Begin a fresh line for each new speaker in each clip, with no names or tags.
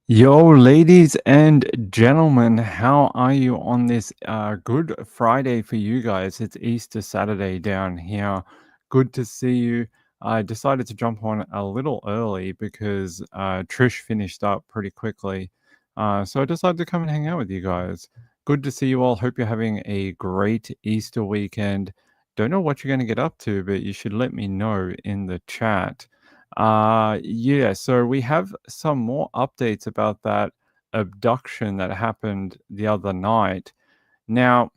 Yo, ladies and gentlemen, how are you on this Good Friday for you guys? It's Easter Saturday down here. Good to see you. I decided to jump on a little early because Trish finished up pretty quickly. So I decided to come and hang out with you guys. Good to see you all. Hope you're having a great Easter weekend. Don't know what you're going to get up to, but you should let me know in the chat. Yeah, so we have some more updates about that abduction that happened the other night. Now,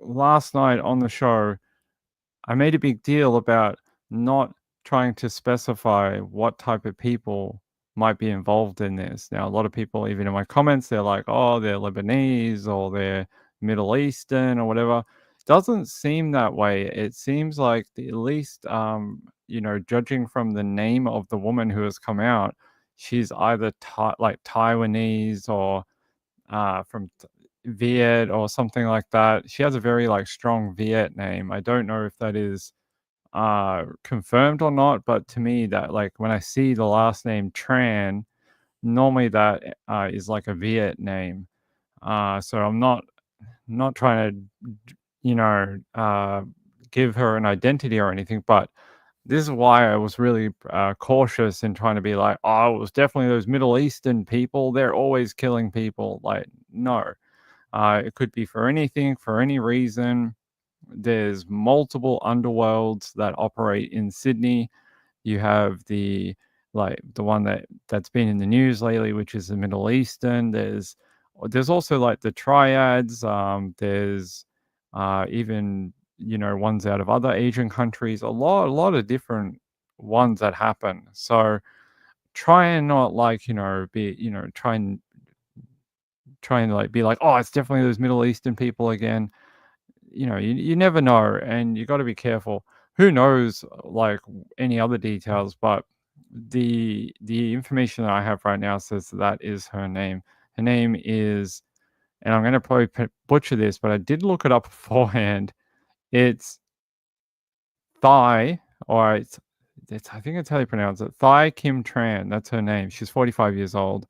last night on the show, I made a big deal about not trying to specify what type of people might be involved in this. Now, a lot of people, even in my comments, they're like, oh, they're Lebanese or they're Middle Eastern or whatever. Doesn't seem that way. It seems like at least, judging from the name of the woman who has come out, she's either like Taiwanese or from Viet or something like that. She has a very like strong Viet name. I don't know if that is confirmed or not, but to me that like when I see the last name Tran, normally that is like a Viet name. So I'm not trying to give her an identity or anything, but this is why I was really cautious in trying to be like, oh, it was definitely those Middle Eastern people. They're always killing people. Like, no, it could be for anything, for any reason. There's multiple underworlds that operate in Sydney. You have the one that's been in the news lately, which is the Middle Eastern. There's also like the triads. There's even ones out of other Asian countries. A lot of different ones that happen. So try and not like be try and like be like, oh, it's definitely those Middle Eastern people again. You never know, and you got to be careful. Who knows, like any other details, but the information that I have right now says that is her name. Her name is, and I'm going to probably butcher this, but I did look it up beforehand. It's Thai, or it's I think it's how you pronounce it. Thai Kim Tran. That's her name. She's 45 years old,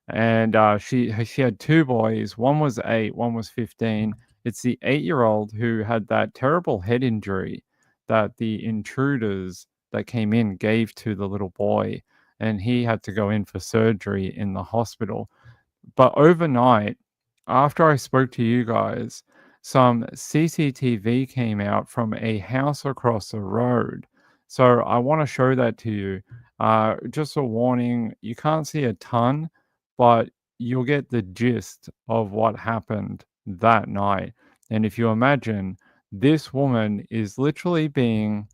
and she had two boys. One was 8, one was 15. It's the 8-year-old who had that terrible head injury that the intruders that came in gave to the little boy, and he had to go in for surgery in the hospital. But overnight, after I spoke to you guys, some CCTV came out from a house across the road. So I want to show that to you. Just a warning, you can't see a ton, but you'll get the gist of what happened that night. And if you imagine, this woman is literally being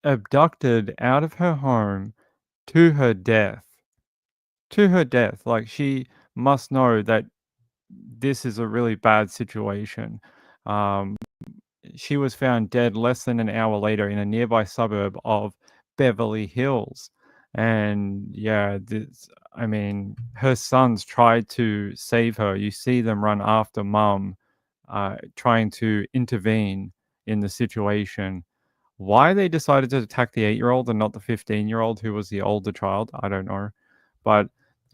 abducted out of her home to her death. To her death. Like, she must know that this is a really bad situation. Um, she was found dead less than an hour later in a nearby suburb of Beverly Hills. And yeah, I mean, her sons tried to save her. You see them run after mum, trying to intervene in the situation. Why they decided to attack the 8-year-old and not the 15-year-old who was the older child, I don't know. But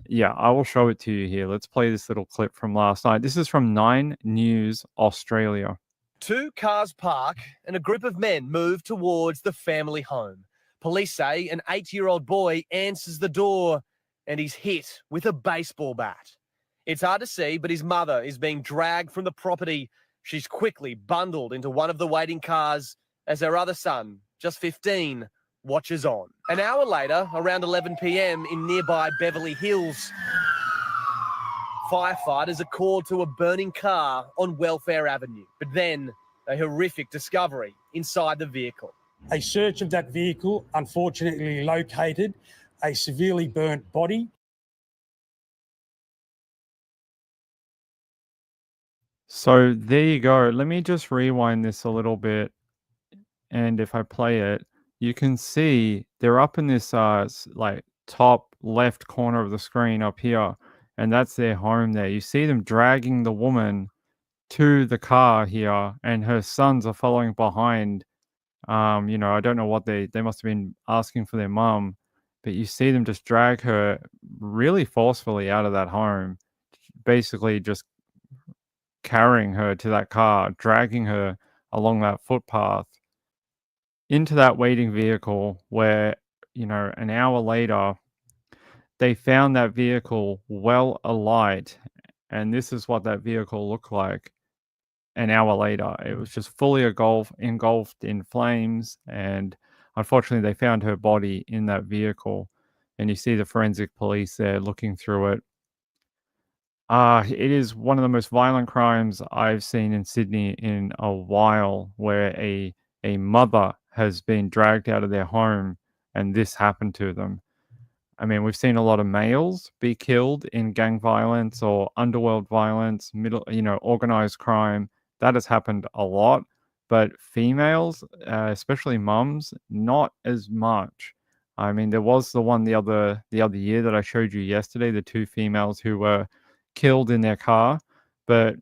yeah, I will show it to you here. Let's play this little clip from last night. This is from 9 News Australia.
Two cars park and a group of men move towards the family home. Police say an 8-year-old boy answers the door and he's hit with a baseball bat. It's hard to see, but his mother is being dragged from the property. She's quickly bundled into one of the waiting cars as her other son, just 15, watches on. An hour later, around 11 p.m. in nearby Beverly Hills, firefighters are called to a burning car on Welfare Avenue. But then, a horrific discovery inside the vehicle.
A search of that vehicle unfortunately located a severely burnt body.
So there you go. Let me just rewind this a little bit. And if I play it, you can see they're up in this like top left corner of the screen up here. And that's their home there. You see them dragging the woman to the car here, and her sons are following behind. I don't know what they must have been asking for their mum. but you see them just drag her really forcefully out of that home, basically just carrying her to that car, dragging her along that footpath into that waiting vehicle where, an hour later, they found that vehicle well alight. And this is what that vehicle looked like an hour later. It was just fully engulfed in flames. And unfortunately, they found her body in that vehicle. And you see the forensic police there looking through it. It is one of the most violent crimes I've seen in Sydney in a while, where a mother has been dragged out of their home and this happened to them. I mean, we've seen a lot of males be killed in gang violence or underworld violence, organized crime. That has happened a lot, but females, especially mums, not as much. I mean, there was the one the other year that I showed you yesterday, the two females who were killed in their car, but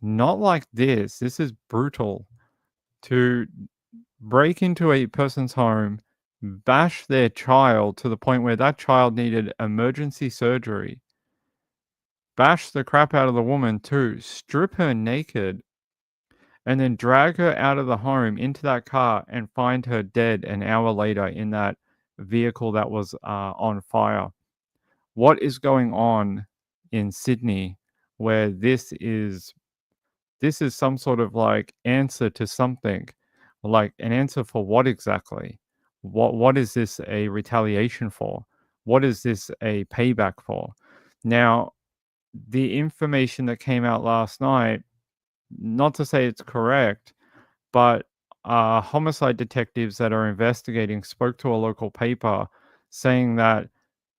not like this. This is brutal. To break into a person's home, bash their child to the point where that child needed emergency surgery, bash the crap out of the woman too, strip her naked, and then drag her out of the home into that car and find her dead an hour later in that vehicle that was on fire. What is going on in Sydney where this is some sort of like answer to something? Like an answer for what exactly? What is this a retaliation for? What is this a payback for? Now, the information that came out last night, not to say it's correct, but homicide detectives that are investigating spoke to a local paper saying that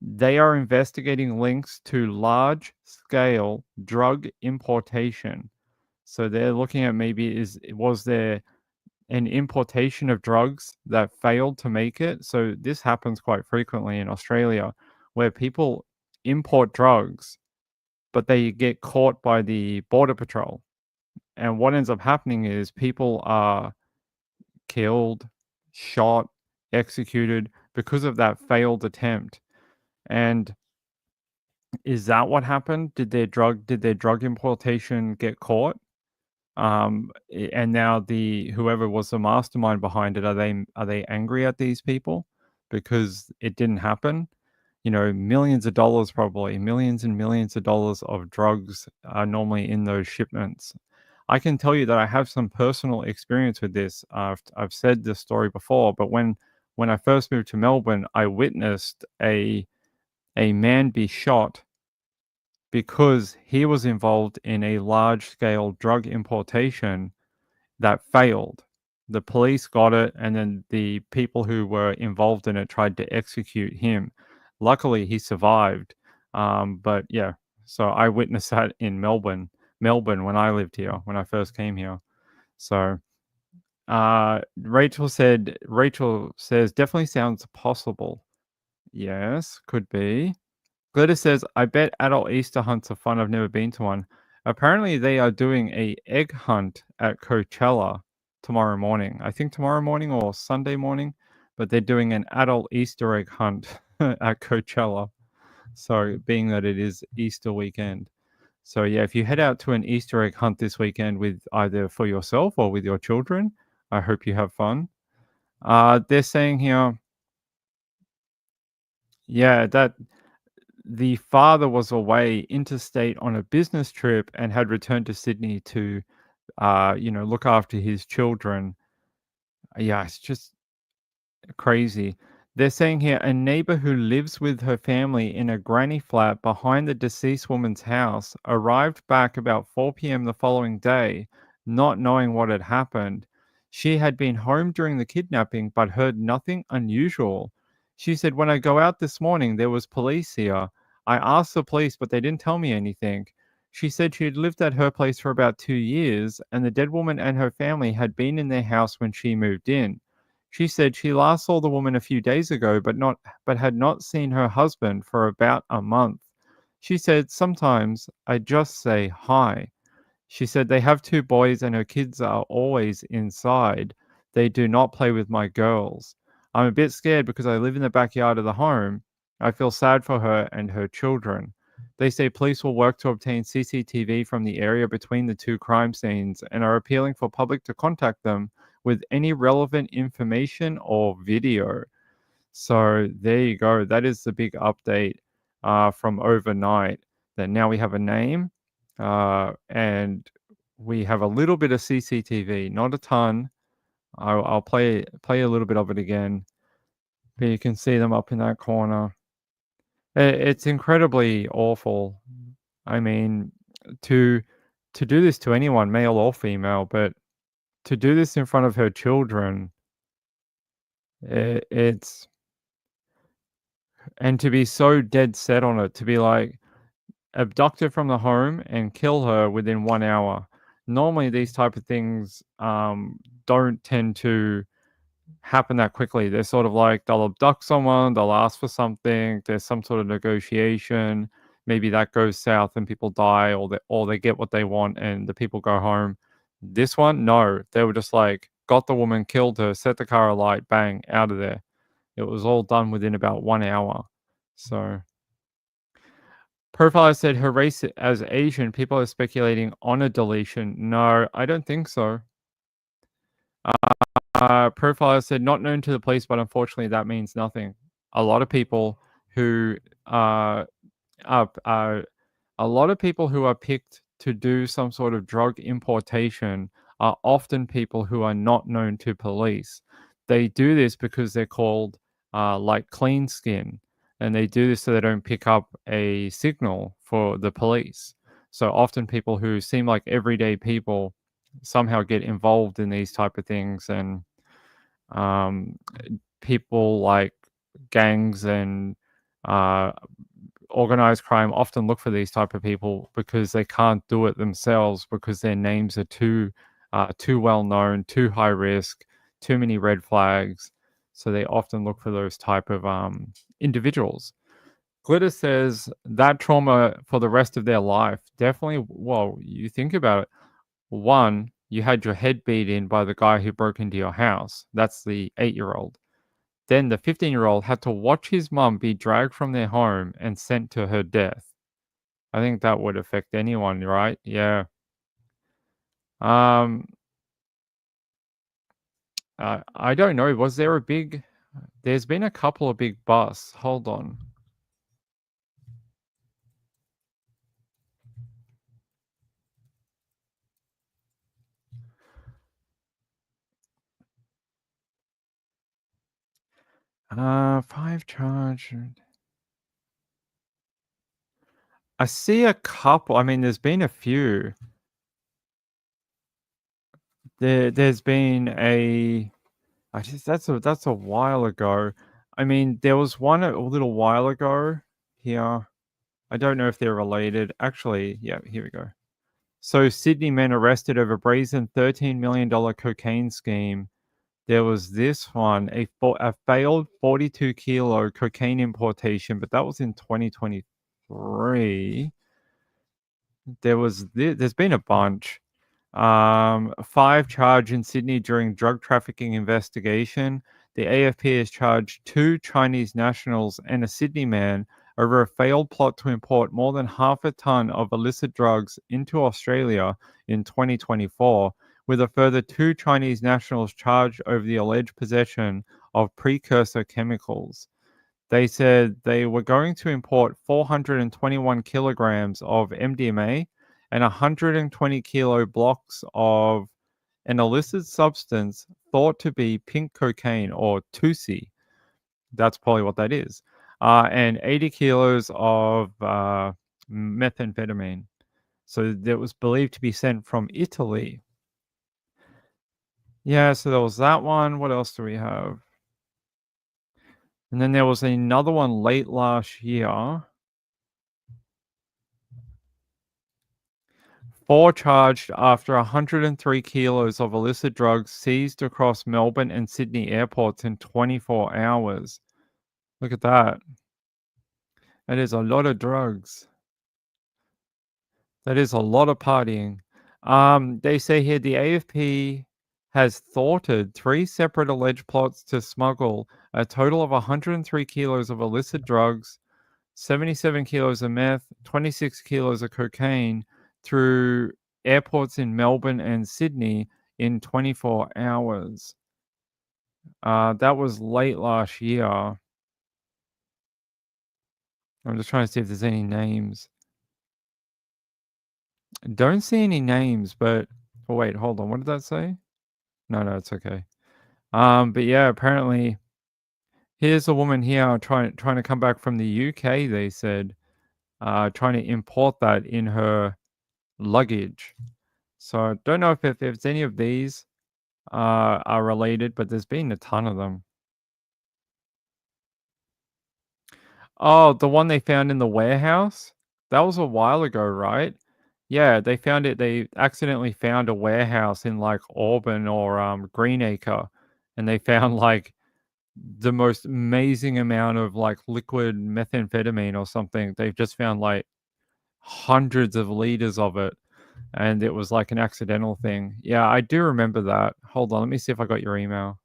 they are investigating links to large scale drug importation. So they're looking at was there an importation of drugs that failed to make it? So this happens quite frequently in Australia, where people import drugs, but they get caught by the Border Patrol. And what ends up happening is people are killed, shot, executed because of that failed attempt. And is that what happened? Did their drug importation get caught? And now whoever was the mastermind behind it, are they angry at these people because it didn't happen? Millions of dollars, probably millions and millions of dollars of drugs are normally in those shipments. I can tell you that I have some personal experience with this. I've said this story before, but when I first moved to Melbourne, I witnessed a man be shot because he was involved in a large-scale drug importation that failed. The police got it, and then the people who were involved in it tried to execute him. Luckily, he survived. But yeah, so I witnessed that in Melbourne when I lived here, when I first came here. So Rachel says definitely sounds possible. Yes, could be. Glitter says, I bet adult Easter hunts are fun. I've never been to one. Apparently, they are doing a egg hunt at Coachella tomorrow morning. I think tomorrow morning or Sunday morning, but they're doing an adult Easter egg hunt at Coachella. So, being that it is Easter weekend. So, yeah, if you head out to an Easter egg hunt this weekend with either for yourself or with your children, I hope you have fun. They're saying here, yeah, that the father was away interstate on a business trip and had returned to Sydney to, look after his children. Yeah, it's just crazy. They're saying here a neighbor who lives with her family in a granny flat behind the deceased woman's house arrived back about 4 p.m. the following day, not knowing what had happened. She had been home during the kidnapping but heard nothing unusual. She said, when I go out this morning, there was police here. I asked the police, but they didn't tell me anything. She said she had lived at her place for about 2 years, and the dead woman and her family had been in their house when she moved in. She said she last saw the woman a few days ago, but had not seen her husband for about a month. She said, sometimes I just say hi. She said they have 2 boys and her kids are always inside. They do not play with my girls. I'm a bit scared because I live in the backyard of the home I feel sad for her and her children. They say police will work to obtain CCTV from the area between the two crime scenes and are appealing for public to contact them with any relevant information or video. So there you go. That is the big update from overnight. That now we have a name and we have a little bit of CCTV, not a ton. I'll play a little bit of it again, but you can see them up in that corner. It's incredibly awful. I mean, to do this to anyone, male or female, but to do this in front of her children, it's and to be so dead set on it, to be like, abduct her from the home and kill her within 1 hour. Normally, these type of things don't tend to happen that quickly. They're sort of like they'll abduct someone, they'll ask for something, there's some sort of negotiation. Maybe that goes south and people die, or they get what they want and the people go home. This one, no, they were just like got the woman, killed her, set the car alight, bang, out of there. It was all done within about 1 hour. So, Profiler said her race as Asian. People are speculating on a deletion. No, I don't think so. Profiler said not known to the police, but unfortunately that means nothing. A lot of people who are picked to do some sort of drug importation are often people who are not known to police. They do this because they're called like clean skin, and they do this so they don't pick up a signal for the police. So often people who seem like everyday people somehow get involved in these type of things, and people like gangs and organized crime often look for these type of people because they can't do it themselves because their names are too well known, too high risk, too many red flags. So they often look for those type of individuals. Glitter says that trauma for the rest of their life. Definitely. Well, you think about it. One, you had your head beat in by the guy who broke into your house. That's the 8-year-old. Then the 15-year-old had to watch his mum be dragged from their home and sent to her death. I think that would affect anyone, right? Yeah. I don't know. Was there a big... There's been a couple of big busts. Hold on. Five charge. I see a couple. I mean, there's been a few. There's been a... that's a while ago. I mean, there was one a little while ago here. I don't know if they're related. Actually, yeah, here we go. So Sydney men arrested over brazen $13 million cocaine scheme. There was this one, a failed 42 kilo cocaine importation, but that was in 2023. There's been a bunch. 5 charged in Sydney during drug trafficking investigation. The AFP has charged 2 Chinese nationals and a Sydney man over a failed plot to import more than half a ton of illicit drugs into Australia in 2024, with a further 2 Chinese nationals charged over the alleged possession of precursor chemicals. They said they were going to import 421 kilograms of MDMA and 120 kilo blocks of an illicit substance thought to be pink cocaine, or Tusi. That's probably what that is. And 80 kilos of methamphetamine. So that was believed to be sent from Italy. Yeah, so there was that one. What else do we have? And then there was another one late last year. 4 charged after 103 kilos of illicit drugs seized across Melbourne and Sydney airports in 24 hours. Look at that. That is a lot of drugs. That is a lot of partying. They say here the AFP has thwarted 3 separate alleged plots to smuggle a total of 103 kilos of illicit drugs, 77 kilos of meth, 26 kilos of cocaine through airports in Melbourne and Sydney in 24 hours. That was late last year. I'm just trying to see if there's any names. Don't see any names, but oh wait, hold on. What did that say? No, it's okay. But yeah, apparently here's a woman here trying to come back from the UK, they said, trying to import that in her luggage. So I don't know if it's any of these are related, but there's been a ton of them. Oh, the one they found in the warehouse? That was a while ago, right? Yeah, they found it. They accidentally found a warehouse in like Auburn or Greenacre, and they found like the most amazing amount of like liquid methamphetamine or something. They've just found like hundreds of liters of it, and it was like an accidental thing. Yeah, I do remember that. Hold on, let me see if I got your email.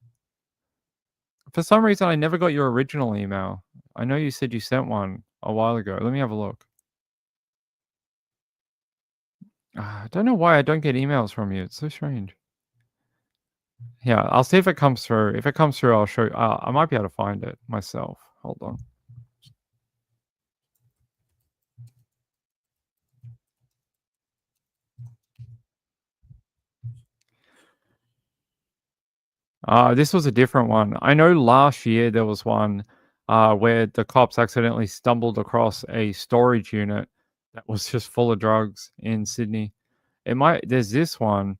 For some reason, I never got your original email. I know you said you sent one a while ago. Let me have a look. I don't know why I don't get emails from you. It's so strange. Yeah, I'll see if it comes through. If it comes through, I'll show you. I might be able to find it myself. Hold on. This was a different one. I know last year there was one where the cops accidentally stumbled across a storage unit that was just full of drugs in Sydney. There's this one.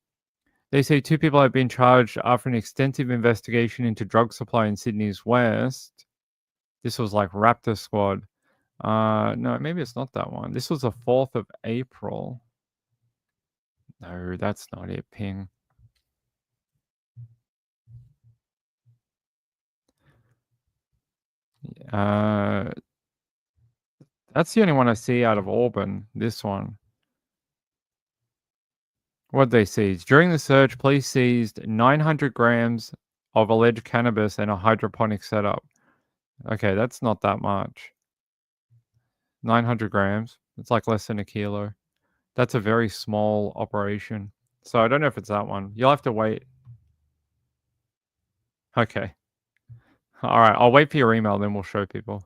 They say 2 people have been charged after an extensive investigation into drug supply in Sydney's West. This was like Raptor Squad. No, maybe it's not that one. This was the 4th of April. No, that's not it, Ping. That's the only one I see out of Auburn, this one. What they seized? During the search, police seized 900 grams of alleged cannabis and a hydroponic setup. Okay, that's not that much. 900 grams. It's like less than a kilo. That's a very small operation. So I don't know if it's that one. You'll have to wait. Okay. All right. I'll wait for your email, then we'll show people.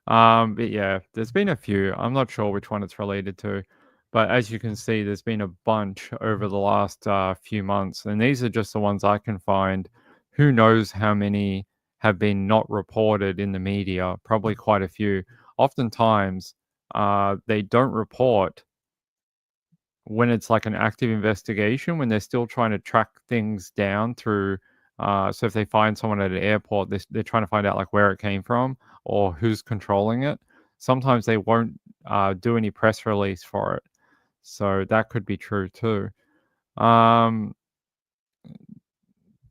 But yeah, there's been a few. I'm not sure which one it's related to. But as you can see, there's been a bunch over the last few months. And these are just the ones I can find. Who knows how many have been not reported in the media? Probably quite a few. Oftentimes, they don't report when it's like an active investigation, when they're still trying to track things down through. So if they find someone at an airport, they're trying to find out like where it came from or who's controlling it. Sometimes they won't do any press release for it. So that could be true too.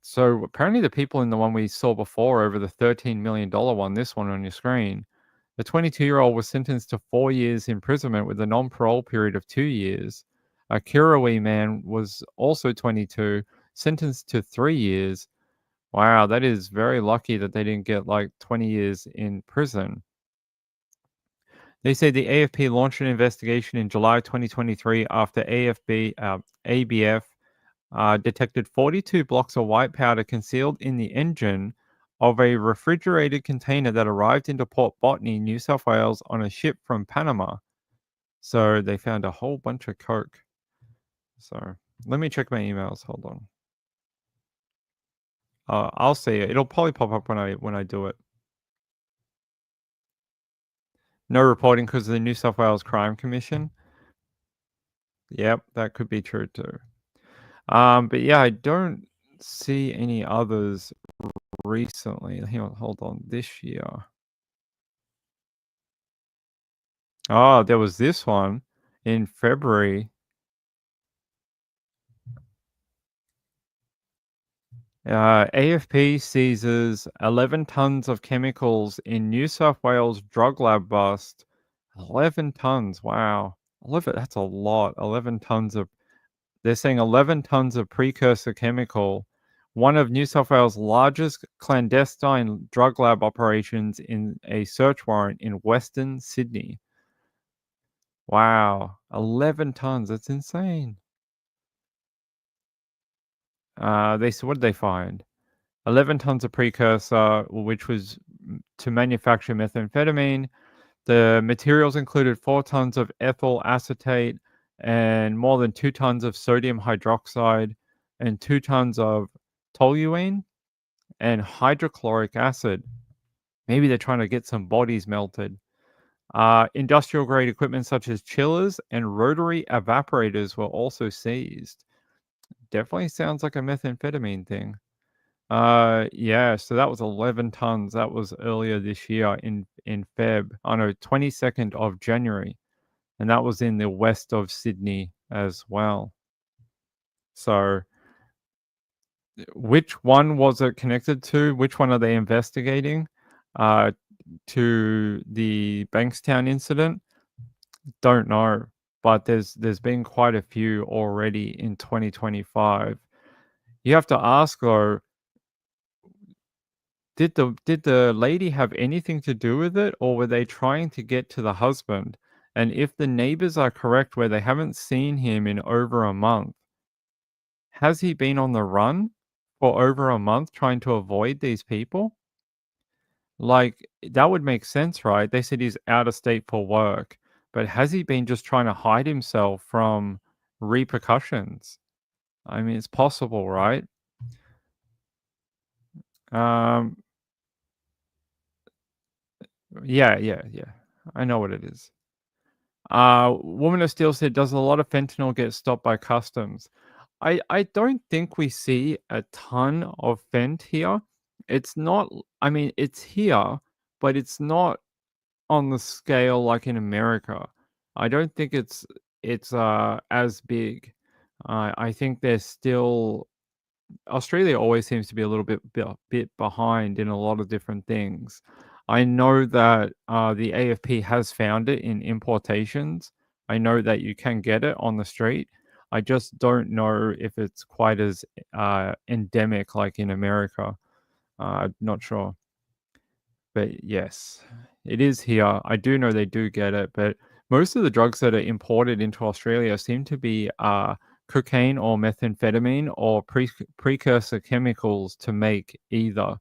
So apparently the people in the one we saw before over the $13 million one, this one on your screen, the 22-year-old was sentenced to 4 years imprisonment with a non-parole period of 2 years. A Kirawi man was also 22, sentenced to 3 years. Wow, that is very lucky that they didn't get like 20 years in prison. They say the AFP launched an investigation in July 2023 after ABF detected 42 blocks of white powder concealed in the engine of a refrigerated container that arrived into Port Botany, New South Wales on a ship from Panama. So they found a whole bunch of coke. So let me check my emails. Hold on. I'll see it. It'll probably pop up when I do it. No reporting because of the New South Wales Crime Commission. Yep, that could be true too. But yeah, I don't see any others recently. Hold on. This year. Oh, there was this one in February. AFP seizes 11 tons of chemicals in New South Wales drug lab bust. 11 tons. Wow. That's a lot. 11 tons of They're saying 11 tons of precursor chemical, one of New South Wales' largest clandestine drug lab operations in a search warrant in Western Sydney. Wow, 11 tons. That's insane. What did they find? 11 tons of precursor, which was to manufacture methamphetamine. The materials included 4 tons of ethyl acetate and more than 2 tons of sodium hydroxide and 2 tons of toluene and hydrochloric acid. Maybe they're trying to get some bodies melted. Industrial grade equipment such as chillers and rotary evaporators were also seized. Definitely sounds like a methamphetamine thing. Yeah, so that was 11 tons. That was earlier this year in Feb. Oh no, 22nd of January. And that was in the west of Sydney as well. So which one was it connected to? Which one are they investigating? To the Bankstown incident? Don't know. But there's been quite a few already in 2025. You have to ask though, did the lady have anything to do with it, or were they trying to get to the husband? And if the neighbors are correct where they haven't seen him in over a month, has he been on the run for over a month trying to avoid these people? Like, that would make sense, right? They said he's out of state for work, but has he been just trying to hide himself from repercussions? I mean, it's possible, right? Yeah. I know what it is. Woman of Steel said, does a lot of fentanyl get stopped by customs? I don't think we see a ton of fent here. It's not, I mean, it's here, but it's not on the scale like in America. I don't think it's as big. I think there's still Australia always seems to be a little bit behind in a lot of different things. I know that the AFP has found it in importations. I know that you can get it on the street. I just don't know if it's quite as endemic like in America. Not sure. But yes, it is here. I do know they do get it, but most of the drugs that are imported into Australia seem to be cocaine or methamphetamine or precursor chemicals to make either.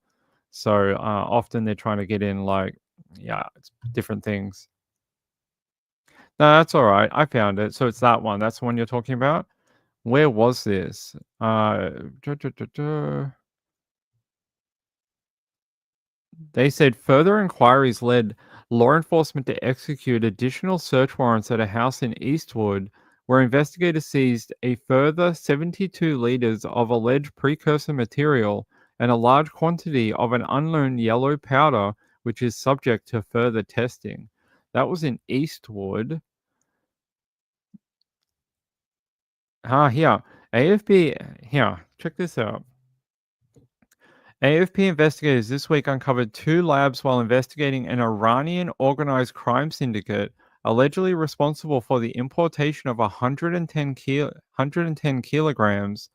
So often they're trying to get in it's different things. No, that's all right. I found it. So it's that one. That's the one you're talking about. Where was this? They said further inquiries led law enforcement to execute additional search warrants at a house in Eastwood, where investigators seized a further 72 liters of alleged precursor material and a large quantity of an unknown yellow powder, which is subject to further testing. That was in Eastwood. Here. AFP, here, check this out. AFP investigators this week uncovered 2 labs while investigating an Iranian organized crime syndicate allegedly responsible for the importation of 110 kilograms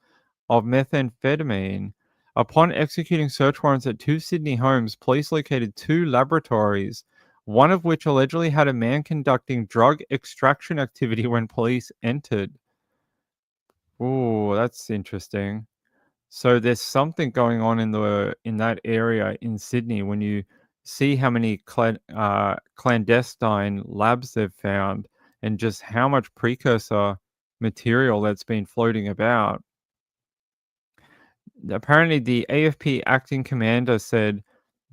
of methamphetamine. Upon executing search warrants at 2 Sydney homes, police located 2 laboratories, one of which allegedly had a man conducting drug extraction activity when police entered. Ooh, that's interesting. So there's something going on in that area in Sydney when you see how many clandestine labs they've found and just how much precursor material that's been floating about. Apparently, the AFP acting commander said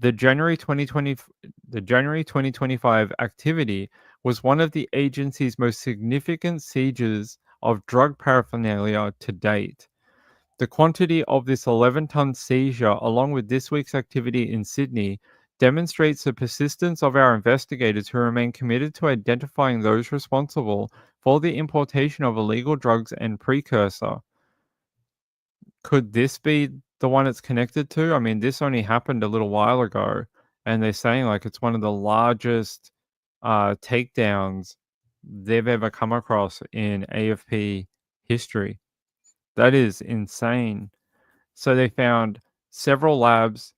the January 2025 activity was one of the agency's most significant sieges of drug paraphernalia to date. The quantity of this 11-ton seizure, along with this week's activity in Sydney, demonstrates the persistence of our investigators who remain committed to identifying those responsible for the importation of illegal drugs and precursor. Could this be the one it's connected to? I mean, this only happened a little while ago, and they're saying like it's one of the largest takedowns they've ever come across in AFP history. That is insane. So they found several labs,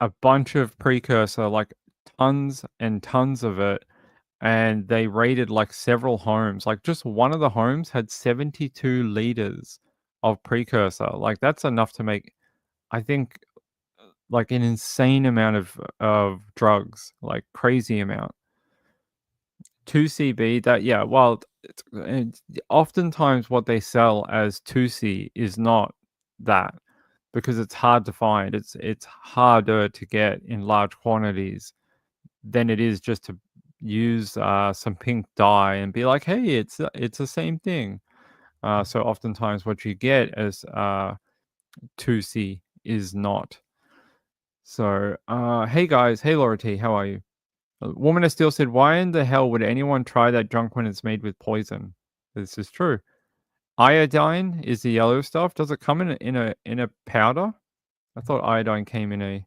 a bunch of precursor, like tons and tons of it, and they raided like several homes. Like just one of the homes had 72 liters of precursor. Like that's enough to make, I think, like an insane amount of drugs, like crazy amount. 2CB, that yeah, well, it's oftentimes what they sell as 2C is not that because it's hard to find. It's harder to get in large quantities than it is just to use some pink dye and be like, hey, it's the same thing. So oftentimes what you get as 2C is not. So hey guys, hey Laura T, how are you? Woman of Steel said, "Why in the hell would anyone try that junk when it's made with poison?" This is true. Iodine is the yellow stuff. Does it come in a powder? I thought iodine came in a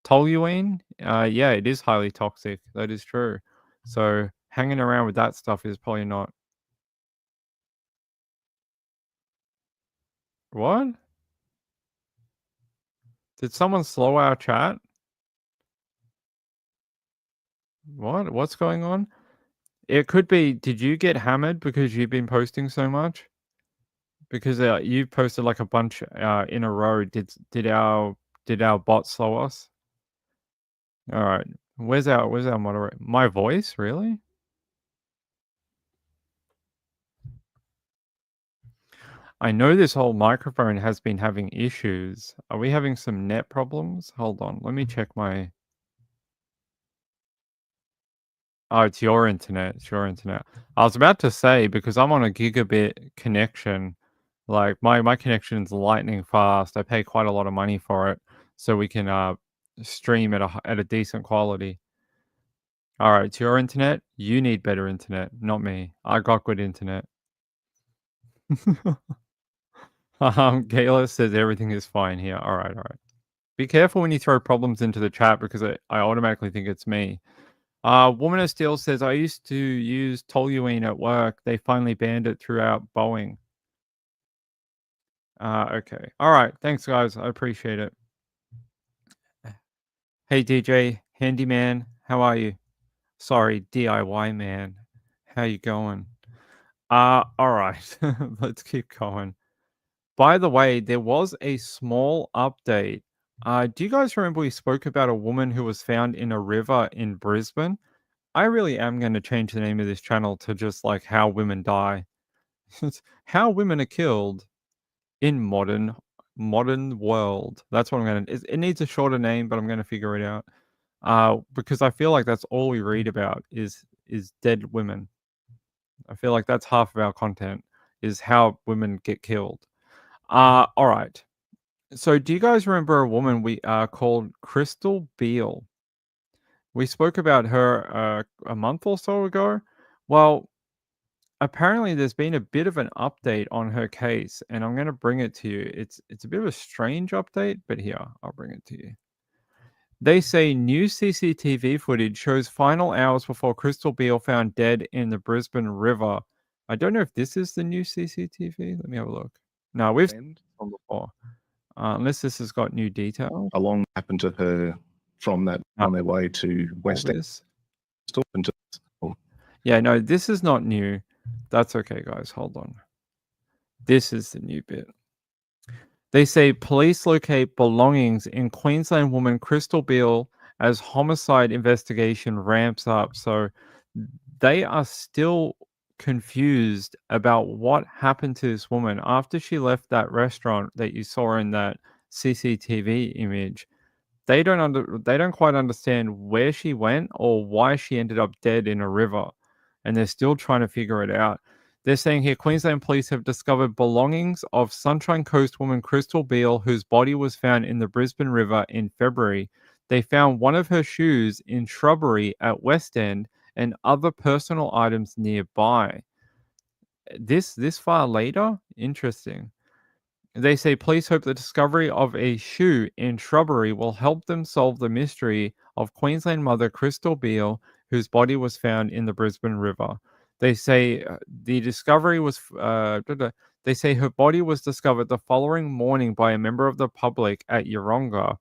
toluene. Yeah, it is highly toxic. That is true. So hanging around with that stuff is probably not. What? Did someone slow our chat? What? What's going on? It could be. Did you get hammered because you've been posting so much? Because you posted like a bunch in a row. Did our bot slow us? All right. Where's our moderator? My voice, really? I know this whole microphone has been having issues. Are we having some net problems? Hold on. Let me check my. Oh, it's your internet. It's your internet. I was about to say because I'm on a gigabit connection. Like my connection's lightning fast. I pay quite a lot of money for it, so we can stream at a decent quality. All right, it's your internet. You need better internet, not me. I got good internet. Gayla says everything is fine here. All right, all right. Be careful when you throw problems into the chat because I automatically think it's me. Woman of Steel says, I used to use toluene at work. They finally banned it throughout Boeing. Okay. All right. Thanks, guys. I appreciate it. Hey, DJ, handyman. How are you? Sorry, DIY man. How you going? All right. Let's keep going. By the way, there was a small update. Do you guys remember we spoke about a woman who was found in a river in Brisbane? I really am going to change the name of this channel to just like how women die. How women are killed in modern world. That's what I'm going to. It needs a shorter name, but I'm going to figure it out. Because I feel like that's all we read about is dead women. I feel like that's half of our content is how women get killed. All right. So do you guys remember a woman we called Crystal Beale? We spoke about her a month or so ago. Well, apparently there's been a bit of an update on her case, and I'm going to bring it to you. It's a bit of a strange update, but here, I'll bring it to you. They say new CCTV footage shows final hours before Crystal Beale found dead in the Brisbane River. I don't know if this is the new CCTV. Let me have a look. No, we've seen this one before. Unless this has got new details.
Along happened to her from that on their way to West End.
Yeah, no, this is not new. That's okay, guys. Hold on. This is the new bit. They say police locate belongings in Queensland woman Crystal Beale as homicide investigation ramps up. So they are still confused about what happened to this woman after she left that restaurant that you saw in that CCTV image. They don't quite understand where she went or why she ended up dead in a river, and they're still trying to figure it out. They're saying here Queensland police have discovered belongings of Sunshine Coast woman Crystal Beale, whose body was found in the Brisbane River in February. They found one of her shoes in shrubbery at West End and other personal items nearby. This far later? Interesting. They say police hope the discovery of a shoe in shrubbery will help them solve the mystery of Queensland mother Crystal Beale, whose body was found in the Brisbane River. They say the discovery was They say her body was discovered the following morning by a member of the public at Yeronga.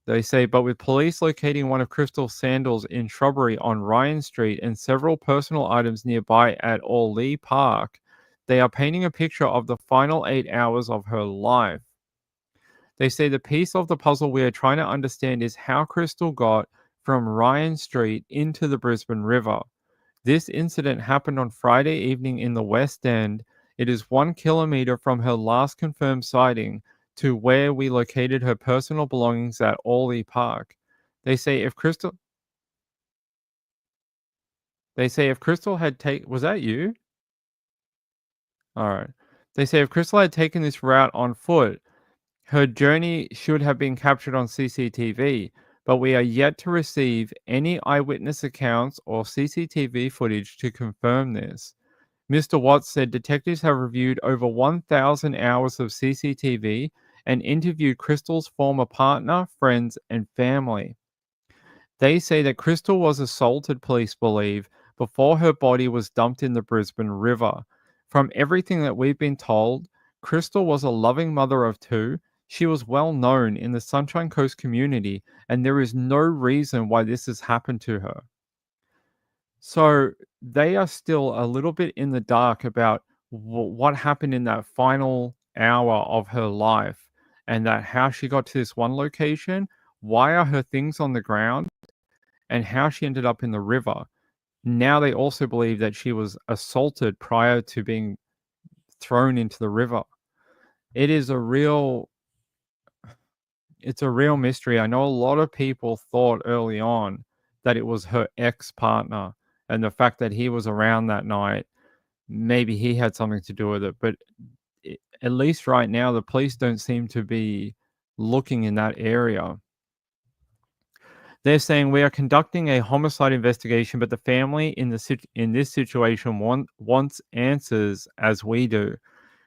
They say, but with police locating one of Crystal's sandals in shrubbery on Ryan Street and several personal items nearby at Orlee Park, they are painting a picture of the final 8 hours of her life. They say the piece of the puzzle we are trying to understand is how Crystal got from Ryan Street into the Brisbane River. This incident happened on Friday evening in the West End. It is 1 kilometre from her last confirmed sighting to where we located her personal belongings at Orlee Park. They say if Crystal had taken... Was that you? All right. They say if Crystal had taken this route on foot, her journey should have been captured on CCTV, but we are yet to receive any eyewitness accounts or CCTV footage to confirm this. Mr. Watts said detectives have reviewed over 1,000 hours of CCTV and interviewed Crystal's former partner, friends, and family. They say that Crystal was assaulted, police believe, before her body was dumped in the Brisbane River. From everything that we've been told, Crystal was a loving mother of 2. She was well known in the Sunshine Coast community, and there is no reason why this has happened to her. So they are still a little bit in the dark about what happened in that final hour of her life, and that how she got to this one location, why are her things on the ground, and how she ended up in the river. Now they also believe that she was assaulted prior to being thrown into the river. It's a real mystery. I know a lot of people thought early on that it was her ex-partner, and the fact that he was around that night, maybe he had something to do with it. But at least right now, the police don't seem to be looking in that area. They're saying we are conducting a homicide investigation, but the family in this situation wants answers as we do.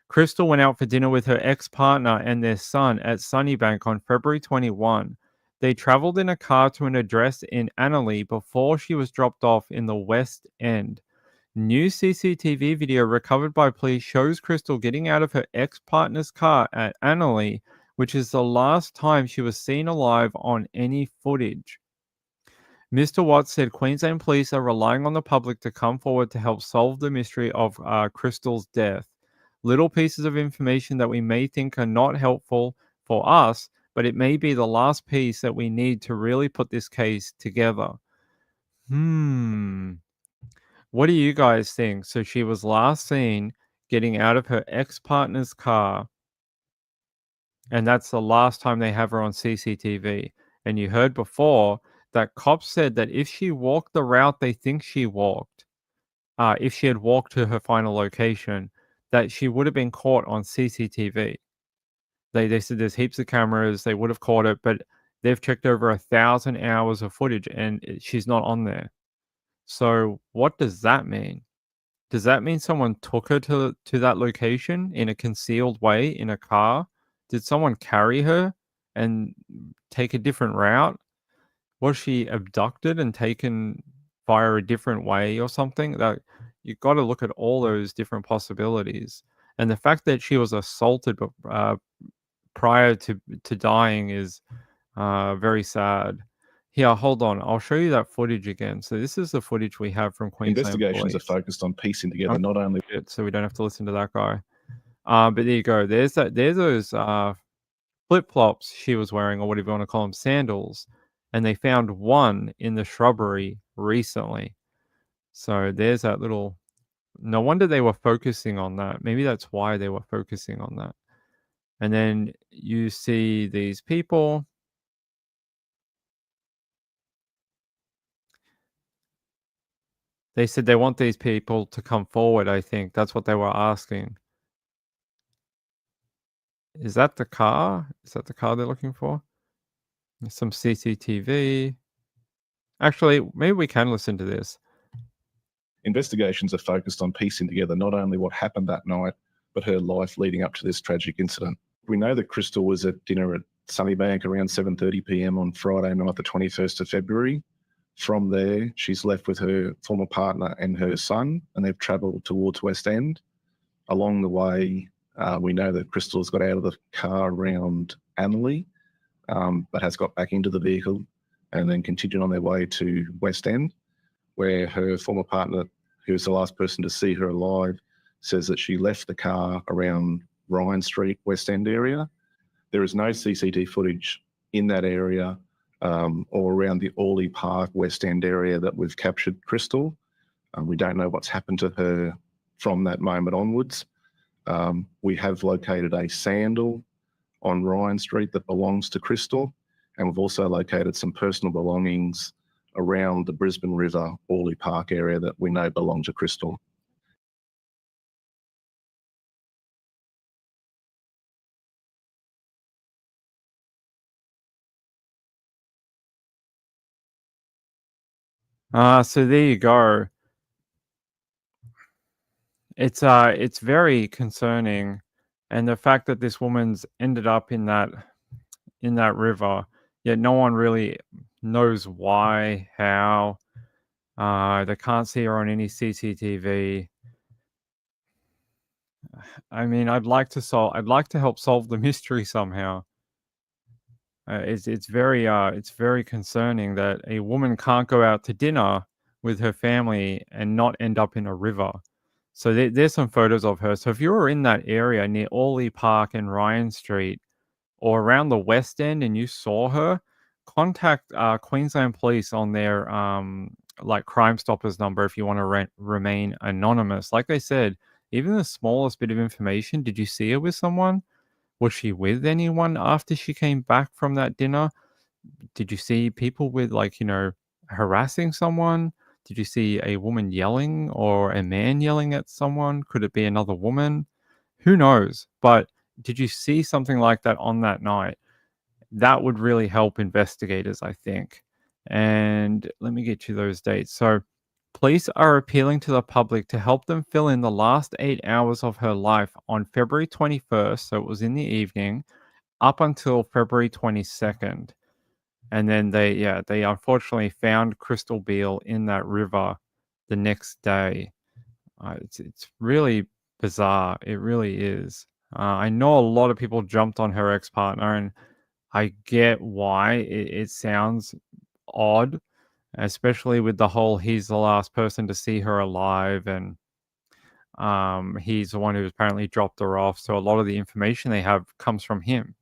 Crystal went out for dinner with her ex-partner and their son at Sunnybank on February 21. They traveled in a car to an address in Annerley before she was dropped off in the West End. New CCTV video recovered by police shows Crystal getting out of her ex-partner's car at Annerley, which is the last time she was seen alive on any footage. Mr. Watts said Queensland police are relying on the public to come forward to help solve the mystery of Crystal's death. Little pieces of information that we may think are not helpful for us, but it may be the last piece that we need to really put this case together. What do you guys think? So she was last seen getting out of her ex-partner's car, and that's the last time they have her on CCTV. And you heard before that cops said that if she walked the route they think she walked, if she had walked to her final location, that she would have been caught on CCTV. They said there's heaps of cameras, they would have caught it, but they've checked over 1,000 hours of footage and she's not on there. So what does that mean? Does that mean someone took her to that location in a concealed way in a car? Did someone carry her and take a different route? Was she abducted and taken via a different way or something? That you've got to look at all those different possibilities. And the fact that she was assaulted prior to dying is very sad. Here, hold on. I'll show you that footage again. So this is the footage we have from Queensland
Investigations
police.
are focused on piecing together not only...
So we don't have to listen to that guy. But there you go. There's those flip-flops she was wearing, or whatever you want to call them, sandals. And they found one in the shrubbery recently. So there's that little... No wonder they were focusing on that. Maybe that's why they were focusing on that. And then you see these people. They said they want these people to come forward, I think. That's what they were asking. Is that the car? Is that the car they're looking for? There's some CCTV. Actually, maybe we can listen to this.
Investigations are focused on piecing together not only what happened that night, but her life leading up to this tragic incident. We know that Crystal was at dinner at Sunnybank around 7:30 p.m. on Friday night, the 21st of February. From there, she's left with her former partner and her son, and they've travelled towards West End. Along the way, We know that Crystal has got out of the car around Amelie, but has got back into the vehicle and then continued on their way to West End, where her former partner, who was the last person to see her alive, says that she left the car around Ryan Street, West End area. There is no CCTV footage in that area or around the Orley Park, West End area that we've captured Crystal. We don't know what's happened to her from that moment onwards. We have located a sandal on Ryan Street that belongs to Crystal, and we've also located some personal belongings around the Brisbane River, Orley Park area that we know belong to Crystal.
So there you go. It's very concerning, and the fact that this woman's ended up in that river, yet no one really knows why, how. They can't see her on any CCTV. I mean, I'd like to help solve the mystery somehow. It's very concerning that a woman can't go out to dinner with her family and not end up in a river. So there's some photos of her. So if you were in that area near Orley Park and Ryan Street, or around the West End, and you saw her, contact Queensland Police on their like Crime Stoppers number if you want to remain anonymous. Like I said, even the smallest bit of information. Did you see her with someone? Was she with anyone after she came back from that dinner? Did you see people with, like, harassing someone? Did you see a woman yelling or a man yelling at someone? Could it be another woman? Who knows? But did you see something like that on that night? That would really help investigators, I think. And let me get you those dates. So, police are appealing to the public to help them fill in the last 8 hours of her life on February 21st, so it was in the evening, up until February 22nd. And then they unfortunately found Crystal Beale in that river the next day. It's really bizarre. It really is. I know a lot of people jumped on her ex-partner, and I get why. It sounds odd, especially with the whole he's the last person to see her alive, and he's the one who apparently dropped her off. So a lot of the information they have comes from him.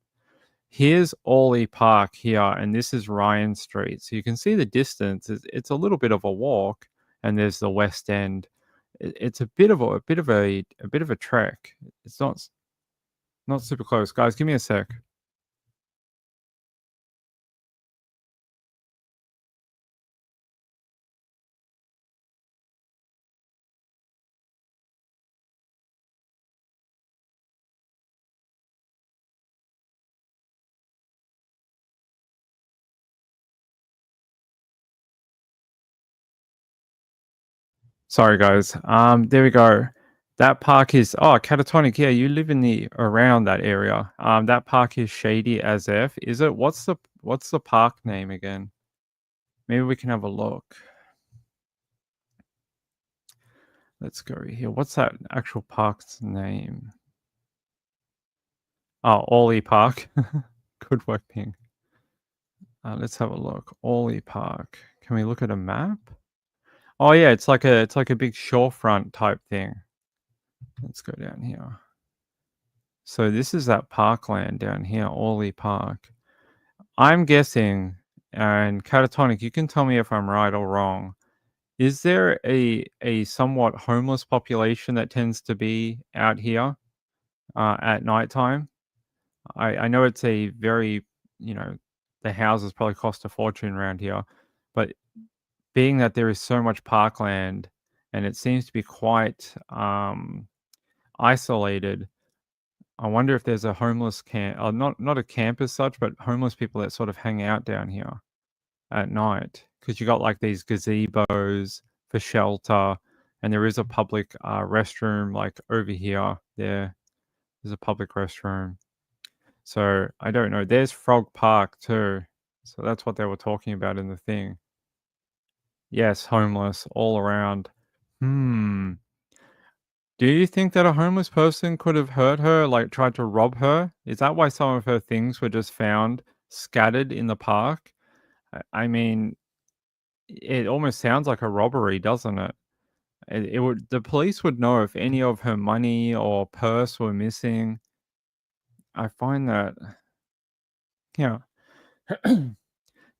Here's Orley Park here, and this is Ryan Street. So you can see the distance. It's a little bit of a walk, and there's the West End. It's a bit of a trek. It's not super close, guys. Give me a sec. Sorry, guys. There we go. That park is Catatonic. Yeah, you live in around that area. That park is shady as F. Is it? What's the park name again? Maybe we can have a look. Let's go here. What's that actual park's name? Oh, Orley Park. Good work, Ping. Let's have a look. Orley Park. Can we look at a map? Oh yeah, it's like a big shorefront type thing. Let's go down here. So this is that parkland down here, Orley Park. I'm guessing, and Catatonic, you can tell me if I'm right or wrong. Is there a somewhat homeless population that tends to be out here at nighttime? I know it's a very, the houses probably cost a fortune around here, but being that there is so much parkland and it seems to be quite isolated, I wonder if there's a homeless camp, not a camp as such, but homeless people that sort of hang out down here at night, because you got like these gazebos for shelter, and there is a public restroom like over here. There's a public restroom. So I don't know. There's Frog Park too. So that's what they were talking about in the thing. Yes, homeless all around. Do you think that a homeless person could have hurt her, like tried to rob her? Is that why some of her things were just found scattered in the park? I mean, it almost sounds like a robbery, doesn't it? It would the police would know if any of her money or purse were missing. I find that, yeah.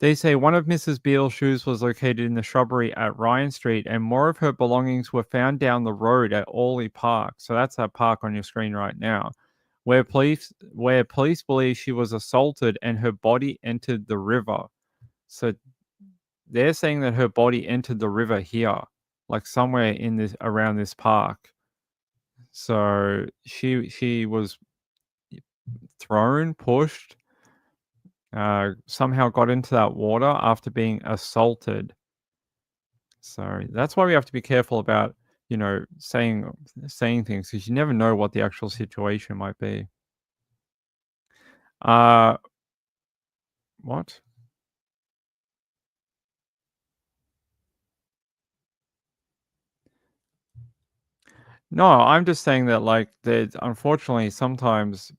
They say one of Mrs. Beale's shoes was located in the shrubbery at Ryan Street, and more of her belongings were found down the road at Orley Park. So that's that park on your screen right now, where police believe she was assaulted and her body entered the river. So they're saying that her body entered the river here, like somewhere in this around this park. So she was thrown, pushed, somehow got into that water after being assaulted. So that's why we have to be careful about, saying things, because you never know what the actual situation might be. What? No, I'm just saying that, like, there's unfortunately sometimes,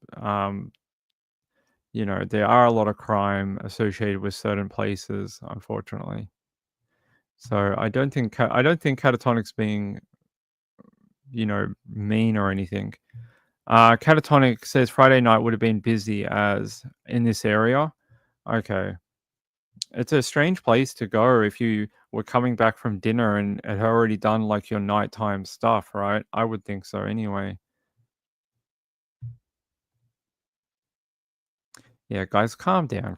there are a lot of crime associated with certain places, unfortunately. So I don't think Catatonic's being, mean or anything. Catatonic says Friday night would have been busy as in this area. Okay. It's a strange place to go if you were coming back from dinner and had already done like your nighttime stuff, right? I would think so anyway. Yeah, guys, calm down,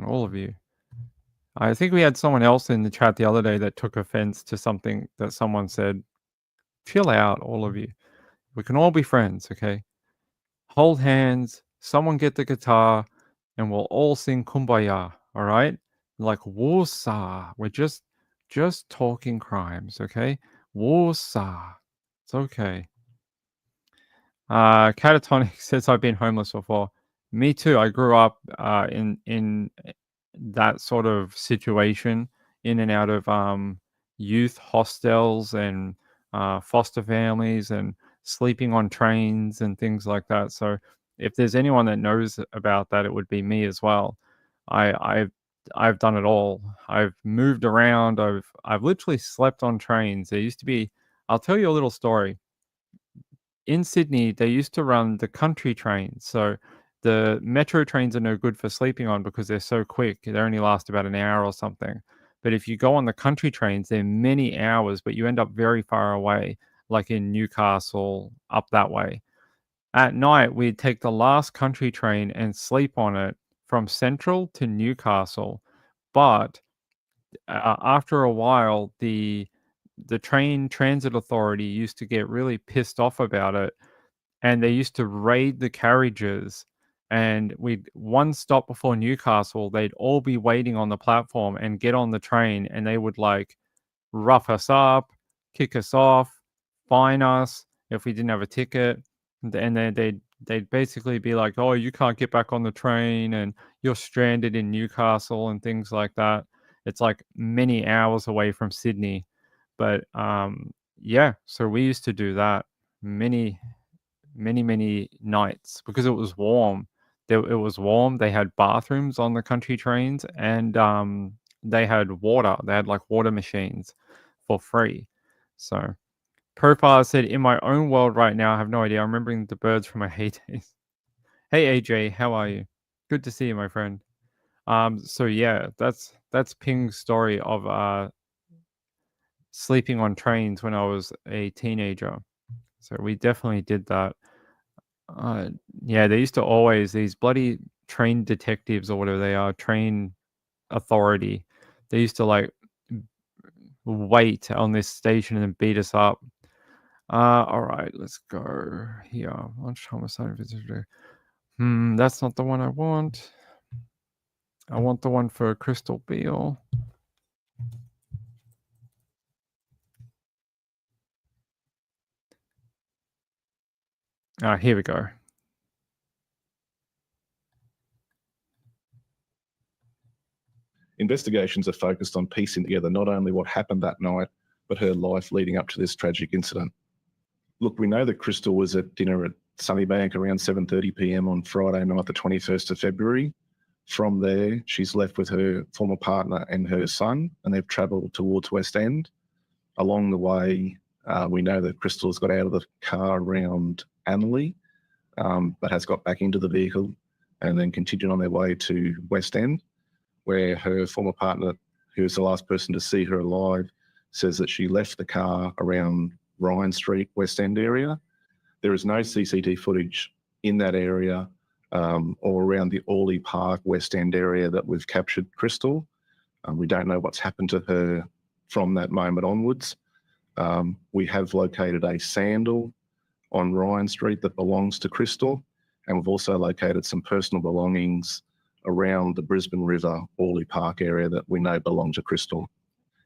all of you. I think we had someone else in the chat the other day that took offense to something that someone said. Chill out, all of you. We can all be friends, okay? Hold hands, someone get the guitar, and we'll all sing Kumbaya, all right? Like Warsaw. We're just talking crimes, okay? Warsaw. It's okay. Catatonic says I've been homeless before. Me too. I grew up in that sort of situation, in and out of youth hostels and foster families and sleeping on trains and things like that. So if there's anyone that knows about that, it would be me as well. I've done it all. I've moved around. I've literally slept on trains. There used to be. I'll tell you a little story. In Sydney, they used to run the country trains. So the metro trains are no good for sleeping on because they're so quick. They only last about an hour or something. But if you go on the country trains, they're many hours, but you end up very far away, like in Newcastle, up that way. At night, we'd take the last country train and sleep on it from Central to Newcastle. But after a while, the train transit authority used to get really pissed off about it, and they used to raid the carriages, and we'd one stop before Newcastle, they'd all be waiting on the platform and get on the train, and they would like rough us up, kick us off, fine us if we didn't have a ticket, and then they'd basically be like, oh, you can't get back on the train and you're stranded in Newcastle and things like that. It's like many hours away from Sydney. But yeah, so we used to do that many nights because it was warm. It was warm. They had bathrooms on the country trains, and they had water. They had like water machines for free. So Profile said, in my own world right now, I have no idea. I'm remembering the birds from my heydays. Hey AJ, how are you? Good to see you, my friend. So yeah, that's Ping's story of sleeping on trains when I was a teenager. So we definitely did that. Yeah, they used to always, these bloody train detectives or whatever they are, train authority, they used to like wait on this station and beat us up. All right, let's go here. Lunch homicide visitor. That's not the one I want. I want the one for Crystal Beale. Here we go.
Investigations are focused on piecing together not only what happened that night, but her life leading up to this tragic incident. Look, we know that Crystal was at dinner at Sunnybank around 7:30 p.m. on Friday night, the 21st of February. From there, she's left with her former partner and her son, and they've travelled towards West End. Along the way, we know that Crystal has got out of the car around Annerley, but has got back into the vehicle and then continued on their way to West End, where her former partner, who is the last person to see her alive, says that she left the car around Ryan Street, West End area. There is no CCTV footage in that area or around the Orley Park, West End area that we've captured Crystal. We don't know what's happened to her from that moment onwards. We have located a sandal on Ryan Street that belongs to Crystal, and we've also located some personal belongings around the Brisbane River, Orley Park area that we know belong to Crystal.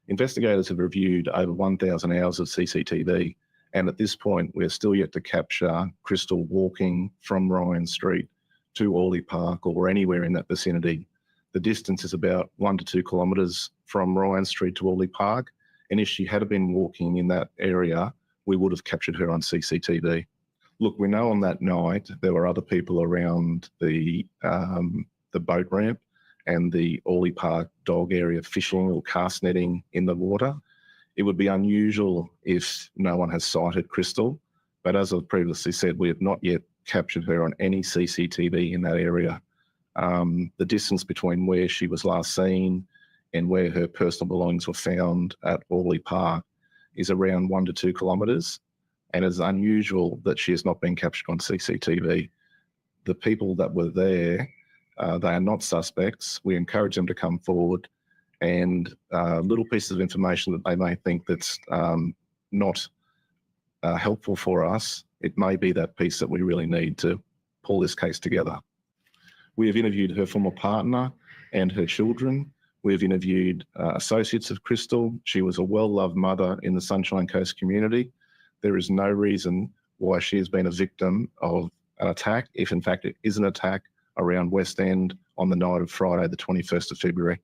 Investigators have reviewed over 1,000 hours of CCTV, and at this point, we're still yet to capture Crystal walking from Ryan Street to Orley Park or anywhere in that vicinity. The distance is about 1 to 2 kilometres from Ryan Street to Orley Park, and if she had been walking in that area, we would have captured her on CCTV. Look, we know on that night there were other people around the boat ramp and the Orley Park dog area fishing or cast netting in the water. It would be unusual if no one has sighted Crystal, but as I've previously said, we have not yet captured her on any CCTV in that area. The distance between where she was last seen and where her personal belongings were found at Orley Park is around 1 to 2 kilometres, and it's unusual that she has not been captured on CCTV. The people that were there, they are not suspects. We encourage them to come forward, and little pieces of information that they may think that's not helpful for us, it may be that piece that we really need to pull this case together. We have interviewed her former partner and her children. We've interviewed associates of Crystal. She was a well-loved mother in the Sunshine Coast community. There is no reason why she has been a victim of an attack, if in fact it is an attack, around West End on the night of Friday, the 21st of February.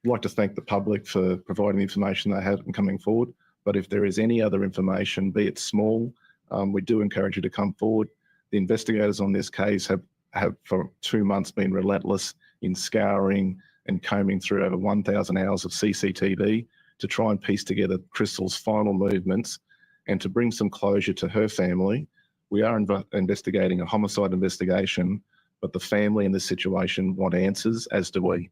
I'd like to thank the public for providing the information they have and coming forward. But if there is any other information, be it small, we do encourage you to come forward. The investigators on this case have for 2 months been relentless in scouring and combing through over 1,000 hours of CCTV to try and piece together Crystal's final movements and to bring some closure to her family. We are investigating a homicide investigation, but the family in this situation want answers, as do we.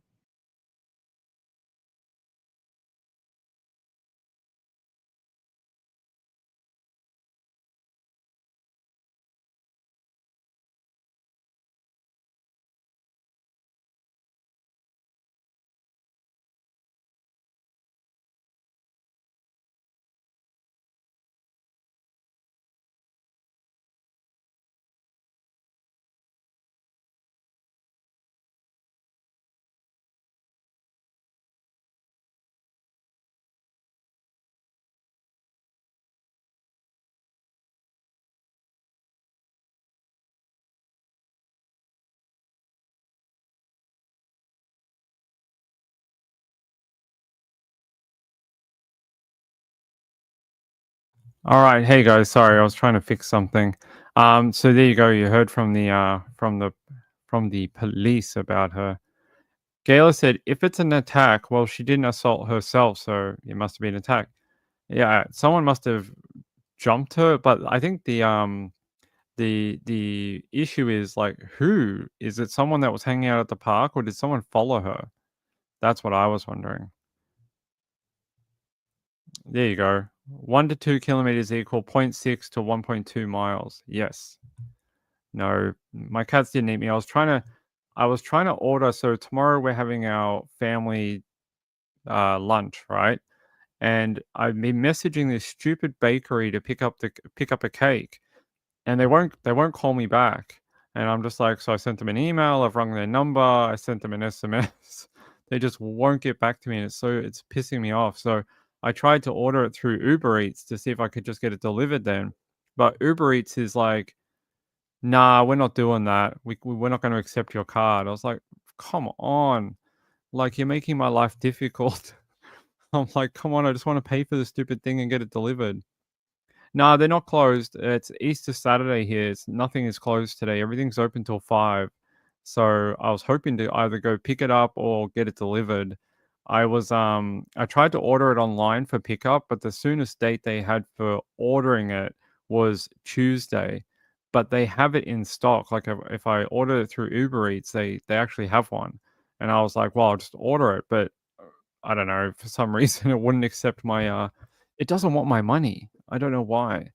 All right, hey guys, sorry, I was trying to fix something. So there you go. You heard from the police about her. Gayla said, if it's an attack, well, she didn't assault herself, so it must have been an attack. Yeah, someone must have jumped her, but I think the issue is like, who is it? Someone that was hanging out at the park, or did someone follow her? That's what I was wondering. There you go. 1 to 2 kilometers equal 0.6 to 1.2 miles. Yes. No, my cats didn't eat me. I was trying to order. So tomorrow we're having our family lunch, right? And I've been messaging this stupid bakery to pick up a cake, and they won't call me back. And I'm just like, so I sent them an email. I've rung their number. I sent them an SMS. They just won't get back to me, and it's pissing me off. So I tried to order it through Uber Eats to see if I could just get it delivered then. But Uber Eats is like, nah, we're not doing that. We're not going to accept your card. I was like, come on. Like, you're making my life difficult. I'm like, come on, I just want to pay for the stupid thing and get it delivered. No, they're not closed. It's Easter Saturday here. Nothing is closed today. Everything's open till 5. So I was hoping to either go pick it up or get it delivered. I tried to order it online for pickup, but the soonest date they had for ordering it was Tuesday. But they have it in stock. Like if I order it through Uber Eats, they actually have one. And I was like, well, I'll just order it. But I don't know, for some reason it wouldn't accept my it doesn't want my money. I don't know why.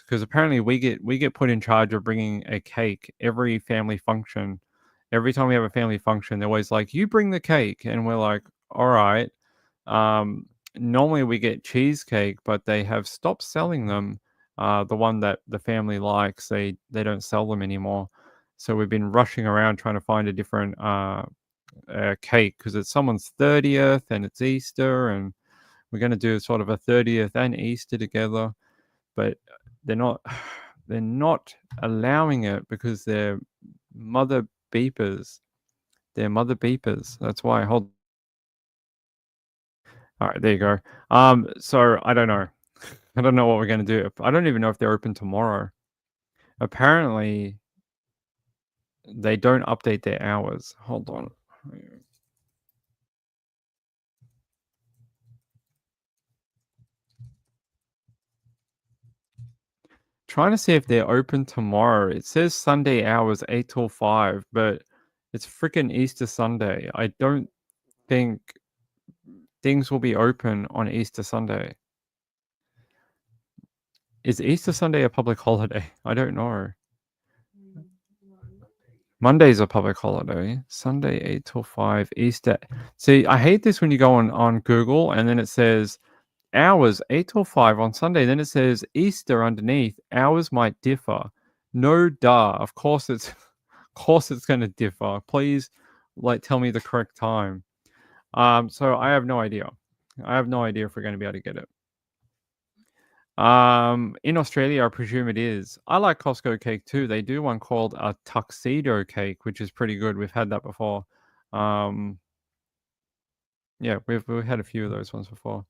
Because apparently we get put in charge of bringing a cake every family function. Every time we have a family function, they're always like, "You bring the cake," and we're like, "All right." Normally we get cheesecake, but they have stopped selling them. The one that the family likes, they don't sell them anymore. So we've been rushing around trying to find a different cake because it's someone's 30th and it's Easter, and we're going to do sort of a 30th and Easter together, but they're not they're not allowing it because they're mother beepers. They're mother beepers. That's why. Hold. All right, there you go. So I don't know. I don't know what we're going to do. I don't even know if they're open tomorrow. Apparently, they don't update their hours. Hold on. Trying to see if they're open tomorrow. It says Sunday hours 8 till 5, but it's freaking Easter Sunday. I don't think things will be open on Easter Sunday. Is Easter Sunday a public holiday? I don't know. Monday's a public holiday. Sunday 8 till 5. Easter. See, I hate this when you go on Google and then it says hours 8 till 5 on Sunday. Then it says Easter underneath. Hours might differ. No, duh. Of course it's going to differ. Please, tell me the correct time. So I have no idea. I have no idea if we're going to be able to get it. In Australia, I presume it is. I like Costco cake too. They do one called a tuxedo cake, which is pretty good. We've had that before. Yeah, we've had a few of those ones before.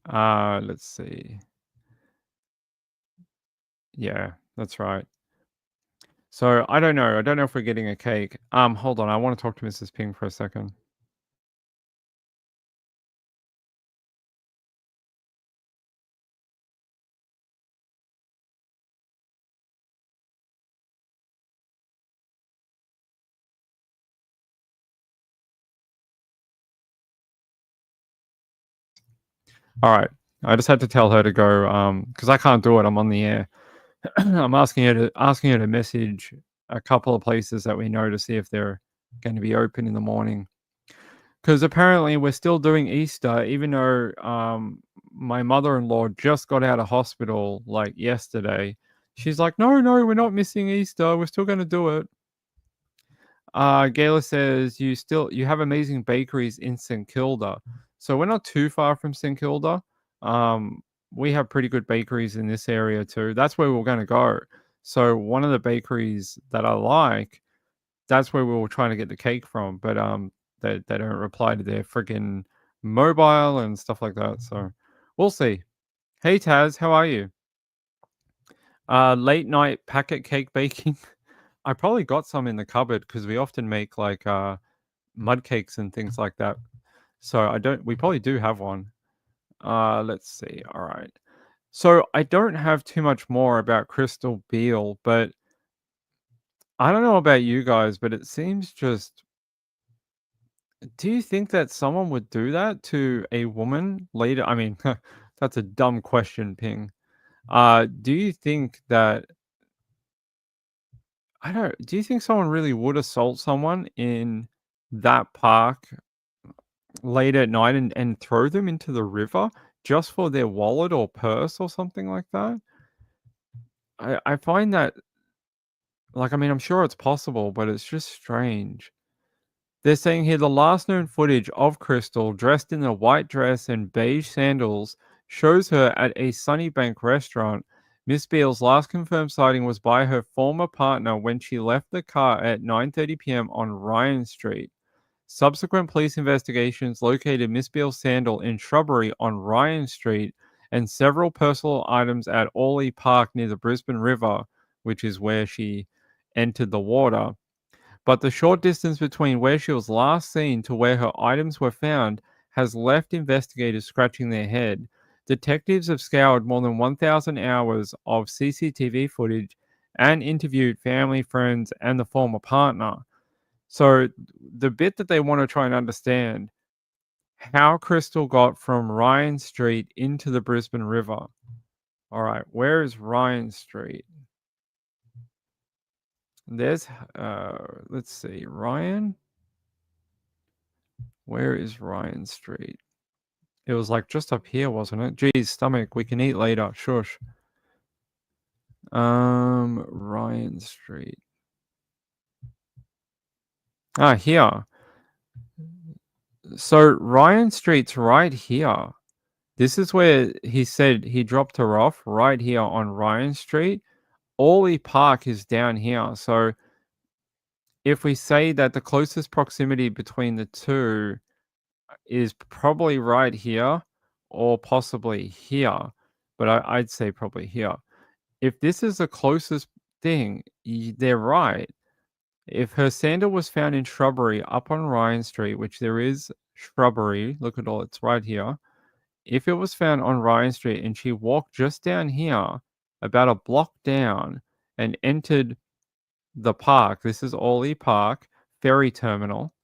Let's see. Yeah, that's right. So I don't know. I don't know if we're getting a cake. Hold on. I want to talk to Mrs. Ping for a second. All right. I just had to tell her to go because I can't do it. I'm on the air. I'm asking her to message a couple of places that we know to see if they're going to be open in the morning. Because apparently we're still doing Easter, even though my mother-in-law just got out of hospital like yesterday. She's like, no, we're not missing Easter. We're still going to do it. Gayla says you have amazing bakeries in St Kilda, so we're not too far from St Kilda. We have pretty good bakeries in this area too. That's where we're going to go. So one of the bakeries that I like, that's where we were trying to get the cake from, but they don't reply to their freaking mobile and stuff like that. So we'll see. Hey Taz, how are you? Late night packet cake baking. I probably got some in the cupboard because we often make like mud cakes and things like that. So we probably do have one. Let's see. All right. So I don't have too much more about Crystal Beale, but I don't know about you guys, but it seems just. Do you think that someone would do that to a woman later? I mean, that's a dumb question, Ping. Do you think that do you think someone really would assault someone in that park late at night and throw them into the river just for their wallet or purse or something like that? I find that, I mean, I'm sure it's possible, but it's just strange. They're saying here the last known footage of Crystal dressed in a white dress and beige sandals shows her at a Sunnybank restaurant. Miss Beale's last confirmed sighting was by her former partner when she left the car at 9:30 p.m. on Ryan Street. Subsequent police investigations located Miss Beale's sandal in shrubbery on Ryan Street and several personal items at Orley Park near the Brisbane River, which is where she entered the water. But the short distance between where she was last seen to where her items were found has left investigators scratching their head. Detectives have scoured more than 1,000 hours of CCTV footage and interviewed family, friends, and the former partner. So the bit that they want to try and understand how Crystal got from Ryan Street into the Brisbane River. All right, where is Ryan Street? There's, let's see, Ryan. Where is Ryan Street? It was like just up here, wasn't it? Geez, stomach, we can eat later. Shush. Ryan Street. Ah, here. So Ryan Street's right here. This is where he said he dropped her off, right here on Ryan Street. Orley Park is down here. So if we say that the closest proximity between the two is probably right here or possibly here, but I'd say probably here. If this is the closest thing, they're right. If her sandal was found in shrubbery up on Ryan Street, which there is shrubbery, look at all, it's right here. If it was found on Ryan Street and she walked just down here, about a block down, and entered the park, this is Orley Park, ferry terminal,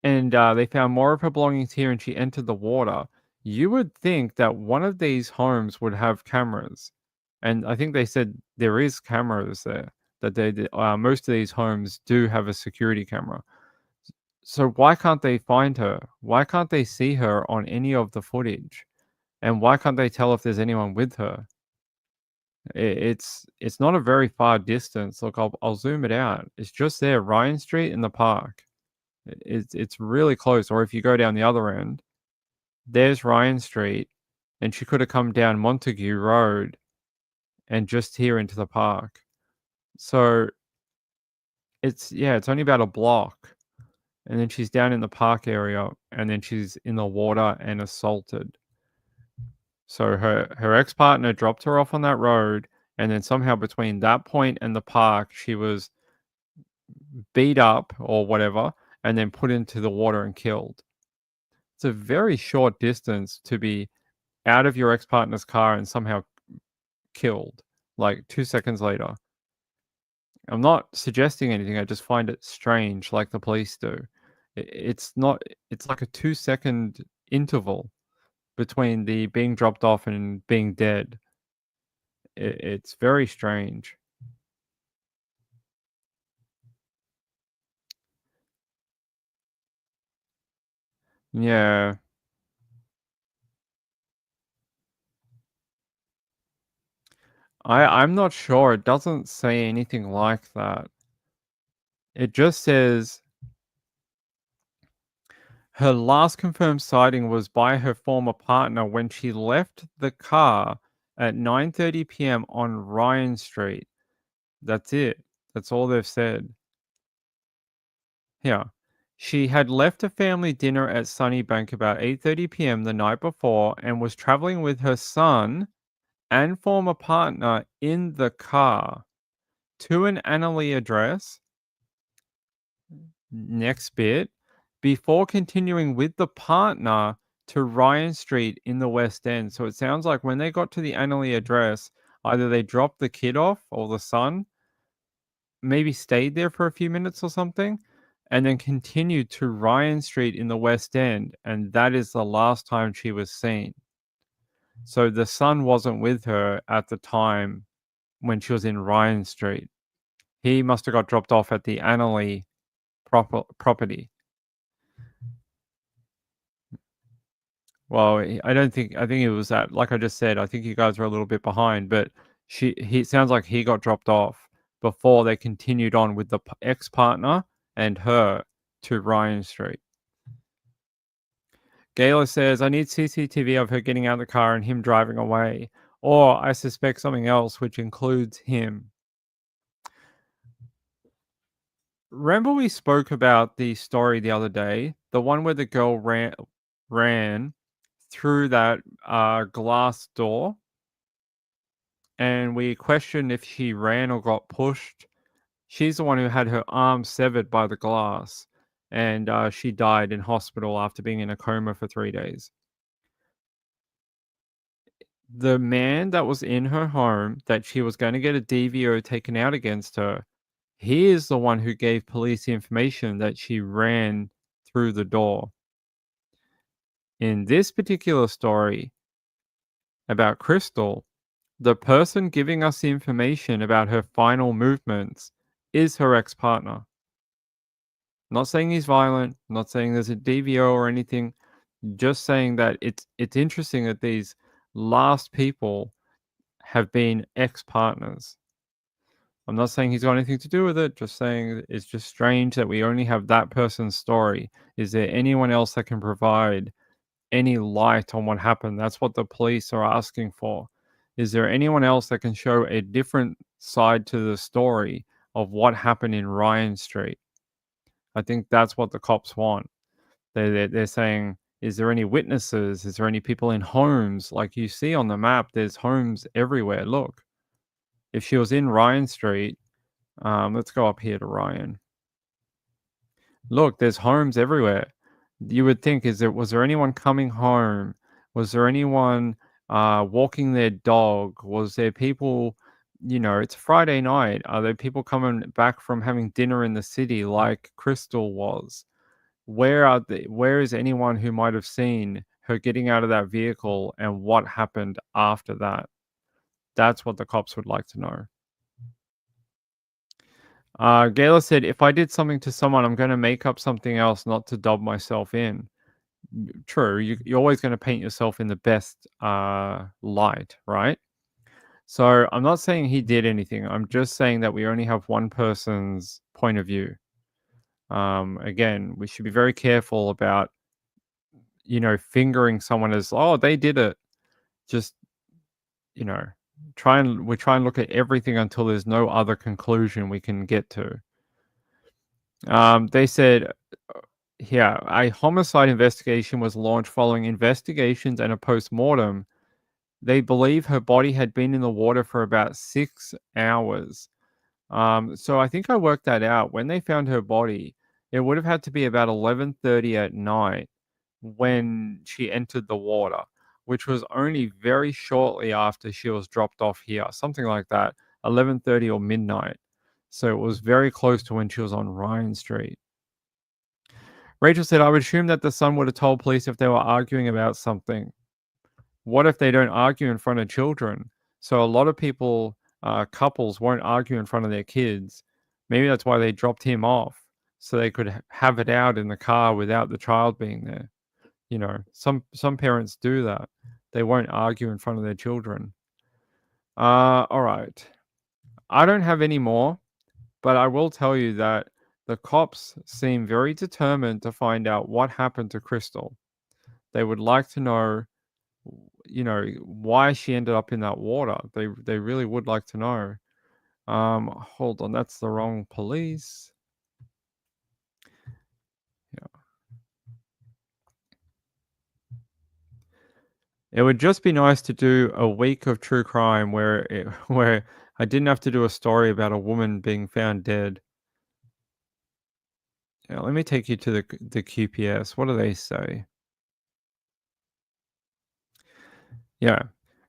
and they found more of her belongings here and she entered the water, you would think that one of these homes would have cameras. And I think they said there is cameras there, that most of these homes do have a security camera. So why can't they find her? Why can't they see her on any of the footage? And why can't they tell if there's anyone with her? It's not a very far distance. Look, I'll zoom it out. It's just there, Ryan Street in the park. It's really close. Or if you go down the other end, there's Ryan Street, and she could have come down Montague Road and just here into the park. So it's only about a block. And then she's down in the park area, and then she's in the water and assaulted. So her ex-partner dropped her off on that road, and then somehow between that point and the park, she was beat up or whatever, and then put into the water and killed. It's a very short distance to be out of your ex-partner's car and somehow killed, like 2 seconds later. I'm not suggesting anything, I just find it strange, like the police do. It's like a 2-second interval between the being dropped off and being dead. It's very strange. Yeah. I'm not sure. It doesn't say anything like that. It just says her last confirmed sighting was by her former partner when she left the car at 9:30 p.m. on Ryan Street. That's it. That's all they've said. Here. She had left a family dinner at Sunnybank about 8:30 p.m. the night before and was traveling with her son and former partner in the car to an Annalee address. Next bit. Before continuing with the partner to Ryan Street in the West End. So it sounds like when they got to the Annalee address, either they dropped the kid off or the son, maybe stayed there for a few minutes or something, and then continued to Ryan Street in the West End. And that is the last time she was seen. So the son wasn't with her at the time when she was in Ryan Street. He must have got dropped off at the Annalee property. Well, I think it was that, like I just said, I think you guys are a little bit behind, but he sounds like he got dropped off before they continued on with the ex-partner and her to Ryan Street. Gayla says, I need CCTV of her getting out of the car and him driving away. Or I suspect something else, which includes him. remember we spoke about the story the other day, the one where the girl ran through that glass door, and we questioned if she ran or got pushed. She's the one who had her arm severed by the glass, and she died in hospital after being in a coma for 3 days. The man that was in her home that she was going to get a DVO taken out against her, he is the one who gave police the information that she ran through the door. In this particular story about Crystal, the person giving us the information about her final movements is her ex-partner. Not saying he's violent, not saying there's a DVO or anything, just saying that it's interesting that these last people have been ex-partners. I'm not saying he's got anything to do with it, just saying it's just strange that we only have that person's story. Is there anyone else that can provide any light on what happened? That's what the police are asking for. Is there anyone else that can show a different side to the story of what happened in Ryan Street? I think that's what the cops want. They're saying, is there any witnesses? Is there any people in homes? Like you see on the map, there's homes everywhere. Look, if she was in Ryan Street, let's go up here to Ryan. Look, there's homes everywhere. You would think, was there anyone coming home? Was there anyone walking their dog? Was there people, it's Friday night. Are there people coming back from having dinner in the city like Crystal was? Where is anyone who might have seen her getting out of that vehicle and what happened after that? That's what the cops would like to know. Gayla said, if I did something to someone, I'm going to make up something else not to dob myself in. True, you're always going to paint yourself in the best light, right? So I'm not saying he did anything. I'm just saying that we only have one person's point of view. Again, we should be very careful about, fingering someone as, oh, they did it. Just, we try and look at everything until there's no other conclusion we can get to. They said, a homicide investigation was launched following investigations and a post-mortem. They believe her body had been in the water for about 6 hours. So I think I worked that out. When they found her body, it would have had to be about 11:30 at night when she entered the water, which was only very shortly after she was dropped off here, something like that, 11:30 or midnight. So it was very close to when she was on Ryan Street. Rachel said, I would assume that the son would have told police if they were arguing about something. What if they don't argue in front of children? So a lot of people, couples, won't argue in front of their kids. Maybe that's why they dropped him off, so they could have it out in the car without the child being there. Some parents do that. They won't argue in front of their children. All right. I don't have any more, but I will tell you that the cops seem very determined to find out what happened to Crystal. They would like to know, why she ended up in that water. They really would like to know. Hold on, that's the wrong police. Yeah. It would just be nice to do a week of true crime where I didn't have to do a story about a woman being found dead. Yeah, let me take you to the QPS. What do they say? Yeah.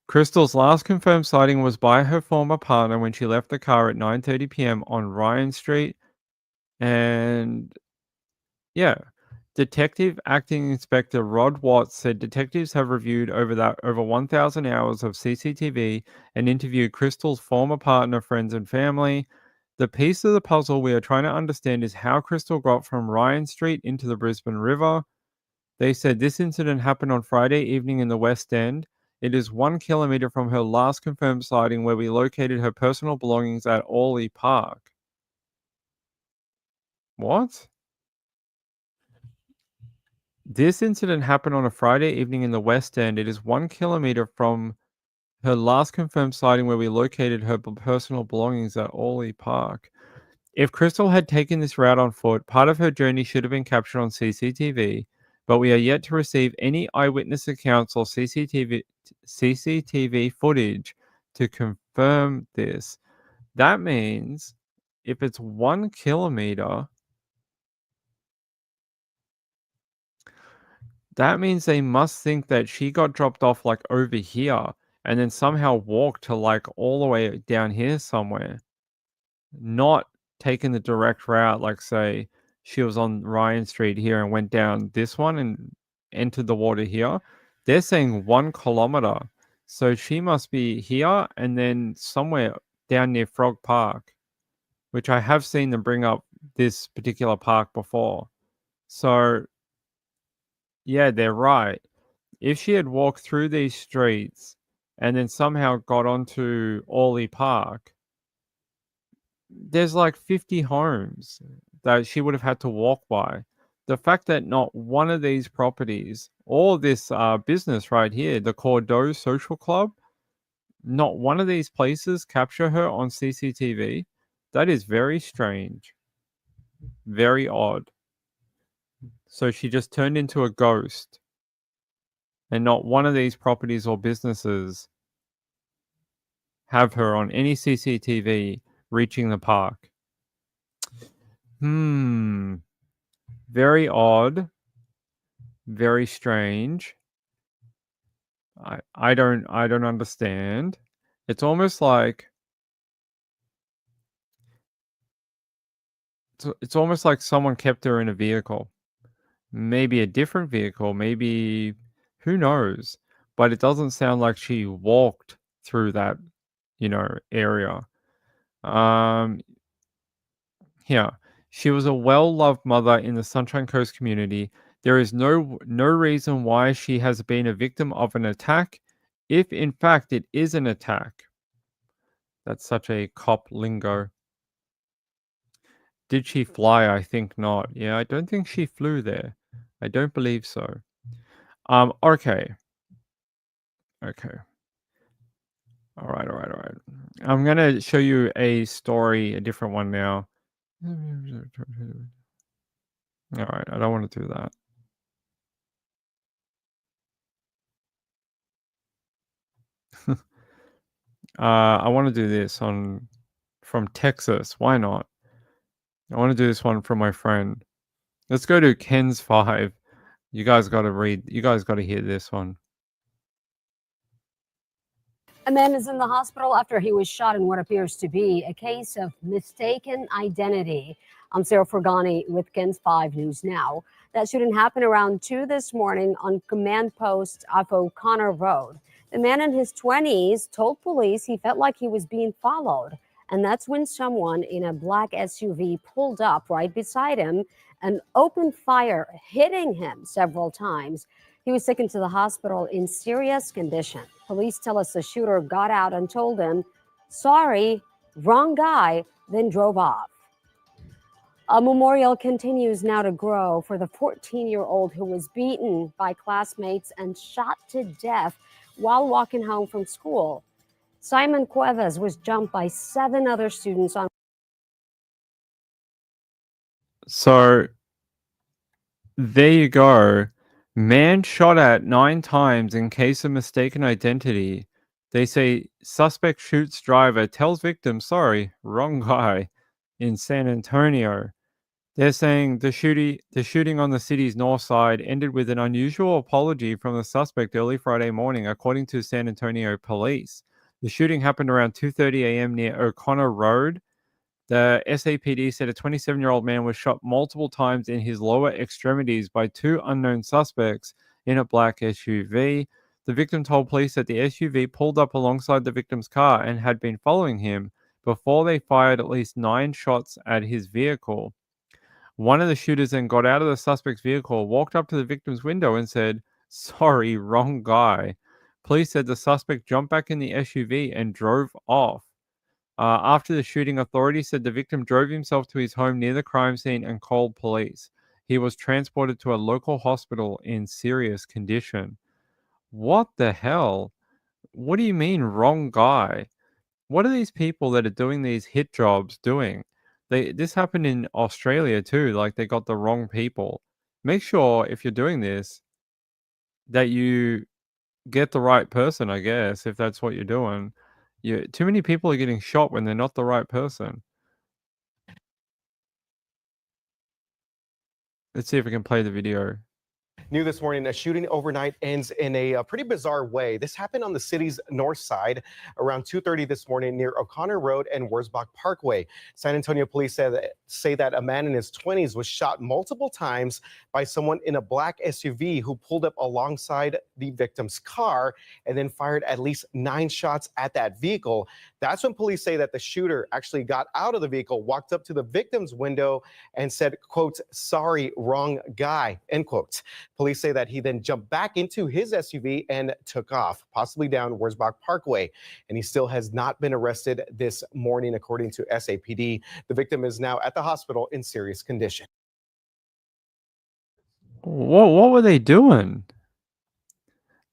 Crystal's last confirmed sighting was by her former partner when she left the car at 9:30 p.m. on Ryan Street. And yeah, Detective Acting Inspector Rod Watts said detectives have reviewed over 1,000 hours of CCTV and interviewed Crystal's former partner, friends, and family. The piece of the puzzle we are trying to understand is how Crystal got from Ryan Street into the Brisbane River. They said this incident happened on Friday evening in the West End. It is 1 kilometre from her last confirmed sighting where we located her personal belongings at Orley Park. What? This incident happened on a Friday evening in the West End. It is 1 kilometre from her last confirmed sighting where we located her personal belongings at Orley Park. If Crystal had taken this route on foot, part of her journey should have been captured on CCTV, but we are yet to receive any eyewitness accounts or CCTV footage to confirm this. That means if it's 1 kilometer, that means they must think that she got dropped off like over here and then somehow walked to like all the way down here somewhere. Not taking the direct route, like say she was on Ryan Street here and went down this one and entered the water here. They're saying 1 kilometer. So she must be here and then somewhere down near Frog Park, which I have seen them bring up this particular park before. So yeah, they're right. If she had walked through these streets and then somehow got onto Orley Park, there's like 50 homes that she would have had to walk by. The fact that not one of these properties or this business right here, the Cordeaux Social Club, not one of these places capture her on CCTV, that is very strange. Very odd. So she just turned into a ghost. And not one of these properties or businesses have her on any CCTV reaching the park. Very odd. Very strange. I don't understand. It's almost like it's almost like someone kept her in a vehicle. Maybe a different vehicle, maybe who knows? But it doesn't sound like she walked through that, area. Here. She was a well-loved mother in the Sunshine Coast community. There is no reason why she has been a victim of an attack, if in fact it is an attack. That's such a cop lingo. Did she fly? I think not. Yeah, I don't think she flew there. I don't believe so. Okay. Okay. All right. I'm going to show you a story, a different one now. All right, I don't want to do that. I want to do this from Texas. Why not? I want to do this one from my friend. Let's go to Ken's 5. You guys got to hear this one.
A man is in the hospital after he was shot in what appears to be a case of mistaken identity. I'm Sarah Fergani with Ken's 5 News Now. That shooting happened around 2 this morning on command post off O'Connor Road. The man in his 20s told police he felt like he was being followed. And that's when someone in a black SUV pulled up right beside him and opened fire, hitting him several times. He was taken to the hospital in serious condition. Police tell us the shooter got out and told him, "Sorry, wrong guy," then drove off. A memorial continues now to grow for the 14-year-old who was beaten by classmates and shot to death while walking home from school. Simon Cuevas was jumped by 7 other students on.
So there you go. Man shot at 9 times in case of mistaken identity. They say suspect shoots driver, tells victim, "Sorry, wrong guy," in San Antonio. They're saying the shooting on the city's north side ended with an unusual apology from the suspect early Friday morning, according to San Antonio police. The shooting happened around 2:30 a.m. near O'Connor Road. The SAPD said a 27-year-old man was shot multiple times in his lower extremities by 2 unknown suspects in a black SUV. The victim told police that the SUV pulled up alongside the victim's car and had been following him before they fired at least 9 shots at his vehicle. One of the shooters then got out of the suspect's vehicle, walked up to the victim's window and said, "Sorry, wrong guy." Police said the suspect jumped back in the SUV and drove off. After the shooting, authorities said the victim drove himself to his home near the crime scene and called police. He was transported to a local hospital in serious condition. What the hell? What do you mean, wrong guy? What are these people that are doing these hit jobs doing? This happened in Australia too. Like they got the wrong people. Make sure if you're doing this that you get the right person, I guess, if that's what you're doing. Too many people are getting shot when they're not the right person. Let's see if we can play the video.
New this morning, a shooting overnight ends in a pretty bizarre way. This happened on the city's north side around 2:30 this morning near O'Connor Road and Wurzbach Parkway. San Antonio police say that a man in his 20s was shot multiple times by someone in a black SUV who pulled up alongside the victim's car and then fired at least 9 shots at that vehicle. That's when police say that the shooter actually got out of the vehicle, walked up to the victim's window and said, quote, "Sorry, wrong guy," end quote. Police say that he then jumped back into his SUV and took off, possibly down Wurzbach Parkway. And he still has not been arrested this morning, according to SAPD. The victim is now at the hospital in serious condition.
What were they doing?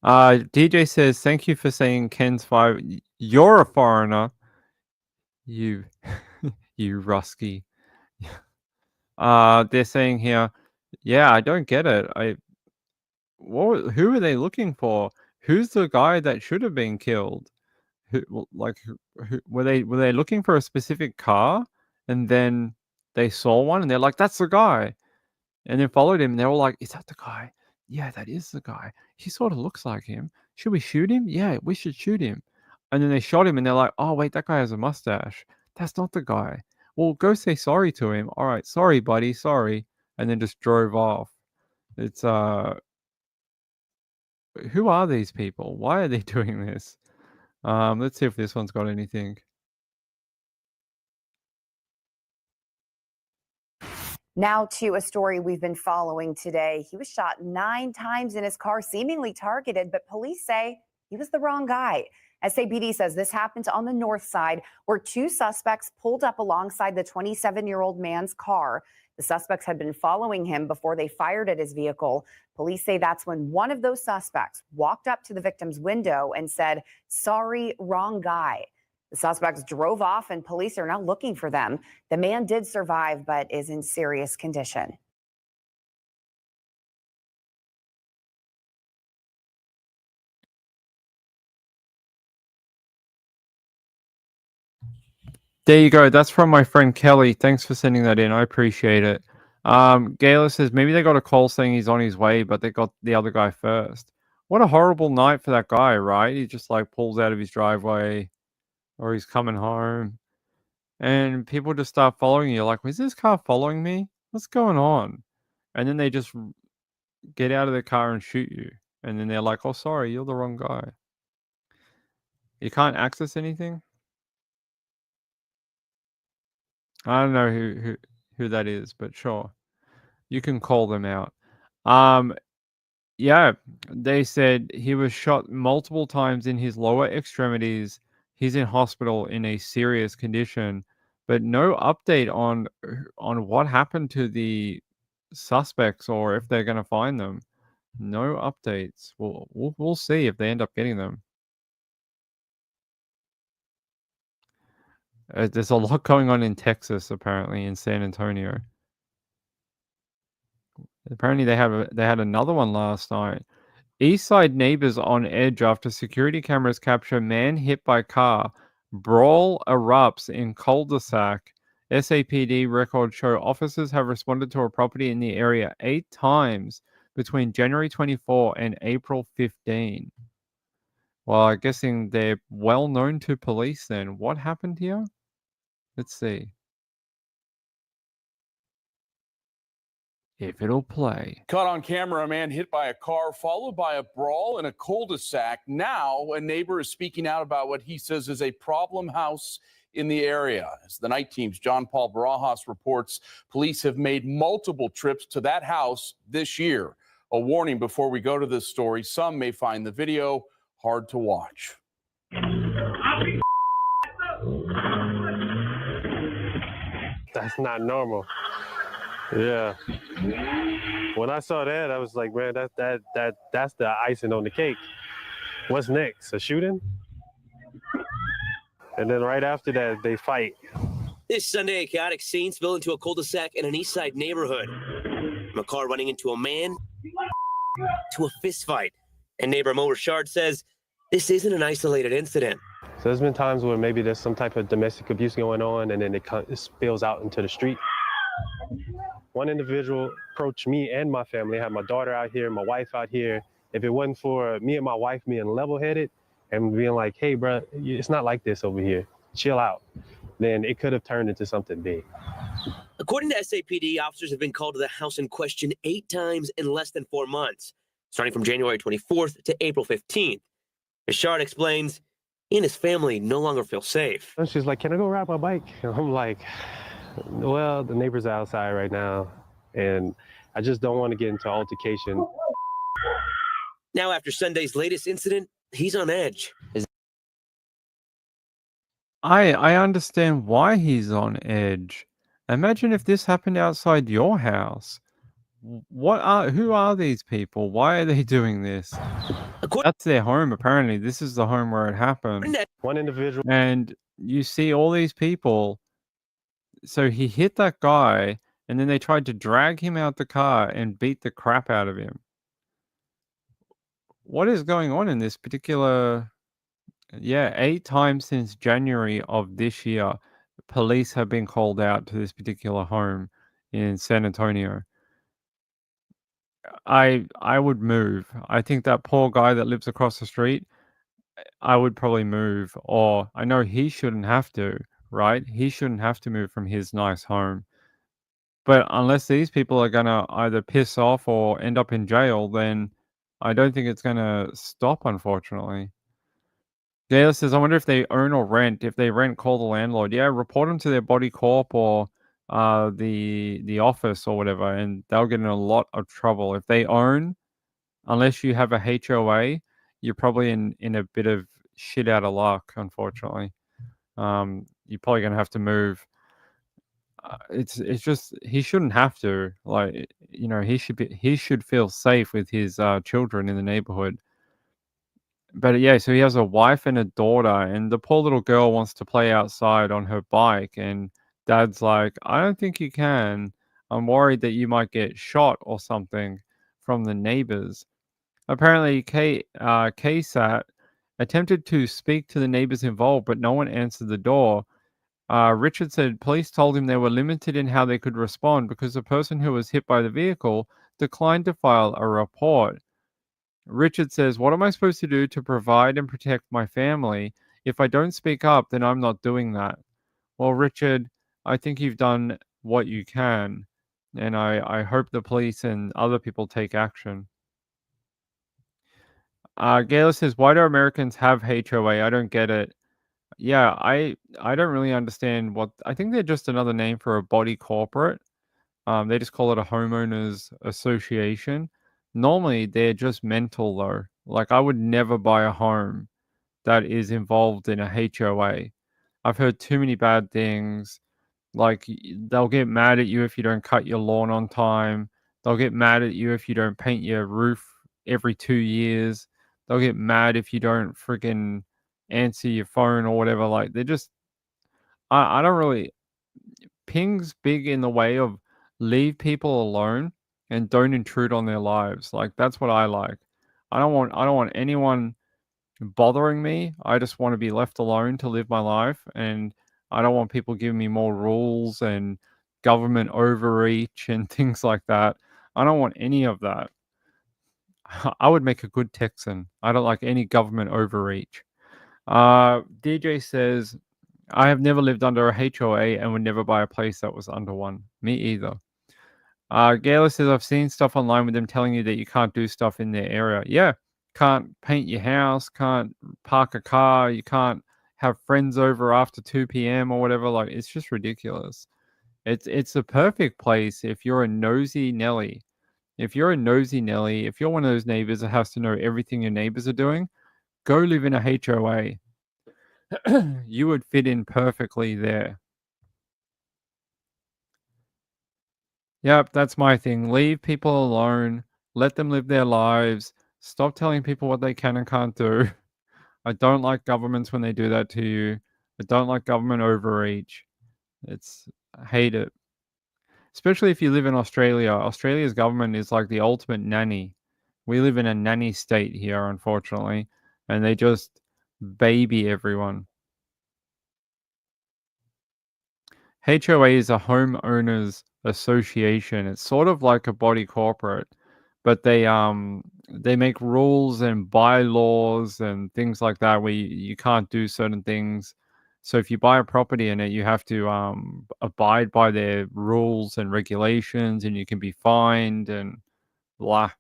DJ says, thank you for saying Ken's 5. You're a foreigner. You, you Rusky. They're saying here, yeah, I don't get it. Who are they looking for? Who's the guy that should have been killed? Who were they looking for a specific car, and then they saw one and they're like, that's the guy, and then followed him and they were like, is that the guy? Yeah, that is the guy. He sort of looks like him. Should we shoot him? Yeah, we should shoot him. And then they shot him and they're like, oh wait, that guy has a mustache. That's not the guy. Well, go say sorry to him. All right, sorry buddy, sorry. And then just drove off. It's who are these people? Why are they doing this? Let's see if this one's got anything.
Now to a story we've been following today. He was shot 9 times in his car, seemingly targeted, but police say he was the wrong guy. SAPD says this happened on the north side where 2 suspects pulled up alongside the 27-year-old man's car. The suspects had been following him before they fired at his vehicle. Police say that's when one of those suspects walked up to the victim's window and said, "Sorry, wrong guy." The suspects drove off and police are now looking for them. The man did survive, but is in serious condition.
There you go. That's from my friend Kelly. Thanks for sending that in. I appreciate it. Gayla says maybe they got a call saying he's on his way, but they got the other guy first. What a horrible night for that guy, right? He just like pulls out of his driveway or he's coming home and people just start following you. Like, is this car following me? What's going on? And then they just get out of the car and shoot you. And then they're like, oh, sorry, you're the wrong guy. You can't access anything? I don't know who that is, but sure. You can call them out. Yeah, they said he was shot multiple times in his lower extremities. He's in hospital in a serious condition, but no update on what happened to the suspects or if they're going to find them. No updates. We'll see if they end up getting them. There's a lot going on in Texas, apparently, in San Antonio. Apparently, they had another one last night. Eastside neighbors on edge after security cameras capture man hit by car. Brawl erupts in cul-de-sac. SAPD records show officers have responded to a property in the area 8 times between January 24 and April 15. Well, I'm guessing they're well known to police then. What happened here? Let's see. If it'll play.
Caught on camera, a man hit by a car, followed by a brawl in a cul-de-sac. Now, a neighbor is speaking out about what he says is a problem house in the area. As the night team's John Paul Barajas reports, police have made multiple trips to that house this year. A warning before we go to this story, some may find the video hard to watch.
That's not normal. Yeah. When I saw that, I was like, man, that's the icing on the cake. What's next? A shooting? And then right after that, they fight.
This Sunday, a chaotic scene spilled into a cul-de-sac in an East Side neighborhood. From a car running into a man to a fistfight. And neighbor Mo Richard says this isn't an isolated incident.
So there's been times where maybe there's some type of domestic abuse going on, and then it spills out into the street. One individual approached me and my family. I had my daughter out here, my wife out here. If it wasn't for me and my wife being level-headed and being like, hey, bro, it's not like this over here. Chill out. Then it could have turned into something big.
According to SAPD, officers have been called to the house in question 8 times in less than 4 months, starting from January 24th to April 15th. Richard explains he and his family no longer feel safe.
And she's like, can I go ride my bike? And I'm like, well, the neighbors are outside right now, and I just don't want to get into altercation.
Now, after Sunday's latest incident, he's on edge.
I understand why he's on edge. Imagine if this happened outside your house. Who are these people? Why are they doing this? That's their home, apparently. This is the home where it happened.
One individual.
And you see all these people. So he hit that guy, and then they tried to drag him out the car and beat the crap out of him. What is going on in this particular... Yeah, 8 times since January of this year, police have been called out to this particular home in San Antonio. I would move. I think that poor guy that lives across the street, I would probably move. Or I know he shouldn't have to, right? He shouldn't have to move from his nice home. But unless these people are going to either piss off or end up in jail, then I don't think it's going to stop, unfortunately. Gail says, I wonder if they own or rent. If they rent, call the landlord. Yeah, report them to their body corp or the office or whatever, and they'll get in a lot of trouble. If they own, unless you have a HOA, you're probably in a bit of shit out of luck, unfortunately. You're probably going to have to move. It's just, he shouldn't have to. Like, you know, he should feel safe with his children in the neighborhood. But yeah, so he has a wife and a daughter, and the poor little girl wants to play outside on her bike, and dad's like, I don't think you can. I'm worried that you might get shot or something from the neighbors. Apparently, KSAT attempted to speak to the neighbors involved, but no one answered the door. Richard said police told him they were limited in how they could respond because the person who was hit by the vehicle declined to file a report. Richard says, what am I supposed to do to provide and protect my family? If I don't speak up, then I'm not doing that. Well, Richard, I think you've done what you can, and I hope the police and other people take action. Gayla says, why do Americans have HOA? I don't get it. Yeah, I don't really understand what... I think they're just another name for a body corporate. They just call it a homeowners association. Normally, they're just mental, though. Like, I would never buy a home that is involved in a HOA. I've heard too many bad things. Like, they'll get mad at you if you don't cut your lawn on time. They'll get mad at you if you don't paint your roof every 2 years. They'll get mad if you don't freaking answer your phone or whatever. Like, they're just... I don't really... Ping's big in the way of leave people alone and don't intrude on their lives. Like, that's what I like. I don't want anyone bothering me. I just want to be left alone to live my life, and I don't want people giving me more rules and government overreach and things like that. I don't want any of that. I would make a good Texan. I don't like any government overreach. DJ says, I have never lived under a HOA and would never buy a place that was under one. Me either. Gayla says, I've seen stuff online with them telling you that you can't do stuff in their area. Yeah, can't paint your house, can't park a car, you can't have friends over after 2 p.m. or whatever. Like, it's just ridiculous. It's the perfect place if you're a nosy Nelly. If you're a nosy Nelly, if you're one of those neighbors that has to know everything your neighbors are doing, go live in a HOA. You would fit in perfectly there. Yep, that's my thing. Leave people alone. Let them live their lives. Stop telling people what they can and can't do. I don't like governments when they do that to you. I don't like government overreach. I hate it. Especially if you live in Australia. Australia's government is like the ultimate nanny. We live in a nanny state here, unfortunately, and they just baby everyone. HOA is a homeowners association. It's sort of like a body corporate, but they make rules and bylaws and things like that where you can't do certain things. So if you buy a property in it, you have to abide by their rules and regulations, and you can be fined and blah.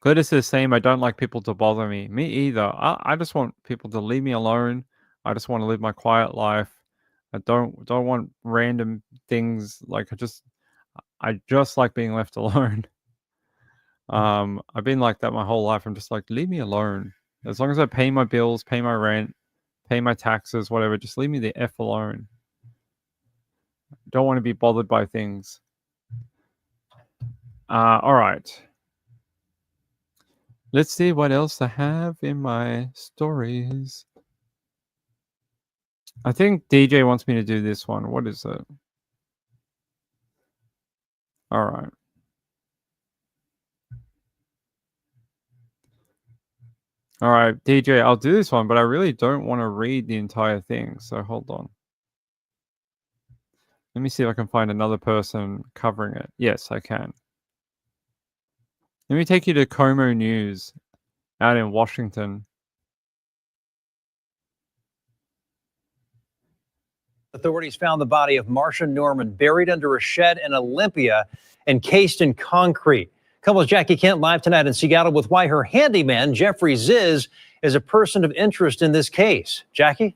Glitter says, same. I don't like people to bother me. Me either. I just want people to leave me alone. I just want to live my quiet life. I don't want random things. Like I just like being left alone. I've been like that my whole life. I'm just like, leave me alone. As long as I pay my bills, pay my rent, pay my taxes, whatever, just leave me the F alone. Don't want to be bothered by things. All right. Let's see what else I have in my stories. I think DJ wants me to do this one. What is it? All right. All right, DJ, I'll do this one, but I really don't want to read the entire thing. So hold on. Let me see if I can find another person covering it. Yes, I can. Let me take you to Como News out in Washington.
Authorities found the body of Marshia Norman buried under a shed in Olympia, encased in concrete. Couples Jackie Kent live tonight in Seattle with why her handyman, Jeffrey Ziz, is a person of interest in this case. Jackie?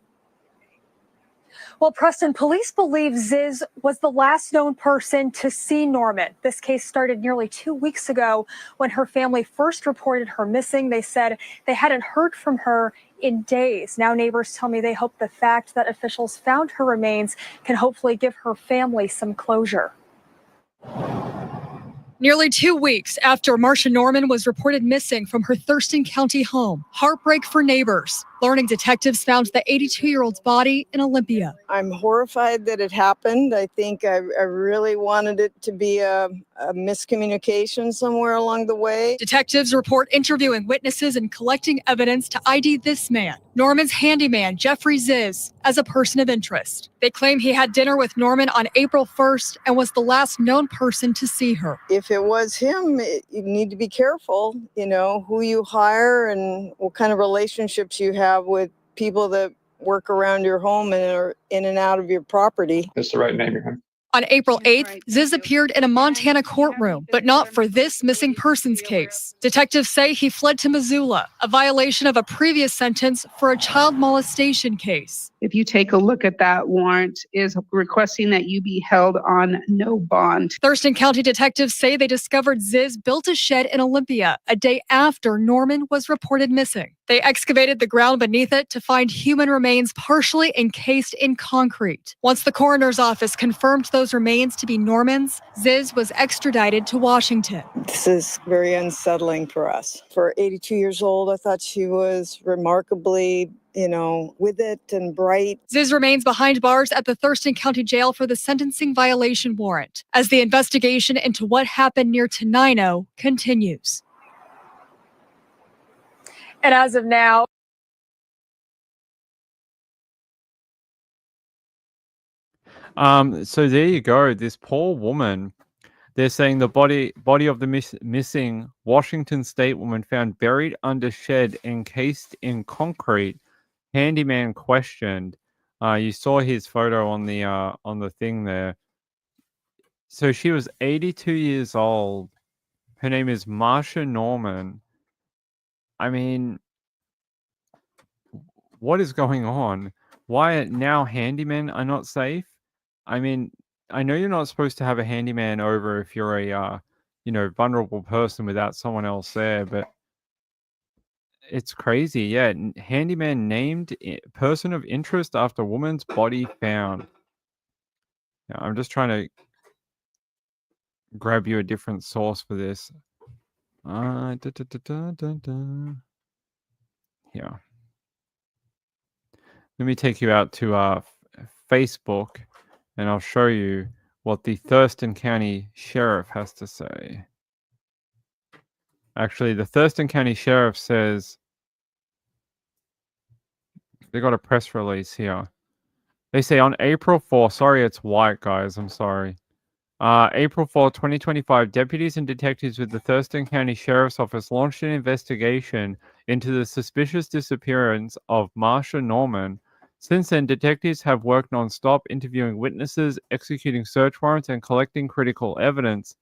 Well, Preston, police believe Ziz was the last known person to see Norman. This case started nearly 2 weeks ago when her family first reported her missing. They said they hadn't heard from her in days. Now neighbors tell me they hope the fact that officials found her remains can hopefully give her family some closure.
Nearly 2 weeks after Marshia Norman was reported missing from her Thurston County home, heartbreak for neighbors. Learning detectives found the 82-year-old's body in Olympia.
I'm horrified that it happened. I think I really wanted it to be a miscommunication somewhere along the way.
Detectives report interviewing witnesses and collecting evidence to ID this man, Norman's handyman, Jeffrey Ziz, as a person of interest. They claim he had dinner with Norman on April 1st and was the last known person to see her.
If it was him, you need to be careful, who you hire and what kind of relationships you have with people that work around your home and are in and out of your property.
That's the right neighborhood.
On April 8th, Ziz appeared in a Montana courtroom, but not for this missing persons case. Detectives say he fled to Missoula, a violation of a previous sentence for a child molestation case.
If you take a look at that warrant, is requesting that you be held on no bond.
Thurston County detectives say they discovered Ziz built a shed in Olympia a day after Norman was reported missing. They excavated the ground beneath it to find human remains partially encased in concrete. Once the coroner's office confirmed those remains to be Norman's, Ziz was extradited to Washington.
This is very unsettling for us. For 82 years old, I thought she was remarkably with it and bright.
Ziz remains behind bars at the Thurston County Jail for the sentencing violation warrant as the investigation into what happened near Tenino continues.
And as of now,
so there you go. This poor woman. They're saying the body of the missing Washington State woman found buried under shed encased in concrete. Handyman questioned. You saw his photo on the thing there. So she was 82 years old. Her name is Marshia Norman. I mean, what is going on? Why now handymen are not safe? I mean, I know you're not supposed to have a handyman over if you're a vulnerable person without someone else there, but it's crazy. Yeah, handyman named person of interest after woman's body found. Yeah, I'm just trying to grab you a different source for this. Yeah. Let me take you out to Facebook, and I'll show you what the Thurston County Sheriff has to say. Actually, the Thurston County Sheriff says they got a press release here. They say on April 4, sorry, it's white, guys. I'm sorry. April 4, 2025, deputies and detectives with the Thurston County Sheriff's Office launched an investigation into the suspicious disappearance of Marshia Norman. Since then, detectives have worked non-stop, interviewing witnesses, executing search warrants, and collecting critical evidence.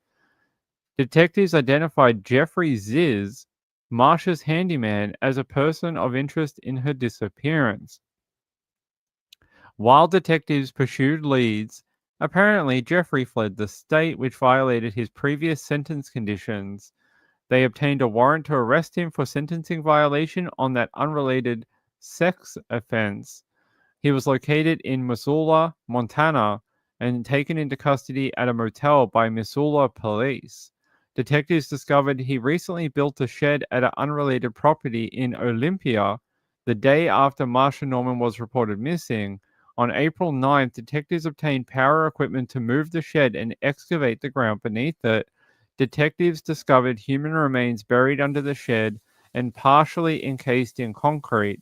Detectives identified Jeffrey Ziz, Marsha's handyman, as a person of interest in her disappearance. While detectives pursued leads, apparently Jeffrey fled the state, which violated his previous sentence conditions. They obtained a warrant to arrest him for sentencing violation on that unrelated sex offense. He was located in Missoula, Montana, and taken into custody at a motel by Missoula police. Detectives discovered he recently built a shed at an unrelated property in Olympia the day after Marshia Norman was reported missing. On April 9th, detectives obtained power equipment to move the shed and excavate the ground beneath it. Detectives discovered human remains buried under the shed and partially encased in concrete.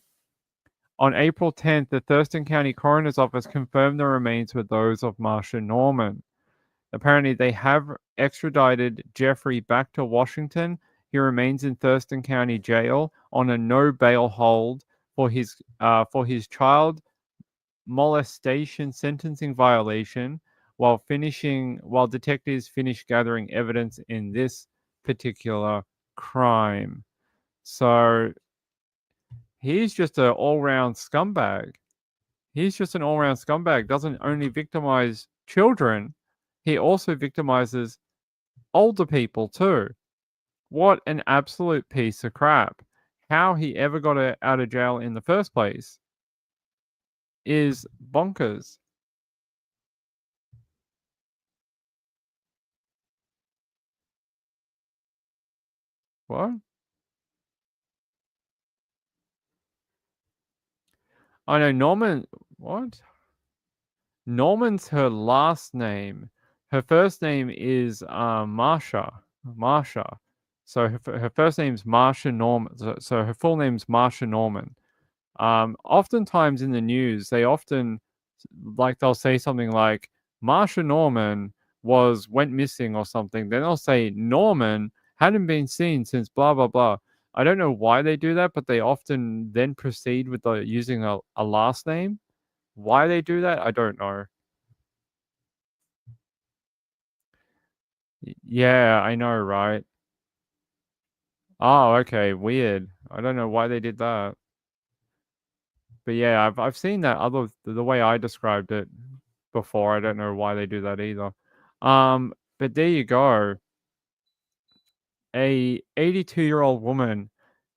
On April 10th, the Thurston County Coroner's Office confirmed the remains were those of Marshia Norman. Apparently, they have extradited Jeffrey back to Washington. He remains in Thurston County Jail on a no bail hold for his child molestation sentencing violation while detectives finish gathering evidence in this particular crime. So he's just an all-round scumbag. He's just an all-round scumbag. Doesn't only victimize children, he also victimizes older people too. What an absolute piece of crap. How he ever got out of jail in the first place is bonkers. What? I know Norman. What? Norman's her last name. Her first name is Marshia. Marshia. So her first name's Marshia Norman. So her full name's Marshia Norman. Oftentimes in the news, they'll say something like Marshia Norman went missing or something. Then they'll say Norman hadn't been seen since blah blah blah. I don't know why they do that, but they often then proceed with using a last name. Why they do that, I don't know. Yeah, I know, right? Oh, okay, weird. I don't know why they did that. But yeah, I've seen that the way I described it before. I don't know why they do that either. But there you go. A 82-year-old woman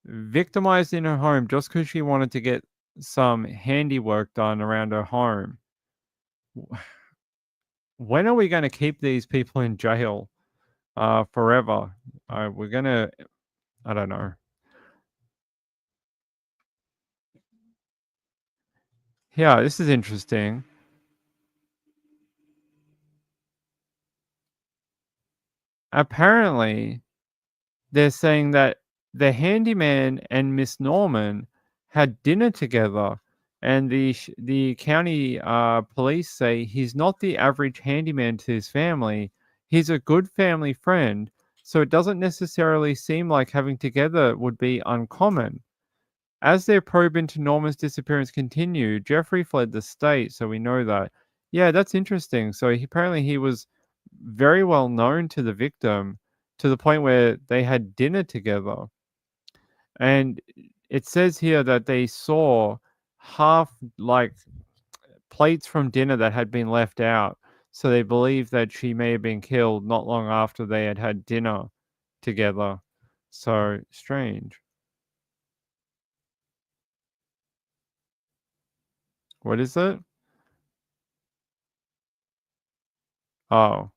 victimized in her home just because she wanted to get some handiwork done around her home. When are we going to keep these people in jail forever? We're going to, I don't know. Yeah, this is interesting. Apparently, they're saying that the handyman and Miss Norman had dinner together, and the county police say he's not the average handyman to his family. He's a good family friend, so it doesn't necessarily seem like having together would be uncommon. As their probe into Norman's disappearance continued, Jeffrey fled the state, so we know that. Yeah, that's interesting. So apparently he was very well known to the victim to the point where they had dinner together. And it says here that they saw half plates from dinner that had been left out. So they believe that she may have been killed not long after they had dinner together. So strange. What is it? Oh.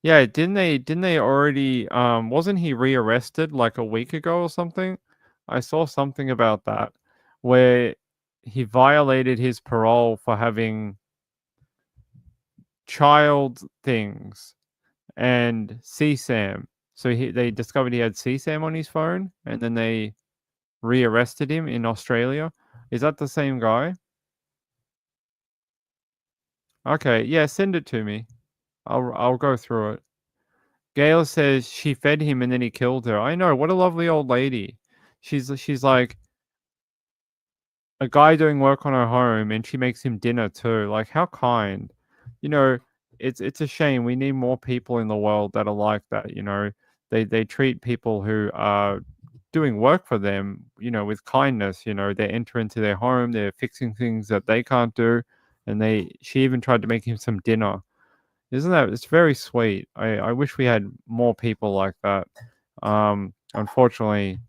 Yeah, didn't they already wasn't he rearrested like a week ago or something? I saw something about that where he violated his parole for having child things and CSAM. So they discovered he had CSAM on his phone, and then they rearrested him in Australia. Is that the same guy? Okay, yeah, send it to me. I'll go through it. Gail says she fed him and then he killed her. I know, what a lovely old lady. She's like a guy doing work on her home, and she makes him dinner too. Like, how kind. You know, it's a shame. We need more people in the world that are like that. You know, they treat people who are doing work for them, you know, with kindness. You know, they enter into their home, they're fixing things that they can't do, and she even tried to make him some dinner. Isn't that? It's very sweet. I wish we had more people like that. Unfortunately,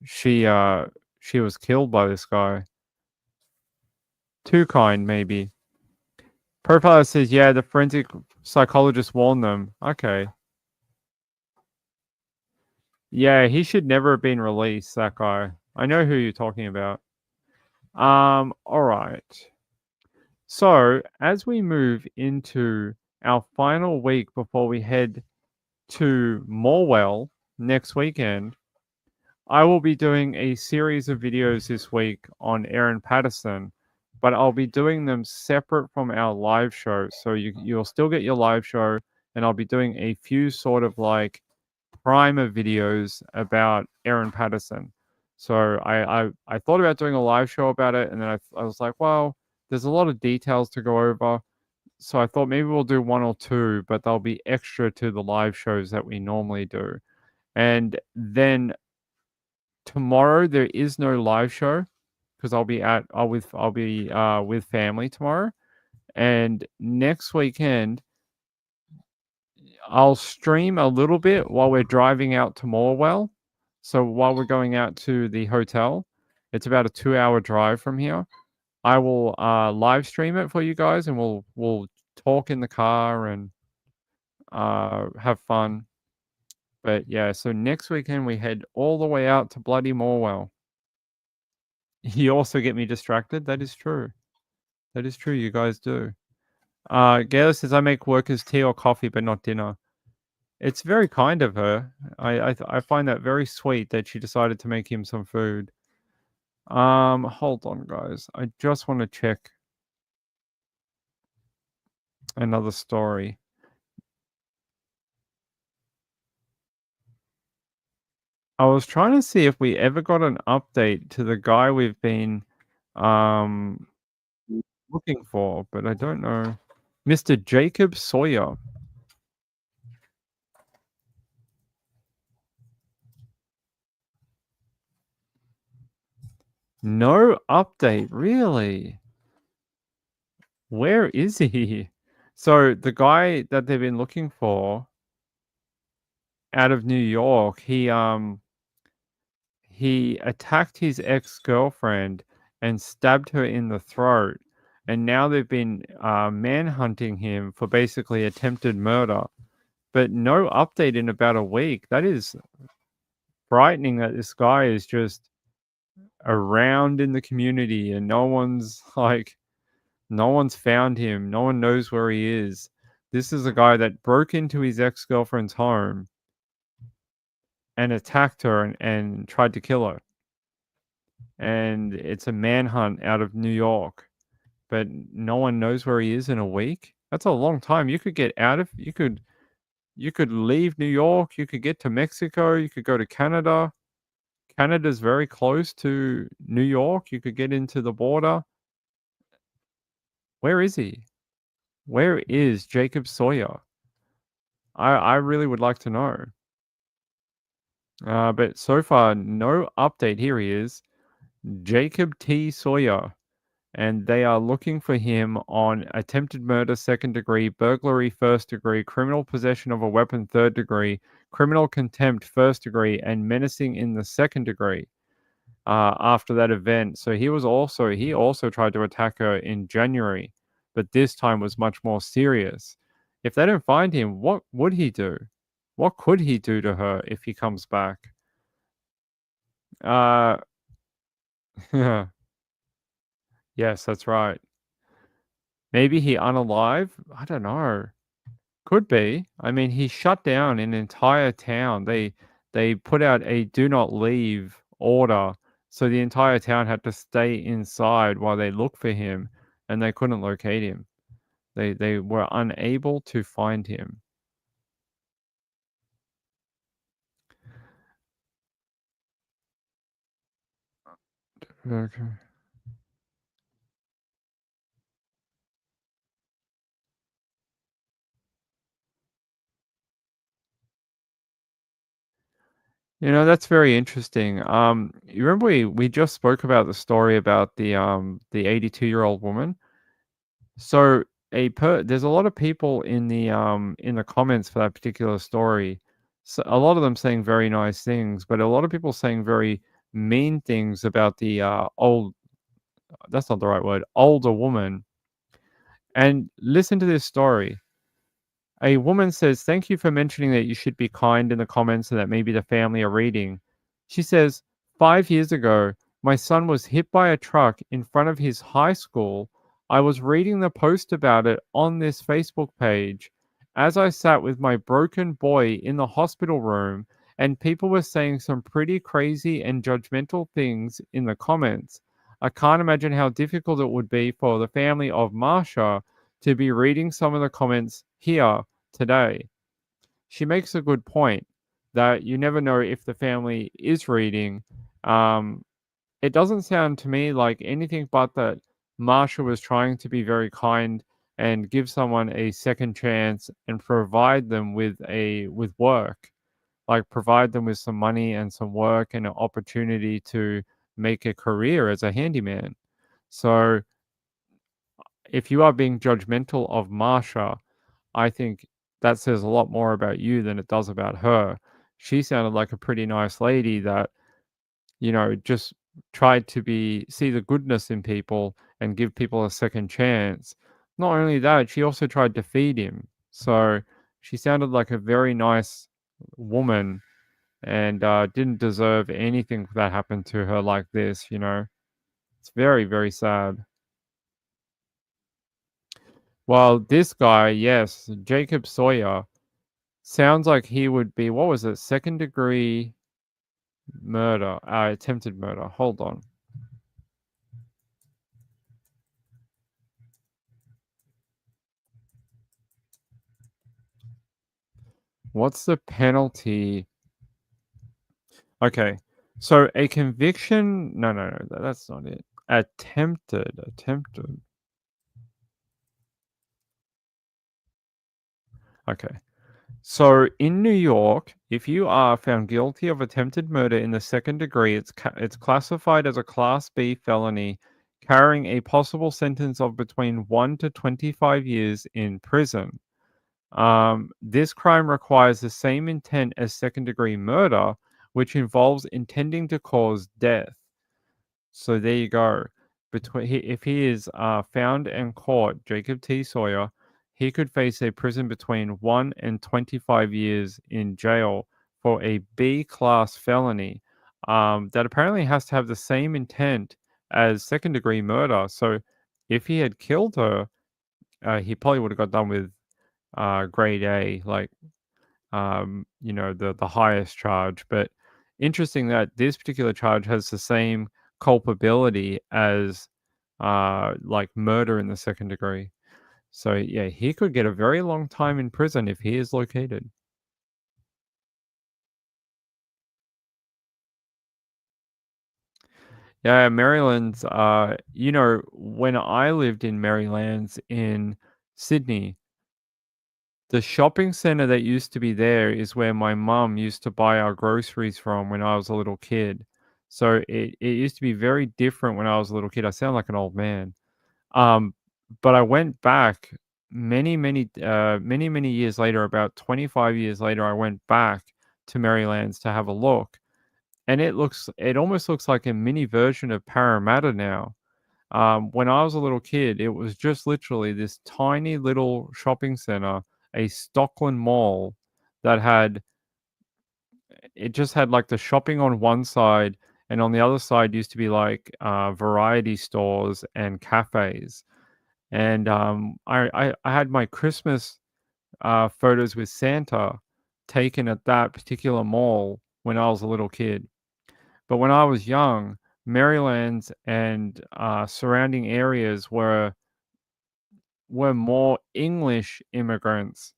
she was killed by this guy. Too kind, maybe. Profiler says, yeah, the forensic psychologist warned them. Okay. Yeah, he should never have been released, that guy. I know who you're talking about. All right. So, as we move into our final week before we head to Morwell next weekend, I will be doing a series of videos this week on Aaron Patterson, but I'll be doing them separate from our live show. So you'll still get your live show, and I'll be doing a few sort of like primer videos about Aaron Patterson. So I thought about doing a live show about it, and then I was like, well, there's a lot of details to go over. So I thought maybe we'll do one or two, but they'll be extra to the live shows that we normally do. And then tomorrow there is no live show because I'll be with family tomorrow, and next weekend I'll stream a little bit while we're driving out to Morwell. So while we're going out to the hotel, it's about a 2-hour drive from here. I will live stream it for you guys, and we'll talk in the car and have fun. But yeah, so next weekend we head all the way out to bloody Morwell. You also get me distracted. That is true. That is true. You guys do. Gail says I make workers tea or coffee, but not dinner. It's very kind of her. I find that very sweet that she decided to make him some food. Hold on, guys. I just want to check another story. I was trying to see if we ever got an update to the guy we've been looking for, but I don't know. Mr. Jacob Sawyer. No update, really? Where is he? So the guy that they've been looking for out of New York, he attacked his ex-girlfriend and stabbed her in the throat. And now they've been manhunting him for basically attempted murder. But no update in about a week. That is frightening that this guy is just around in the community and no one's found him. No one knows where he is. This is a guy that broke into his ex-girlfriend's home and attacked her and tried to kill her. And it's a manhunt out of New York. But no one knows where he is in a week. That's a long time. You could leave New York, you could get to Mexico, you could go to Canada. Canada's very close to New York. You could get into the border. Where is he? Where is Jacob Sawyer? I really would like to know. But so far, no update. Here he is, Jacob T. Sawyer. And they are looking for him on attempted murder, 2nd degree, burglary, 1st degree, criminal possession of a weapon, 3rd degree, criminal contempt, 1st degree, and menacing in the 2nd degree. After that event, so he also tried to attack her in January, but this time was much more serious. If they don't find him, what would he do? What could he do to her if he comes back? Yes, that's right. Maybe he unalive? I don't know. Could be. I mean, he shut down an entire town. They put out a do not leave order, so the entire town had to stay inside while they looked for him, and they couldn't locate him. They were unable to find him. Okay. You know, that's very interesting. You remember we just spoke about the story about the 82-year-old woman? So there's a lot of people in the comments for that particular story. So a lot of them saying very nice things, but a lot of people saying very mean things about the that's not the right word, older woman. And listen to this story. A woman says, "Thank you for mentioning that you should be kind in the comments and that maybe the family are reading." She says, "5 years ago, my son was hit by a truck in front of his high school. I was reading the post about it on this Facebook page as I sat with my broken boy in the hospital room, and people were saying some pretty crazy and judgmental things in the comments. I can't imagine how difficult it would be for the family of Marshia to be reading some of the comments here today." She makes a good point that you never know if the family is reading. It doesn't sound to me like anything but that Marshall was trying to be very kind and give someone a second chance and provide them with work, like provide them with some money and some work and an opportunity to make a career as a handyman. So if you are being judgmental of Marsha, I think that says a lot more about you than it does about her. She sounded like a pretty nice lady that, just tried to see the goodness in people and give people a second chance. Not only that, she also tried to feed him. So she sounded like a very nice woman and didn't deserve anything that happened to her like this. It's very, very sad. Well, this guy, yes, Jacob Sawyer, sounds like he would be, what was it, second degree murder, attempted murder. Hold on. What's the penalty? Okay, so a conviction, no, that's not it. Attempted. Okay. So in New York, if you are found guilty of attempted murder in the second degree, it's classified as a Class B felony, carrying a possible sentence of between 1 to 25 years in prison. This crime requires the same intent as second degree murder, which involves intending to cause death. So there you go. If he is found and caught, Jacob T. Sawyer, he could face a prison between 1 and 25 years in jail for a B-class felony that apparently has to have the same intent as second-degree murder. So if he had killed her, he probably would have got done with grade A, like the highest charge. But interesting that this particular charge has the same culpability as like murder in the second degree. So yeah, he could get a very long time in prison if he is located. Yeah, Maryland's when I lived in Maryland's in Sydney, the shopping center that used to be there is where my mum used to buy our groceries from when I was a little kid. So it used to be very different when I was a little kid. I sound like an old man. Um, but I went back many years later, about 25 years later, I went back to Maryland's to have a look. And it almost looks like a mini version of Parramatta now. When I was a little kid, it was just literally this tiny little shopping center, a Stockland mall that had like the shopping on one side and on the other side used to be like variety stores and cafes. And I had my Christmas photos with Santa taken at that particular mall when I was a little kid. But when I was young, Maryland's and surrounding areas were more English immigrants,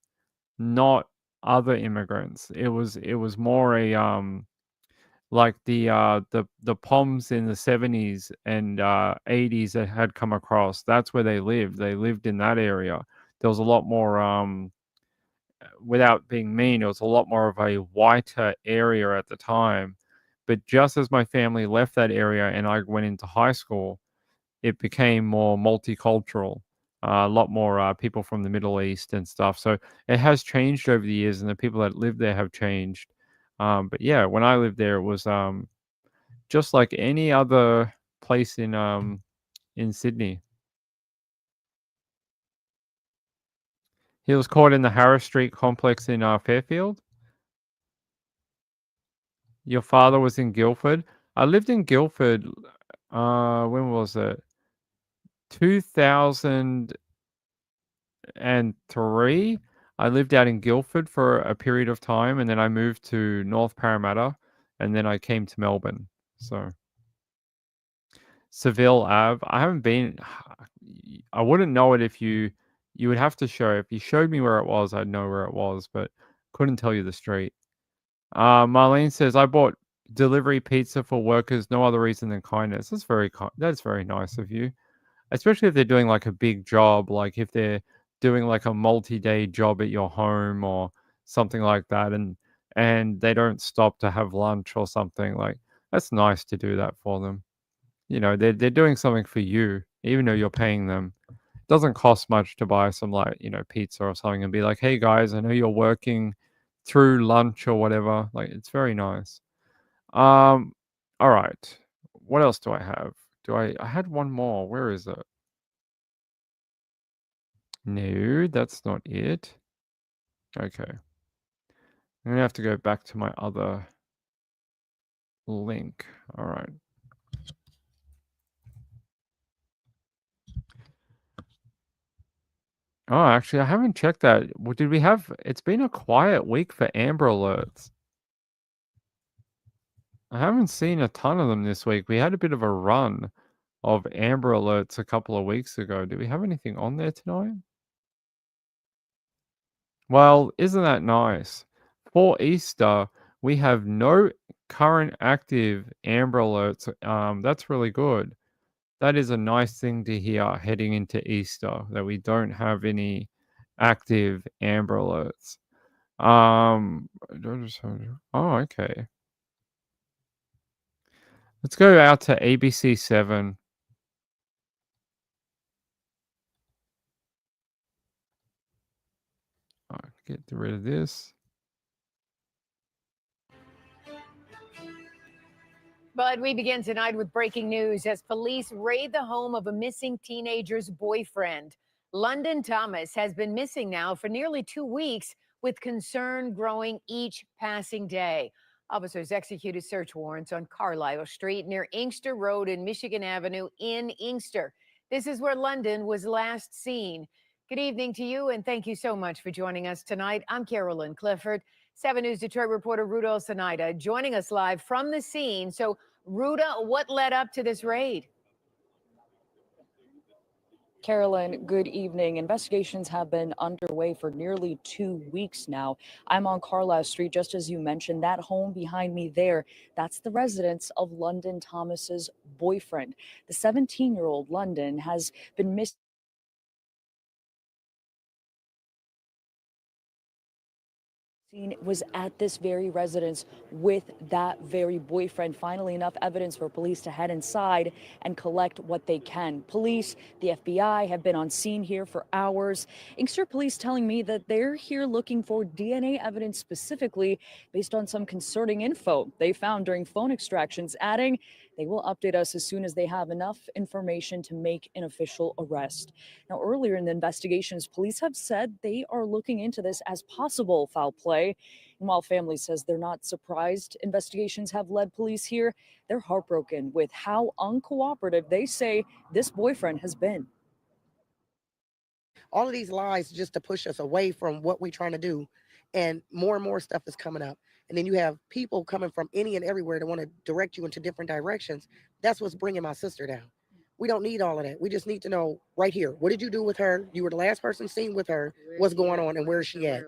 not other immigrants. It was more a like the Poms in the 70s and 80s that had come across. That's where they lived. They lived in that area. There was a lot more without being mean, it was a lot more of a whiter area at the time. But just as my family left that area and I went into high school, it became more multicultural. A lot more people from the Middle East and stuff. So it has changed over the years, and the people that live there have changed. But yeah, when I lived there, it was just like any other place in Sydney. He was caught in the Harris Street complex in Fairfield. Your father was in Guildford. I lived in Guildford. When was it? 2003. I lived out in Guildford for a period of time, and then I moved to North Parramatta, and then I came to Melbourne. So Seville Ave. I haven't been. I wouldn't know it if you would have to show. If you showed me where it was, I'd know where it was, but couldn't tell you the street. Marlene says, I bought delivery pizza for workers, no other reason than kindness. That's very nice of you. Especially if they're doing like a big job, like if they're doing like a multi-day job at your home or something like that, and they don't stop to have lunch or something. Like, that's nice to do that for them. You know, they're doing something for you, even though you're paying them. It doesn't cost much to buy some, like, pizza or something and be like, hey guys, I know you're working through lunch or whatever. Like, it's very nice. All right. What else do I have? I had one more. Where is it? No, that's not it. Okay. I'm gonna have to go back to my other link. All right. Oh, actually, I haven't checked that. Did we have? It's been a quiet week for Amber Alerts. I haven't seen a ton of them this week. We had a bit of a run of Amber Alerts a couple of weeks ago. Do we have anything on there tonight? Well, isn't that nice? For Easter, we have no current active Amber Alerts. That's really good. That is a nice thing to hear heading into Easter, that we don't have any active Amber Alerts. Oh, okay. Let's go out to ABC7. All right, get rid of this.
But we begin tonight with breaking news as police raid the home of a missing teenager's boyfriend. London Thomas has been missing now for nearly 2 weeks, with concern growing each passing day. Officers executed search warrants on Carlisle Street near Inkster Road and Michigan Avenue in Inkster. This is where London was last seen. Good evening to you, and thank you so much for joining us tonight. I'm Carolyn Clifford. 7 News Detroit reporter Rudolph Sinaida joining us live from the scene. So, Ruda, what led up to this raid?
Carolyn, good evening. Investigations have been underway for nearly 2 weeks now. I'm on Carlisle Street, just as you mentioned. That home behind me there, that's the residence of London Thomas's boyfriend. The 17-year-old London has been missing. Was at this very residence with that very boyfriend. Finally, enough evidence for police to head inside and collect what they can. Police, the FBI have been on scene here for hours. Inkster police telling me that they're here looking for DNA evidence specifically based on some concerning info they found during phone extractions, adding they will update us as soon as they have enough information to make an official arrest. Now, earlier in the investigations, police have said they are looking into this as possible foul play. Parkway. And while family says they're not surprised investigations have led police here, they're heartbroken with how uncooperative they say this boyfriend has been.
All of these lies just to push us away from what we're trying to do. And more stuff is coming up. And then you have people coming from any and everywhere to want to direct you into different directions. That's what's bringing my sister down. We don't need all of that. We just need to know right here, what did you do with her? You were the last person seen with her. What's going on and where is she at?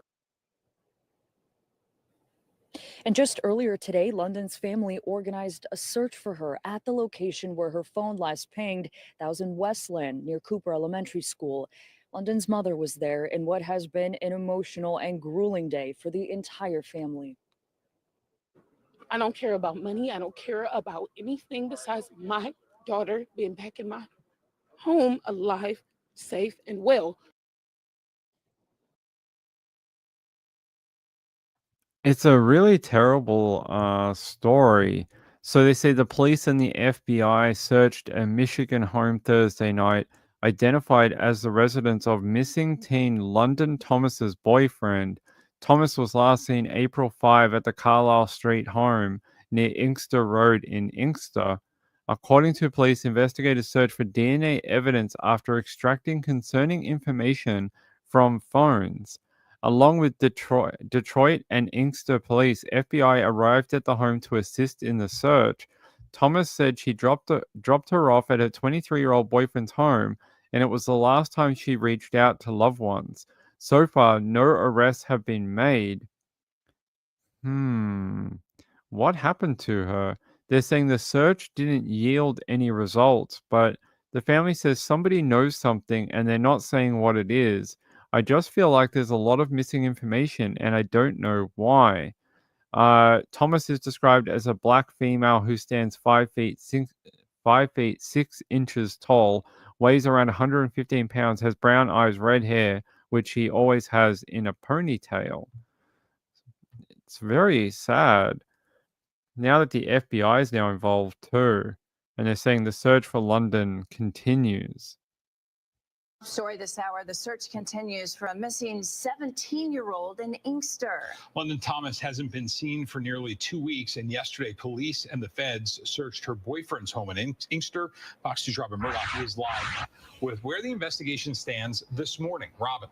And just earlier today, London's family organized a search for her at the location where her phone last pinged. That was in Westland near Cooper Elementary School. London's mother was there in what has been an emotional and grueling day for the entire family.
I don't care about money. I don't care about anything besides my daughter being back in my home, alive, safe, and well.
It's a really terrible story. So they say the police and the FBI searched a Michigan home Thursday night, identified as the residence of missing teen London Thomas's boyfriend. Thomas was last seen April 5 at the Carlisle Street home near Inkster Road in Inkster. According to police, investigators searched for DNA evidence after extracting concerning information from phones. Along with Detroit and Inkster police, FBI arrived at the home to assist in the search. Thomas said she dropped her off at her 23-year-old boyfriend's home, and it was the last time she reached out to loved ones. So far, no arrests have been made. What happened to her? They're saying the search didn't yield any results, but the family says somebody knows something and they're not saying what it is. I just feel like there's a lot of missing information and I don't know why. Thomas is described as a black female who stands 5 feet 6 inches tall, weighs around 115 pounds, has brown eyes, red hair, which she always has in a ponytail. It's very sad. Now that the FBI is now involved too, and they're saying the search for London continues.
Story this hour, the search continues for a missing 17-year-old in Inkster.
London Thomas hasn't been seen for nearly 2 weeks, and yesterday police and the feds searched her boyfriend's home in Inkster. Fox 2's Robin Murdoch is live with where the investigation stands this morning. Robin.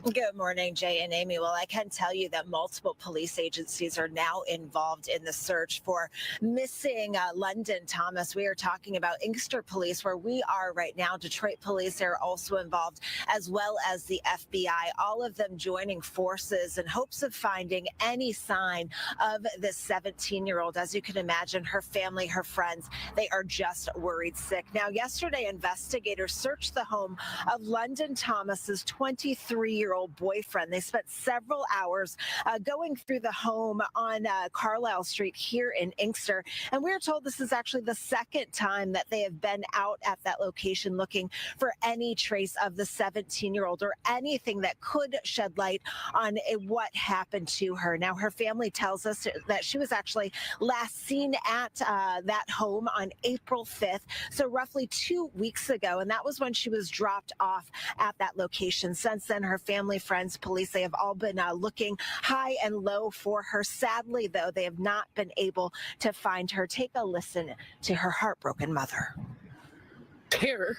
Good morning, Jay and Amy. Well, I can tell you that multiple police agencies are now involved in the search for missing London Thomas. We are talking about Inkster Police, where we are right now. Detroit Police are also involved, as well as the FBI, all of them joining forces in hopes of finding any sign of this 17-year-old. As you can imagine, her family, her friends, they are just worried sick. Now, yesterday, investigators searched the home of London Thomas's 23-year-old boyfriend. They spent several hours going through the home on Carlisle Street here in Inkster. And we're told this is actually the second time that they have been out at that location looking for any trace of the 17-year-old or anything that could shed light on what happened to her. Now, her family tells us that she was actually last seen at that home on April 5th, so roughly 2 weeks ago. And that was when she was dropped off at that location. Since then, her family, friends, police, they have all been looking high and low for her. Sadly, though, they have not been able to find her. Take a listen to her heartbroken mother.
Terror.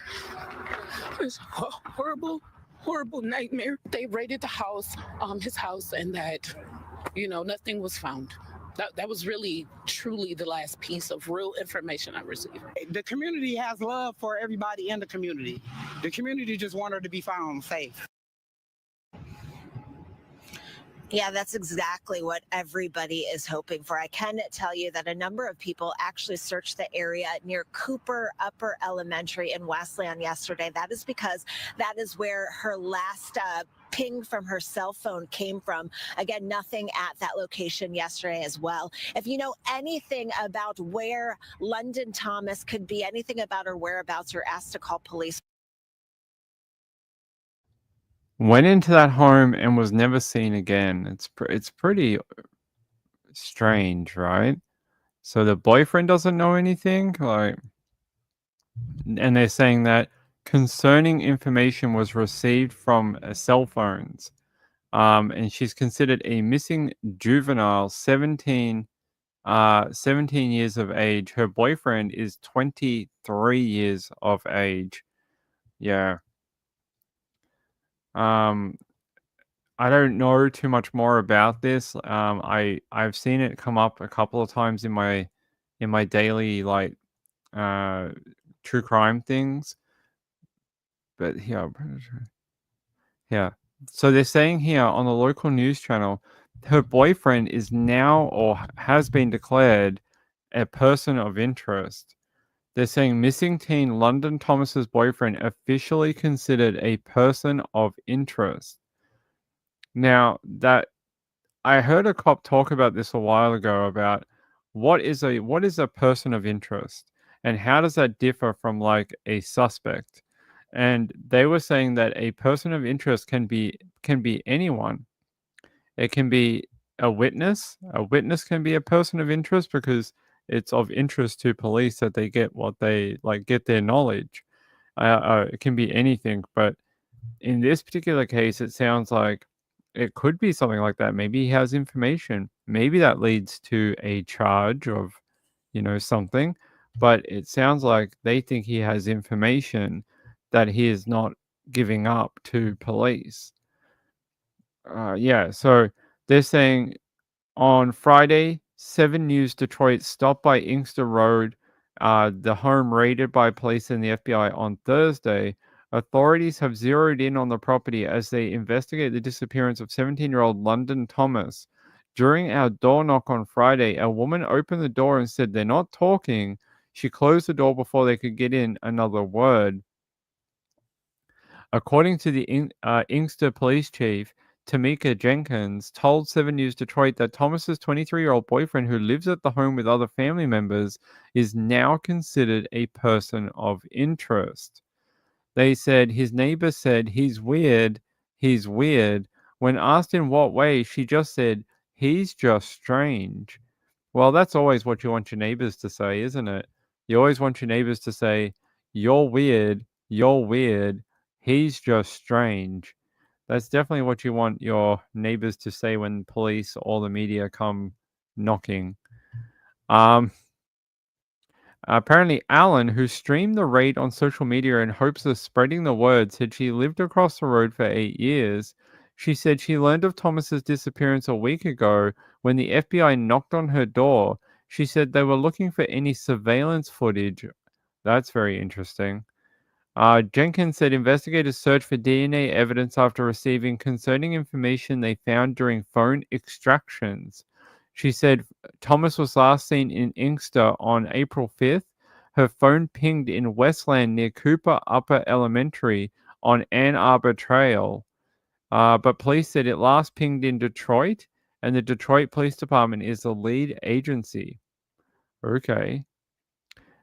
It's a horrible, horrible nightmare. They raided the house, his house, and that, nothing was found. That was really, truly the last piece of real information I received.
The community has love for everybody in the community. The community just want her to be found safe.
Yeah, that's exactly what everybody is hoping for. I can tell you that a number of people actually searched the area near Cooper Upper Elementary in Westland yesterday. That is because that is where her last ping from her cell phone came from. Again, nothing at that location yesterday as well. If you know anything about where London Thomas could be, anything about her whereabouts, you're asked to call police.
Went into that home and was never seen again. It's pretty strange, right? So the boyfriend doesn't know anything, and they're saying that concerning information was received from cell phones. And she's considered a missing juvenile, 17 years of age. Her boyfriend is 23 years of age. Yeah. I don't know too much more about this. I've seen it come up a couple of times in my daily true crime things. But yeah. So they're saying here on the local news channel, her boyfriend is now or has been declared a person of interest. They're saying missing teen London Thomas's boyfriend officially considered a person of interest. Now, that I heard a cop talk about this a while ago about what is a person of interest and how does that differ from like a suspect? And they were saying that a person of interest can be anyone. It can be a witness. A witness can be a person of interest because it's of interest to police that they get what they get their knowledge. It can be anything, but in this particular case, it sounds like it could be something like that. Maybe he has information. Maybe that leads to a charge of, something. But it sounds like they think he has information that he is not giving up to police. Yeah, so they're saying on Friday, 7 News Detroit stopped by Inkster Road, the home raided by police and the FBI on Thursday. Authorities have zeroed in on the property as they investigate the disappearance of 17-year-old London Thomas. During our door knock on Friday, a woman opened the door and said they're not talking. She closed the door before they could get in another word. According to the Inkster police chief, Tamika Jenkins told 7 News Detroit that Thomas's 23-year-old boyfriend, who lives at the home with other family members, is now considered a person of interest. They said his neighbor said, he's weird. When asked in what way, she just said, he's just strange. Well, that's always what you want your neighbors to say, isn't it? You always want your neighbors to say, you're weird, he's just strange. That's definitely what you want your neighbors to say when police or the media come knocking. Apparently, Alan, who streamed the raid on social media in hopes of spreading the word, said she lived across the road for 8 years. She said she learned of Thomas's disappearance a week ago when the FBI knocked on her door. She said they were looking for any surveillance footage. That's very interesting. Jenkins said investigators searched for DNA evidence after receiving concerning information they found during phone extractions. She said Thomas was last seen in Inkster on April 5th. Her phone pinged in Westland near Cooper Upper Elementary on Ann Arbor Trail. But police said it last pinged in Detroit, and the Detroit Police Department is the lead agency. Okay.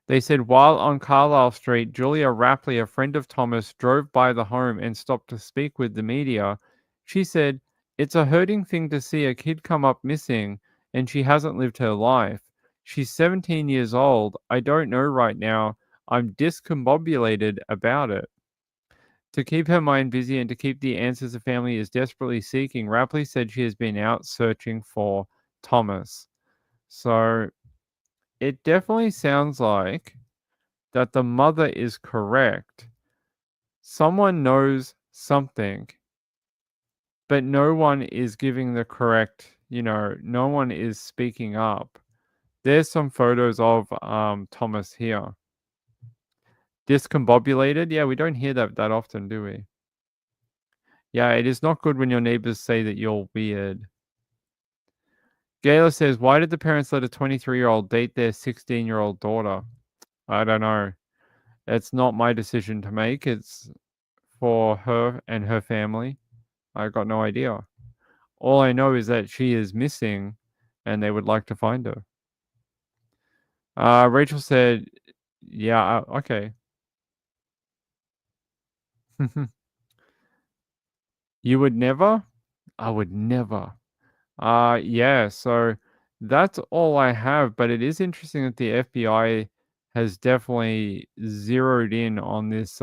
They said while on Carlisle Street, Julia Rapley, a friend of Thomas, drove by the home and stopped to speak with the media. She said, it's a hurting thing to see a kid come up missing, and she hasn't lived her life. She's 17 years old. I don't know right now. I'm discombobulated about it. To keep her mind busy and to keep the answers the family is desperately seeking, Rapley said she has been out searching for Thomas. So it definitely sounds like that the mother is correct. Someone knows something, but no one is giving the correct, no one is speaking up. There's some photos of Thomas here. Discombobulated? Yeah, we don't hear that often, do we? Yeah, it is not good when your neighbors say that you're weird. Gayla says, why did the parents let a 23-year-old date their 16-year-old daughter? I don't know. It's not my decision to make. It's for her and her family. I got no idea. All I know is that she is missing and they would like to find her. Rachel said, yeah, okay. You would never? I would never. Yeah, so that's all I have, but it is interesting that the FBI has definitely zeroed in on this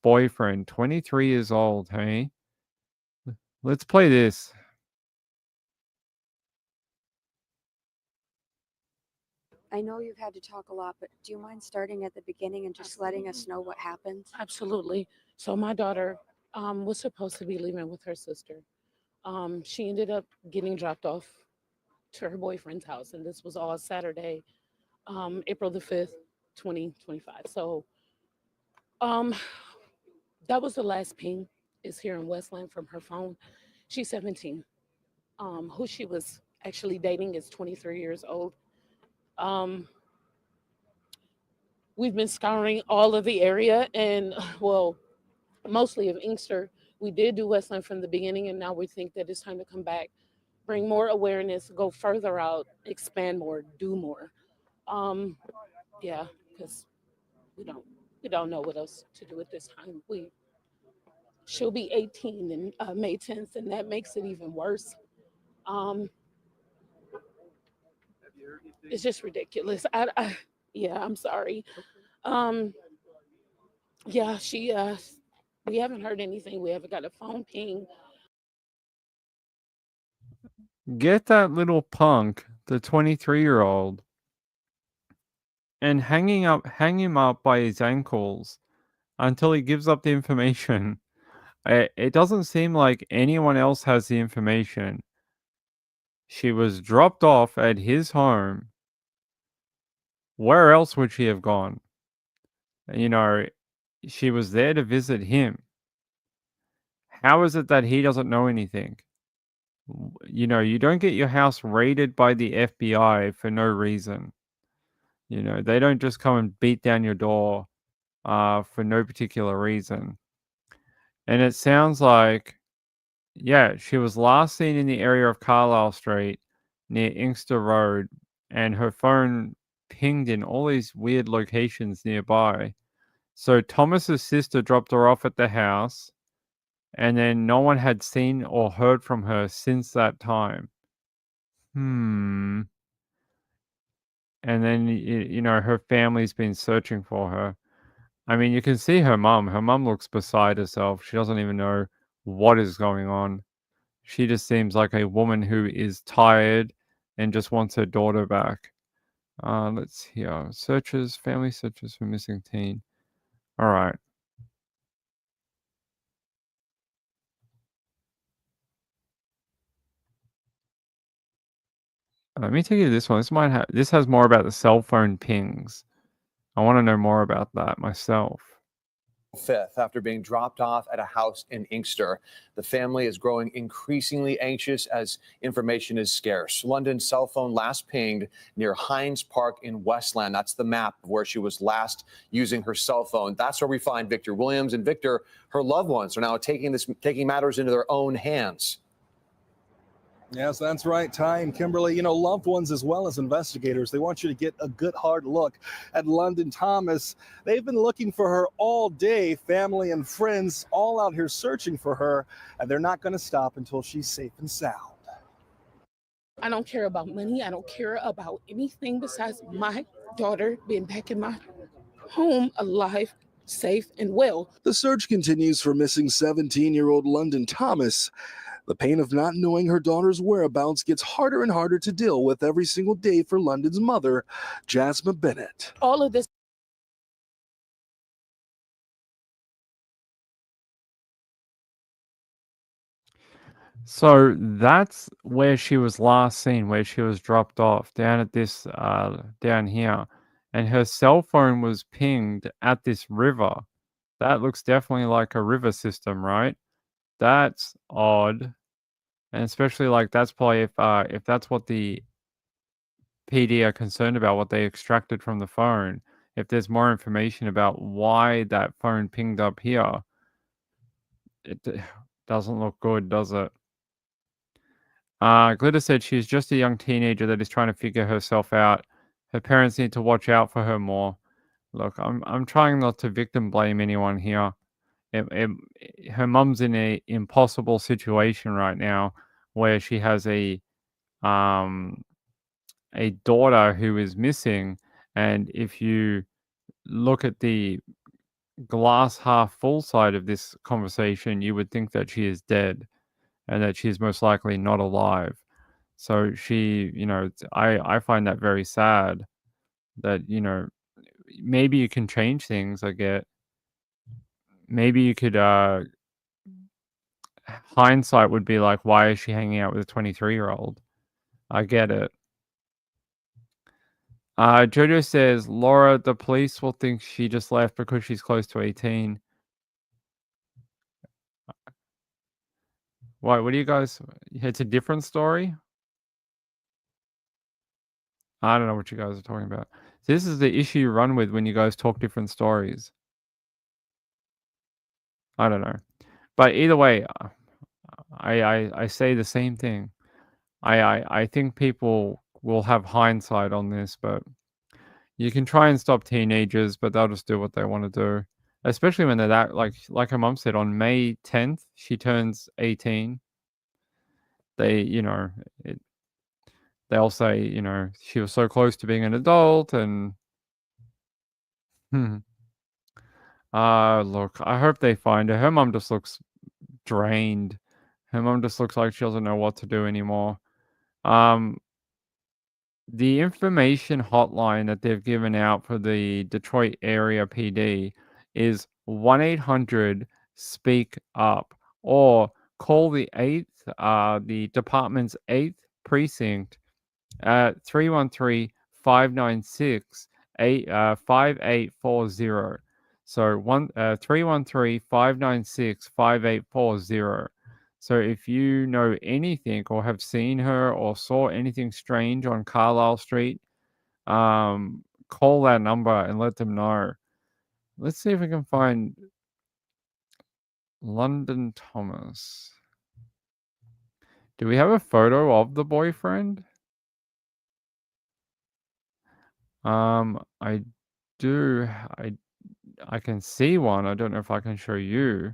boyfriend, 23 years old, hey? Let's play this.
I know you've had to talk a lot, but do you mind starting at the beginning and just letting us know what happened?
Absolutely. So my daughter was supposed to be leaving with her sister. She ended up getting dropped off to her boyfriend's house, and this was all Saturday, April the 5th, 2025. So that was the last ping is here in Westland from her phone. She's 17. Who she was actually dating is 23 years old. We've been scouring all of the area and, well, mostly of Inkster. We did do Westland from the beginning, and now we think that it's time to come back, bring more awareness, go further out, expand more, do more. Yeah, because we don't know what else to do at this time. She'll be 18 in May 10th, and that makes it even worse. It's just ridiculous. Yeah, I'm sorry. Yeah, we haven't heard anything. We haven't got a phone ping.
Get that little punk, the 23-year-old, and hang him up by his ankles until he gives up the information. It doesn't seem like anyone else has the information. She was dropped off at his home. Where else would she have gone? You know, she was there to visit him. How is it that he doesn't know anything? You know, you don't get your house raided by the FBI for no reason. You know, they don't just come and beat down your door for no particular reason. And it sounds like, yeah, she was last seen in the area of Carlisle Street near Inkster Road, and her phone pinged in all these weird locations nearby. So Thomas's sister dropped her off at the house, and then no one had seen or heard from her since that time. And then, you know, her family's been searching for her. I mean, you can see her mum. Her mum looks beside herself. She doesn't even know what is going on. She just seems like a woman who is tired and just wants her daughter back. Let's see. Family searches for missing teen. All right. Let me take you to this one. This has more about the cell phone pings. I want to know more about that myself.
5th after being dropped off at a house in Inkster. The family is growing increasingly anxious as information is scarce. London's cell phone last pinged near Hines Park in Westland. That's the map of where she was last using her cell phone. That's where we find Victor Williams. And Victor, her loved ones are now taking matters into their own hands.
Yes, that's right, Ty and Kimberly. You know, loved ones as well as investigators, they want you to get a good hard look at London Thomas. They've been looking for her all day, family and friends all out here searching for her, and they're not going to stop until she's safe and sound.
I don't care about money. I don't care about anything besides my daughter being back in my home alive, safe, and well.
The search continues for missing 17-year-old London Thomas. The pain of not knowing her daughter's whereabouts gets harder and harder to deal with every single day for London's mother, Jasmine Bennett.
All of this.
So that's where she was last seen, where she was dropped off, down at this, down here. And her cell phone was pinged at this river. That looks definitely like a river system, right? That's odd. And especially like that's probably if that's what the PD are concerned about, what they extracted from the phone. If there's more information about why that phone pinged up here, it doesn't look good, does it? Glitter said she's just a young teenager that is trying to figure herself out. Her parents need to watch out for her more. Look, I'm trying not to victim blame anyone here. Her mum's in a impossible situation right now, where she has a daughter who is missing, and if you look at the glass half full side of this conversation, you would think that she is dead. and that she's most likely not alive. So she, I find that very sad that, maybe you can change things, I get. Maybe you could, hindsight would be like, why is she hanging out with a 23-year-old? I get it. Jojo says, Laura, the police will think she just left because she's close to 18. What do you guys... It's a different story? I don't know what you guys are talking about. This is the issue you run with when you guys talk different stories. I don't know. But either way, I say the same thing. I think people will have hindsight on this, but you can try and stop teenagers, but they'll just do what they want to do. Especially when they're that, like her mom said, on May 10th, she turns 18. They'll say, she was so close to being an adult, and look, I hope they find her. Her mom just looks drained. Her mom just looks like she doesn't know what to do anymore. The information hotline that they've given out for the Detroit area PD is 1-800-SPEAK-UP, or call the department's 8th precinct at 313-596-5840. So 313-596-5840. So if you know anything or have seen her or saw anything strange on Carlisle Street, call that number and let them know. Let's see if we can find London Thomas. Do we have a photo of the boyfriend? I do. I can see one. I don't know if I can show you.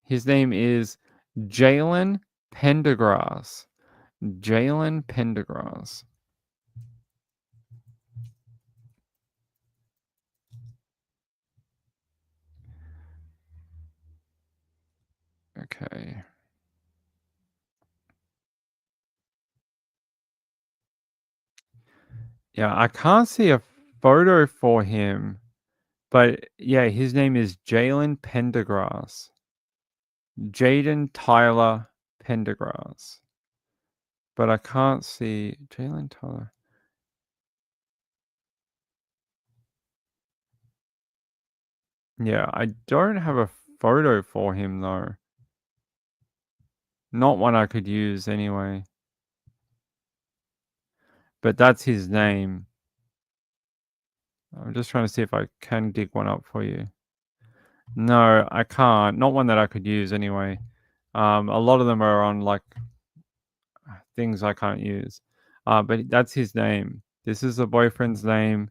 His name is Jalen Pendergrass. Jalen Pendergrass. Okay. Yeah, I can't see a photo for him, but yeah, his name is Jalen Pendergrass. Jaden Tyler Pendergrass. But I can't see Jalen Tyler. Yeah, I don't have a photo for him though. Not one I could use anyway. But that's his name. I'm just trying to see if I can dig one up for you. No, I can't. Not one that I could use anyway. A lot of them are on like things I can't use. But that's his name. This is the boyfriend's name.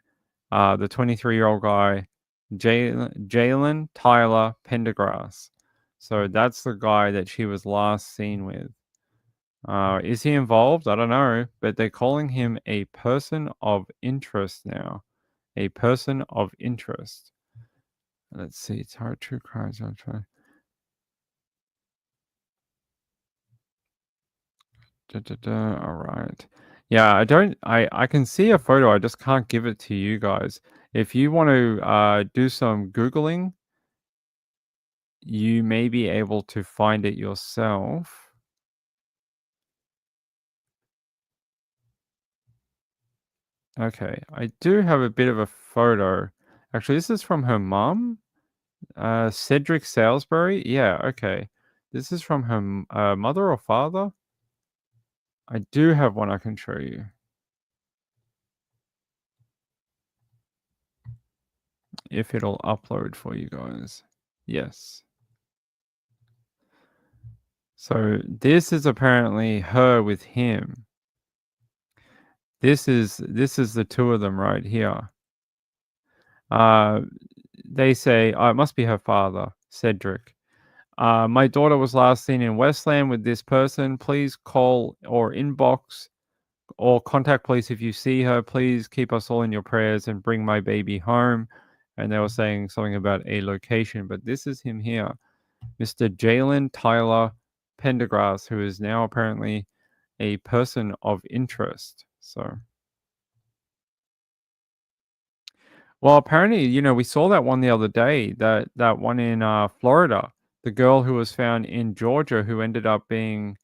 The 23-year-old guy, Jalen Tyler Pendergrass. So that's the guy that she was last seen with. Is he involved? I don't know. But they're calling him a person of interest now. A person of interest. Let's see. It's hard true crimes. I'll try. All right. Yeah, I can see a photo. I just can't give it to you guys. If you want to do some Googling, you may be able to find it yourself. Okay, I do have a bit of a photo. Actually, this is from her mom, Cedric Salisbury. Yeah, okay. This is from her mother or father. I do have one I can show you. If it'll upload for you guys. Yes. So this is apparently her with him. This is the two of them right here. They say, it must be her father, Cedric. My daughter was last seen in Westland with this person. Please call or inbox or contact police if you see her. Please keep us all in your prayers and bring my baby home. And they were saying something about a location, but this is him here. Mr. Jalen Tyler Pendergrass, who is now apparently a person of interest. So, well, apparently, we saw that one the other day, that one in Florida, the girl who was found in Georgia who ended up being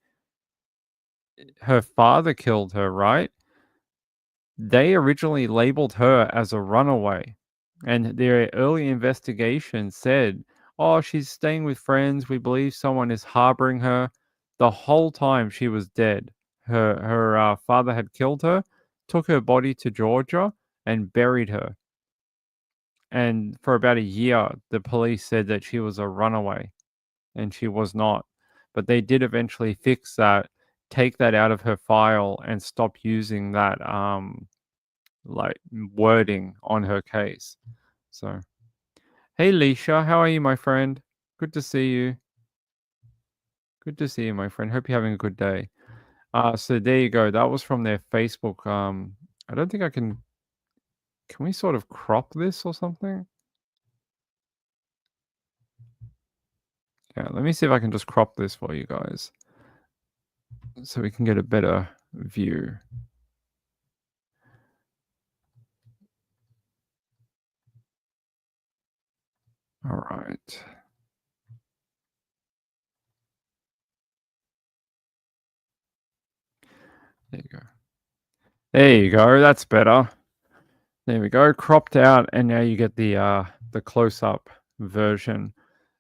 her father killed her, right? They originally labeled her as a runaway, and their early investigation said, "Oh, she's staying with friends. We believe someone is harboring her." The whole time she was dead. Her father had killed her, took her body to Georgia, and buried her. And for about a year, the police said that she was a runaway, and she was not. But they did eventually fix that, take that out of her file, and stop using that like wording on her case. So, hey Leisha, how are you, my friend? Good to see you. Good to see you, my friend. Hope you're having a good day. So there you go. That was from their Facebook. I don't think I can. Can we sort of crop this or something? Yeah, let me see if I can just crop this for you guys, so we can get a better view. All right. There you go. There you go. That's better. There we go. Cropped out, and now you get the close-up version.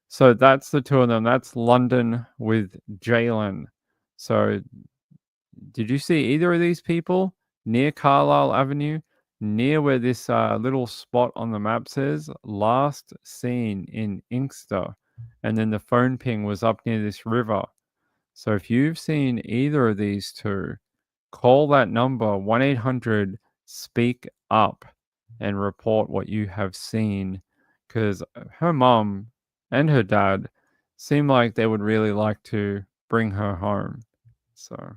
So that's the two of them. That's London with Jalen. So did you see either of these people near Carlisle Avenue, near where this little spot on the map says last seen in Inkster? And then the phone ping was up near this river. So if you've seen either of these two, call that number 1-800-SPEAK UP and report what you have seen, because her mom and her dad seem like they would really like to bring her home. So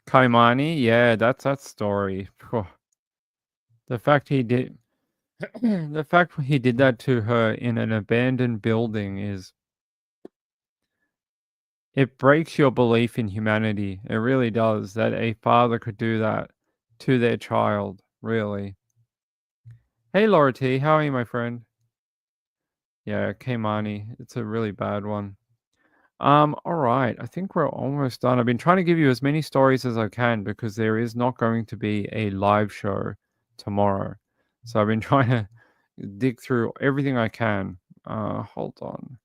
Kaimani, yeah, that's that story. Phew. The fact he did the fact he did that to her in an abandoned building is, it breaks your belief in humanity. It really does, that a father could do that to their child, really. Hey Laura T, how are you, my friend? Yeah, Kaimani, it's a really bad one. All right, I think we're almost done. I've been trying to give you as many stories as I can because there is not going to be a live show tomorrow. So I've been trying to dig through everything I can. Hold on.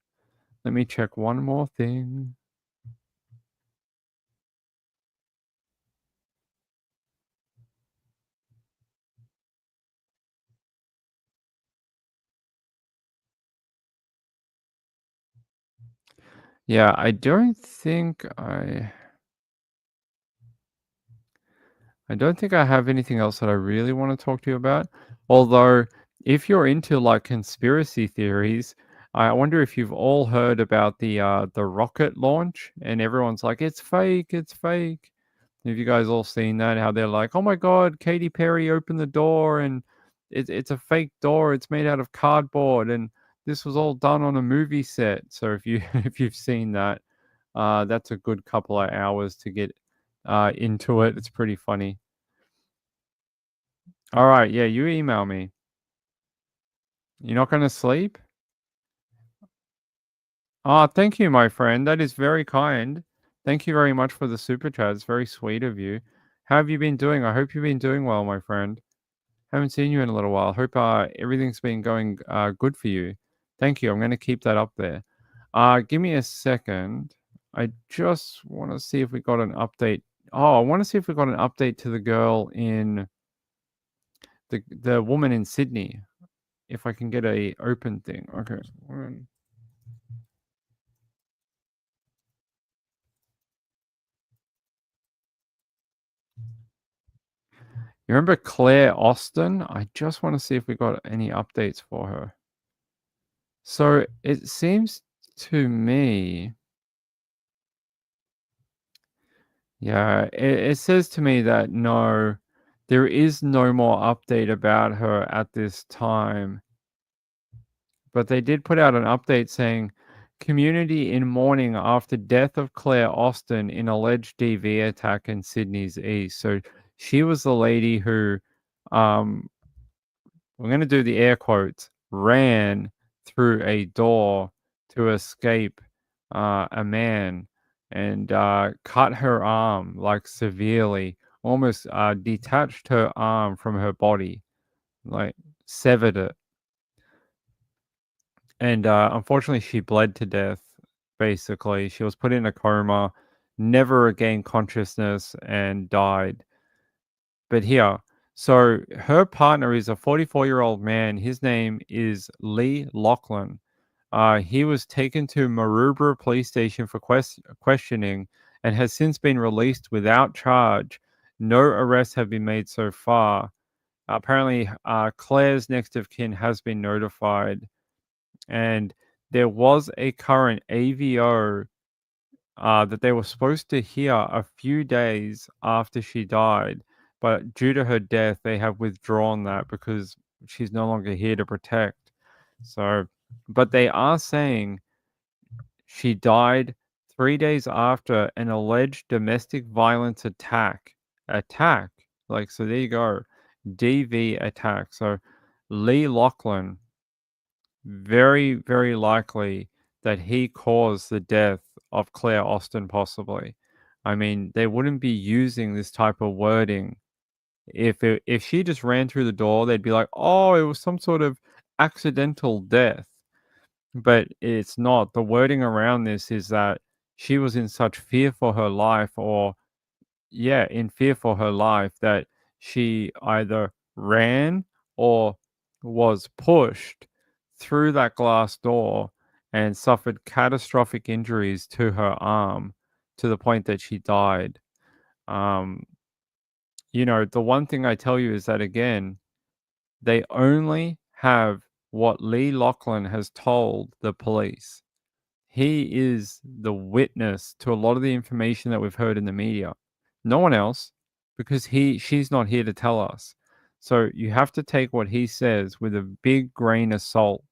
Let me check one more thing. Yeah, I don't think I don't think I have anything else that I really want to talk to you about. Although, if you're into like conspiracy theories, I wonder if you've all heard about the rocket launch, and everyone's like, it's fake, it's fake. Have you guys all seen that? How they're like, oh my God, Katy Perry opened the door, and it's a fake door. It's made out of cardboard, and this was all done on a movie set. So if you if you've seen that, that's a good couple of hours to get into it. It's pretty funny. All right, yeah, you email me. You're not going to sleep? Thank you, my friend. That is very kind. Thank you very much for the super chat. It's very sweet of you. How have you been doing? I hope you've been doing well, my friend. Haven't seen you in a little while. Hope everything's been going good for you. Thank you. I'm going to keep that up there. Give me a second. I just want to see if we got an update. Oh, I want to see if we got an update to the girl in the woman in Sydney. If I can get a open thing. Okay. You remember Claire Austin? I just want to see if we got any updates for her. So it seems to me, yeah, it says to me that no, there is no more update about her at this time. But they did put out an update saying, community in mourning after death of Claire Austin in alleged DV attack in Sydney's east. So she was the lady who, I'm going to do the air quotes, ran through a door to escape a man and cut her arm like severely, almost detached her arm from her body, like severed it. And unfortunately, she bled to death, basically. She was put in a coma, never regained consciousness, and died. But here, so her partner is a 44-year-old man. His name is Lee Lachlan. He was taken to Maroubra Police Station for questioning and has since been released without charge. No arrests have been made so far. Apparently, Claire's next of kin has been notified. And there was a current AVO that they were supposed to hear a few days after she died, but due to her death, they have withdrawn that because she's no longer here to protect. So, but they are saying she died 3 days after an alleged domestic violence attack. Like, so there you go. DV attack. So Lee Lachlan, very, very likely that he caused the death of Claire Austin, possibly. I mean, they wouldn't be using this type of wording. If she just ran through the door, they'd be like, oh, it was some sort of accidental death. But it's not. The wording around this is that she was in such fear for her life, or, yeah, in fear for her life, that she either ran or was pushed through that glass door and suffered catastrophic injuries to her arm to the point that she died. The one thing I tell you is that, again, they only have what Lee Lachlan has told the police. He is the witness to a lot of the information that we've heard in the media. No one else, because she's not here to tell us. So you have to take what he says with a big grain of salt,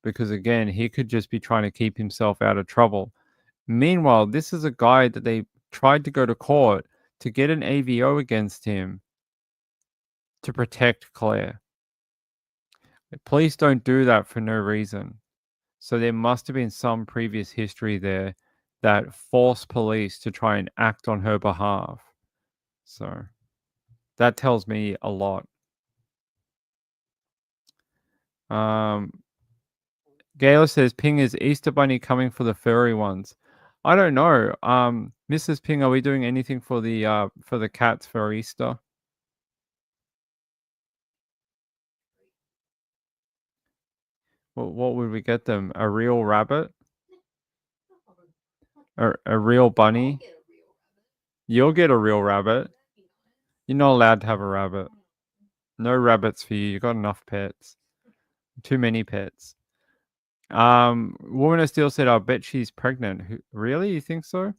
because again, he could just be trying to keep himself out of trouble. Meanwhile, this is a guy that they tried to go to court to get an AVO against him to protect Claire. Police don't do that for no reason. So there must have been some previous history there that forced police to try and act on her behalf. So that tells me a lot. Gayla says, Ping, is Easter Bunny coming for the furry ones? I don't know. Mrs. Ping, are we doing anything for the cats for Easter? What would we get them? A real rabbit? A real bunny? You'll get a real rabbit. You're not allowed to have a rabbit. No rabbits for you. You got enough pets. Too many pets. Woman of Steel said, I bet she's pregnant. Really? You think so?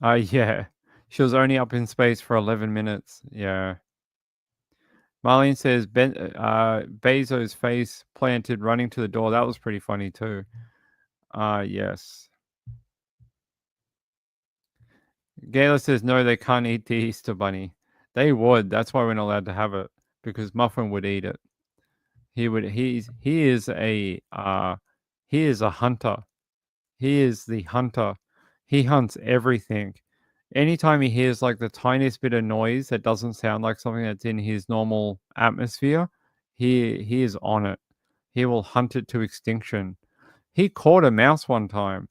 Yeah. She was only up in space for 11 minutes. Yeah. Marlene says, Bezos' face planted running to the door. That was pretty funny too. Yes. Gayla says, no, they can't eat the Easter Bunny. They would. That's why we're not allowed to have it, because Muffin would eat it. He is a hunter. He is the hunter. He hunts everything. Anytime he hears like the tiniest bit of noise that doesn't sound like something that's in his normal atmosphere, he is on it. He will hunt it to extinction. He caught a mouse one time.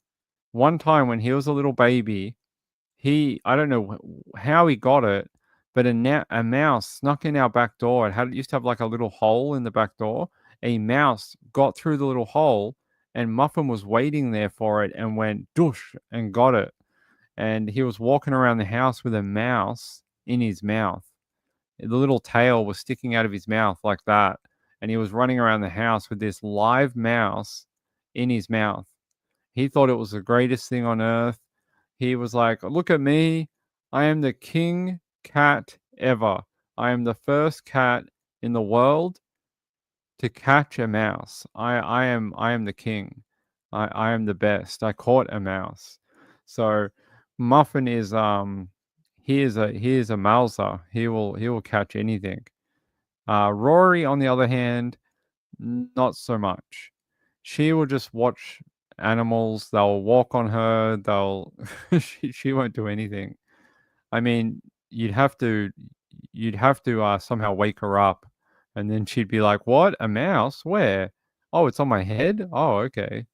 One time when he was a little baby, I don't know how he got it, but a mouse snuck in our back door. It used to have like a little hole in the back door. A mouse got through the little hole, and Muffin was waiting there for it and went doosh and got it. And he was walking around the house with a mouse in his mouth. The little tail was sticking out of his mouth like that. And he was running around the house with this live mouse in his mouth. He thought it was the greatest thing on earth. He was like, look at me. I am the king cat ever. I am the first cat in the world to catch a mouse. I am the king. I am the best. I caught a mouse. So Muffin is he is a mouser. He will catch anything. Rory, on the other hand, not so much. She will just watch animals. They'll walk on her. They'll she won't do anything. I mean, you'd have to somehow wake her up, and then she'd be like, "What? A mouse? Where? Oh, it's on my head. Oh, okay."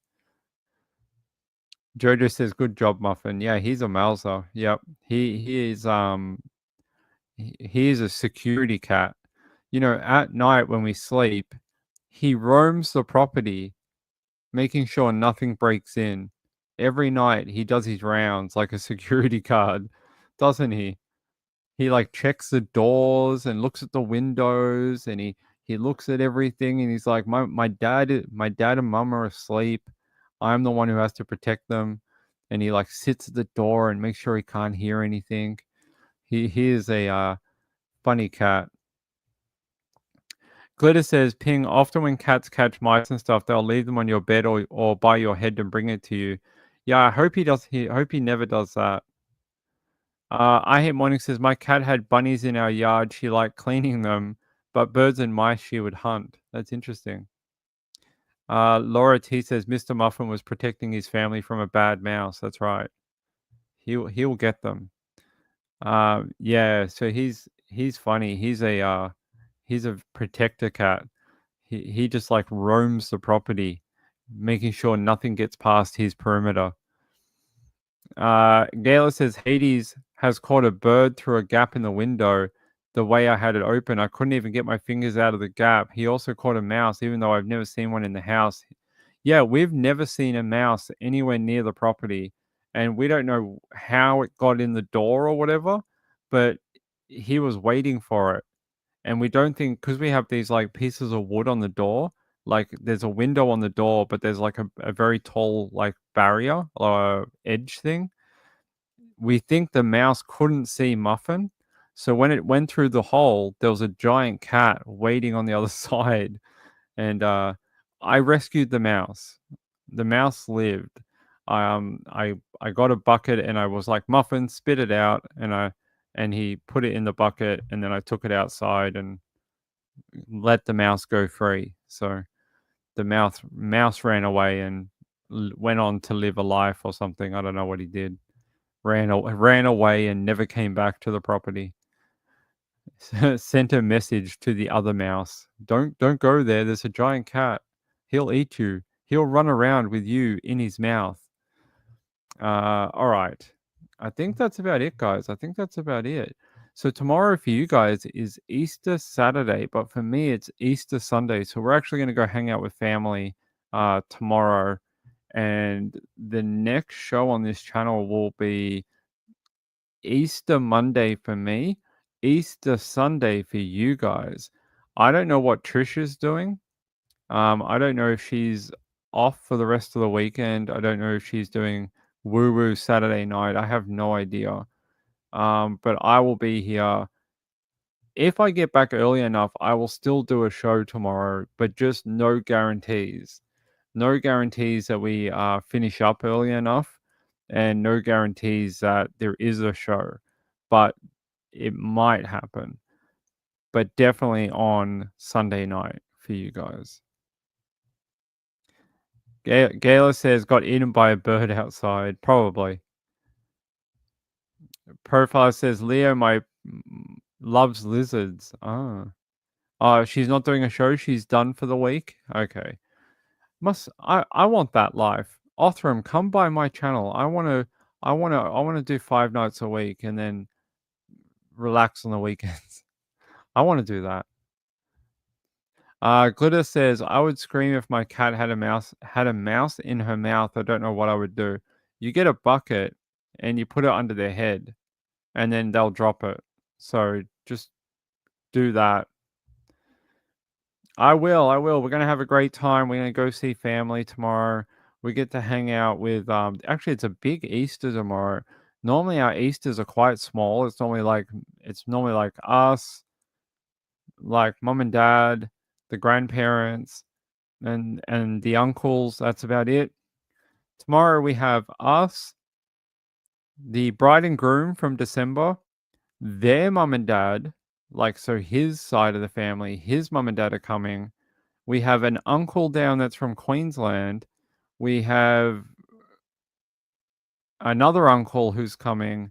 Jojo says, "Good job, Muffin." Yeah, he's a mouser. Yep, he is a security cat. You know, at night when we sleep, he roams the property, making sure nothing breaks in. Every night he does his rounds like a security guard, doesn't he? He like checks the doors and looks at the windows, and he looks at everything, and he's like, my dad and mum are asleep. I'm the one who has to protect them. And he like sits at the door and makes sure he can't hear anything. He is a funny cat. Glitter says, "Ping, often when cats catch mice and stuff, they'll leave them on your bed or by your head and bring it to you." Yeah, I hope he does. I hope he never does that. I Hate Morning says, "My cat had bunnies in our yard. She liked cleaning them, but birds and mice she would hunt." That's interesting. Laura T says, "Mr. Muffin was protecting his family from a bad mouse." That's right. He will get them. Yeah. So he's funny. He's a protector cat. He just like roams the property, making sure nothing gets past his perimeter. Gayla says Hades has caught a bird through a gap in the window. The way I had it open, I couldn't even get my fingers out of the gap. He also caught a mouse, even though I've never seen one in the house. Yeah, we've never seen a mouse anywhere near the property, and we don't know how it got in the door or whatever, but he was waiting for it. And we don't think, because we have these like pieces of wood on the door, like there's a window on the door, but there's like a very tall like barrier or edge thing. We think the mouse couldn't see Muffin. So when it went through the hole, there was a giant cat waiting on the other side. And I rescued the mouse. The mouse lived. I got a bucket and I was like, "Muffin, spit it out," and he put it in the bucket, and then I took it outside and let the mouse go free. So the mouse ran away and went on to live a life or something. I don't know what he did. Ran away and never came back to the property. Sent a message to the other mouse. Don't go there. There's a giant cat. He'll eat you. He'll run around with you in his mouth. All right. I think that's about it, guys. I think that's about it. So tomorrow for you guys is Easter Saturday, but for me it's Easter Sunday. So we're actually going to go hang out with family tomorrow, and the next show on this channel will be Easter Monday for me, Easter Sunday for you guys. I don't know what Trish is doing. I don't know if she's off for the rest of the weekend. I don't know if she's doing Woo Woo Saturday night. I have no idea. But I will be here. If I get back early enough, I will still do a show tomorrow, but just no guarantees. No guarantees that we finish up early enough, and no guarantees that there is a show, but it might happen. But definitely on Sunday night for you guys. Gayla says got eaten by a bird outside. Probably. Profile says Leo loves lizards. She's not doing a show. She's done for the week. Okay. I want that life. Othram, come by my channel. I wanna do 5 nights a week and then relax on the weekends. I want to do that. Glitter says I would scream if my cat had a mouse in her mouth. I don't know what I would do. You get a bucket and you put it under their head, and then they'll drop it. So just do that. I will. We're gonna have a great time. We're gonna go see family tomorrow. We get to hang out with actually it's a big Easter tomorrow. Normally our Easters are quite small. It's normally like us, like mom and dad, the grandparents, and the uncles. That's about it. Tomorrow we have us, the bride and groom from December, their mum and dad, like so his side of the family, his mum and dad are coming. We have an uncle down that's from Queensland. We have another uncle who's coming.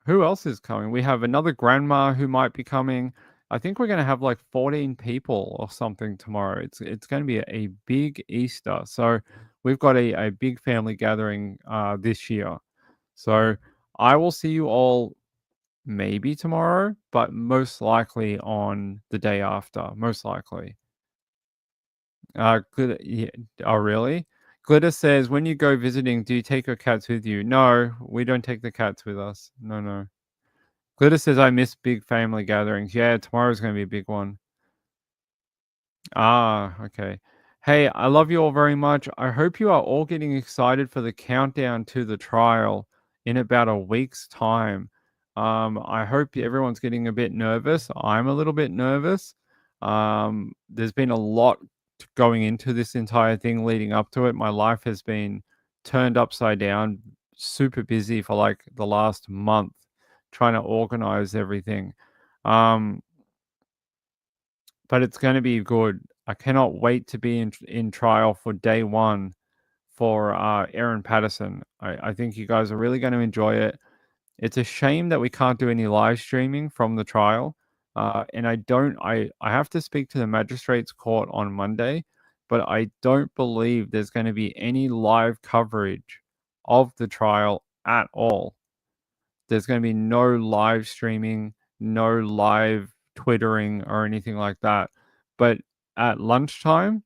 Who else is coming? We have another grandma who might be coming. I think we're going to have like 14 people or something tomorrow. It's going to be a big Easter. So we've got a big family gathering this year. So I will see you all maybe tomorrow, but most likely on the day after. Most likely. Yeah. Oh, really? Glitter says, when you go visiting, do you take your cats with you? No, we don't take the cats with us. No, no. Glitter says, I miss big family gatherings. Yeah, tomorrow's going to be a big one. Ah, okay. Hey, I love you all very much. I hope you are all getting excited for the countdown to the trial in about a week's time. I hope everyone's getting a bit nervous. I'm a little bit nervous. There's been a lot going into this entire thing leading up to it. My life has been turned upside down, super busy for like the last month trying to organize everything. But it's going to be good. I cannot wait to be in trial for day one for Aaron Patterson. I think you guys are really going to enjoy it. It's a shame that we can't do any live streaming from the trial. And I have to speak to the magistrate's court on Monday, but I don't believe there's going to be any live coverage of the trial at all. There's going to be no live streaming, no live Twittering or anything like that. But at lunchtime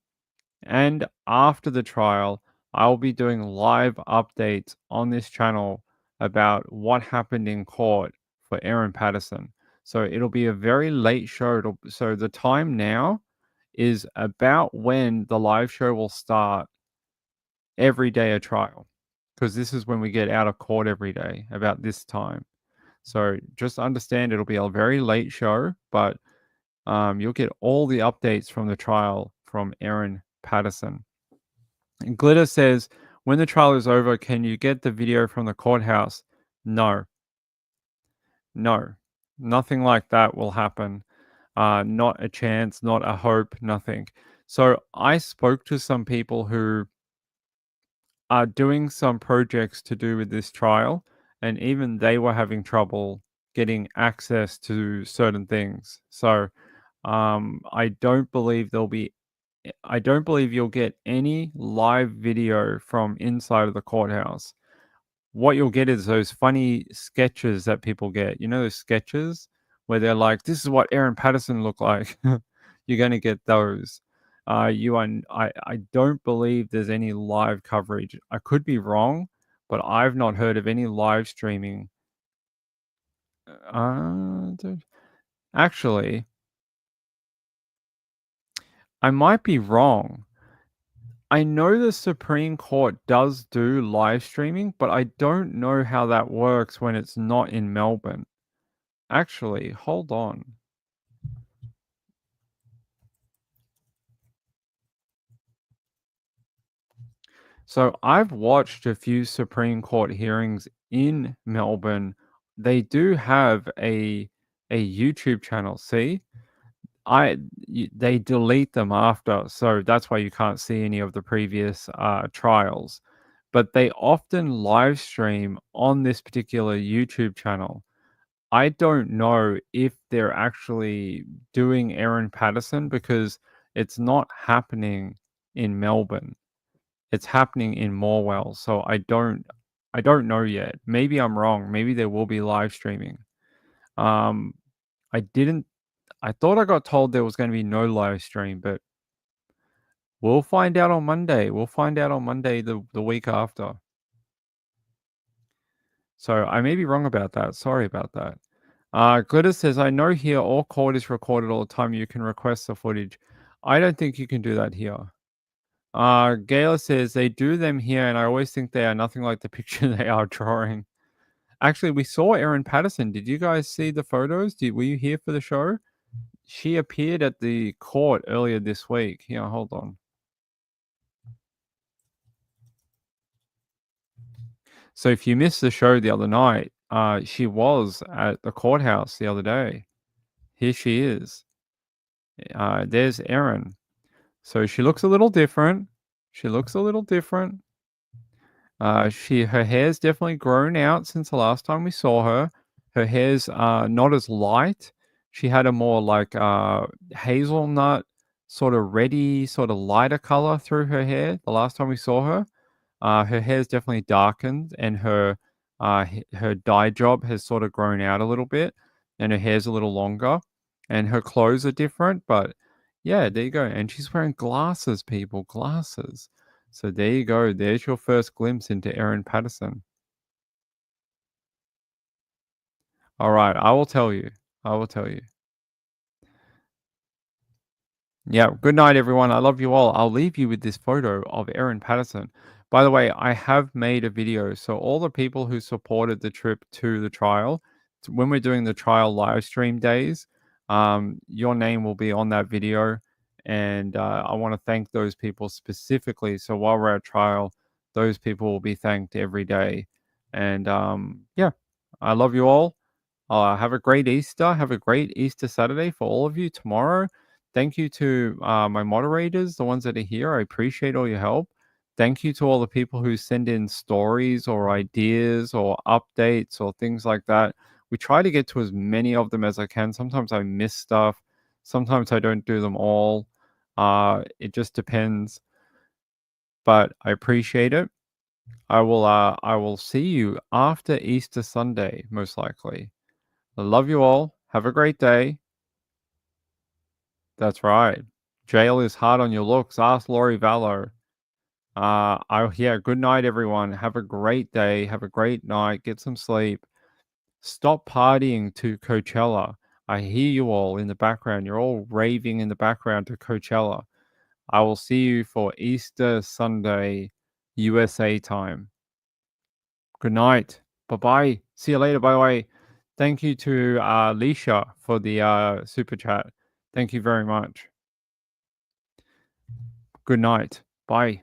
and after the trial, I'll be doing live updates on this channel about what happened in court for Aaron Patterson. So it'll be a very late show. So the time now is about when the live show will start every day of trial, because this is when we get out of court every day, about this time. So just understand it'll be a very late show, but you'll get all the updates from the trial from Aaron Patterson. And Glitter says, when the trial is over, can you get the video from the courthouse? No. No. Nothing like that will happen. Not a chance, not a hope, nothing. So I spoke to some people who are doing some projects to do with this trial, and even they were having trouble getting access to certain things. So I don't believe I don't believe you'll get any live video from inside of the courthouse. What you'll get is those funny sketches that people get. You know those sketches where they're like, "This is what Aaron Patterson looked like." You're going to get those. I don't believe there's any live coverage. I could be wrong, but I've not heard of any live streaming. Actually, I might be wrong. I know the Supreme Court does do live streaming, but I don't know how that works when it's not in Melbourne. Actually, hold on. So I've watched a few Supreme Court hearings in Melbourne. They do have a YouTube channel. See? They delete them after, so that's why you can't see any of the previous trials. But they often live stream on this particular YouTube channel. I don't know if they're actually doing Aaron Patterson, because it's not happening in Melbourne. It's happening in Morwell. So I don't know yet. Maybe I'm wrong. Maybe there will be live streaming. I thought I got told there was going to be no live stream, but we'll find out on Monday. We'll find out on Monday the week after. So I may be wrong about that. Sorry about that. Glitter says, I know here all court is recorded all the time. You can request the footage. I don't think you can do that here. Gayla says, they do them here, and I always think they are nothing like the picture they are drawing. Actually, we saw Aaron Patterson. Did you guys see the photos? Were you here for the show? she appeared at the court earlier this week. Here, hold on. So if you missed the show the other night, she was at the courthouse the other day. Here she is. There's Erin. So she looks a little different. She looks a little different. Her hair's definitely grown out since the last time we saw her. Her hair's not as light. She had a more like hazelnut, sort of reddy, sort of lighter color through her hair the last time we saw her. Her hair's definitely darkened, and her dye job has sort of grown out a little bit, and her hair's a little longer, and her clothes are different. But yeah, there you go. And she's wearing glasses, people, glasses. So there you go. There's your first glimpse into Erin Patterson. All right, I will tell you. I will tell you. Yeah, good night, everyone. I love you all. I'll leave you with this photo of Erin Patterson. By the way, I have made a video. So all the people who supported the trip to the trial, when we're doing the trial live stream days, your name will be on that video. And I want to thank those people specifically. So while we're at trial, those people will be thanked every day. And yeah, I love you all. Have a great Easter. Have a great Easter Saturday for all of you tomorrow. Thank you to my moderators, the ones that are here. I appreciate all your help. Thank you to all the people who send in stories or ideas or updates or things like that. We try to get to as many of them as I can. Sometimes I miss stuff. Sometimes I don't do them all. It just depends. But I appreciate it. I will see you after Easter Sunday, most likely. I love you all. Have a great day. That's right. Jail is hard on your looks. Ask Lori Vallow. Yeah, good night, everyone. Have a great day. Have a great night. Get some sleep. Stop partying to Coachella. I hear you all in the background. You're all raving in the background to Coachella. I will see you for Easter Sunday, USA time. Good night. Bye-bye. See you later. By the way, thank you to Leisha for the super chat. Thank you very much. Good night. Bye.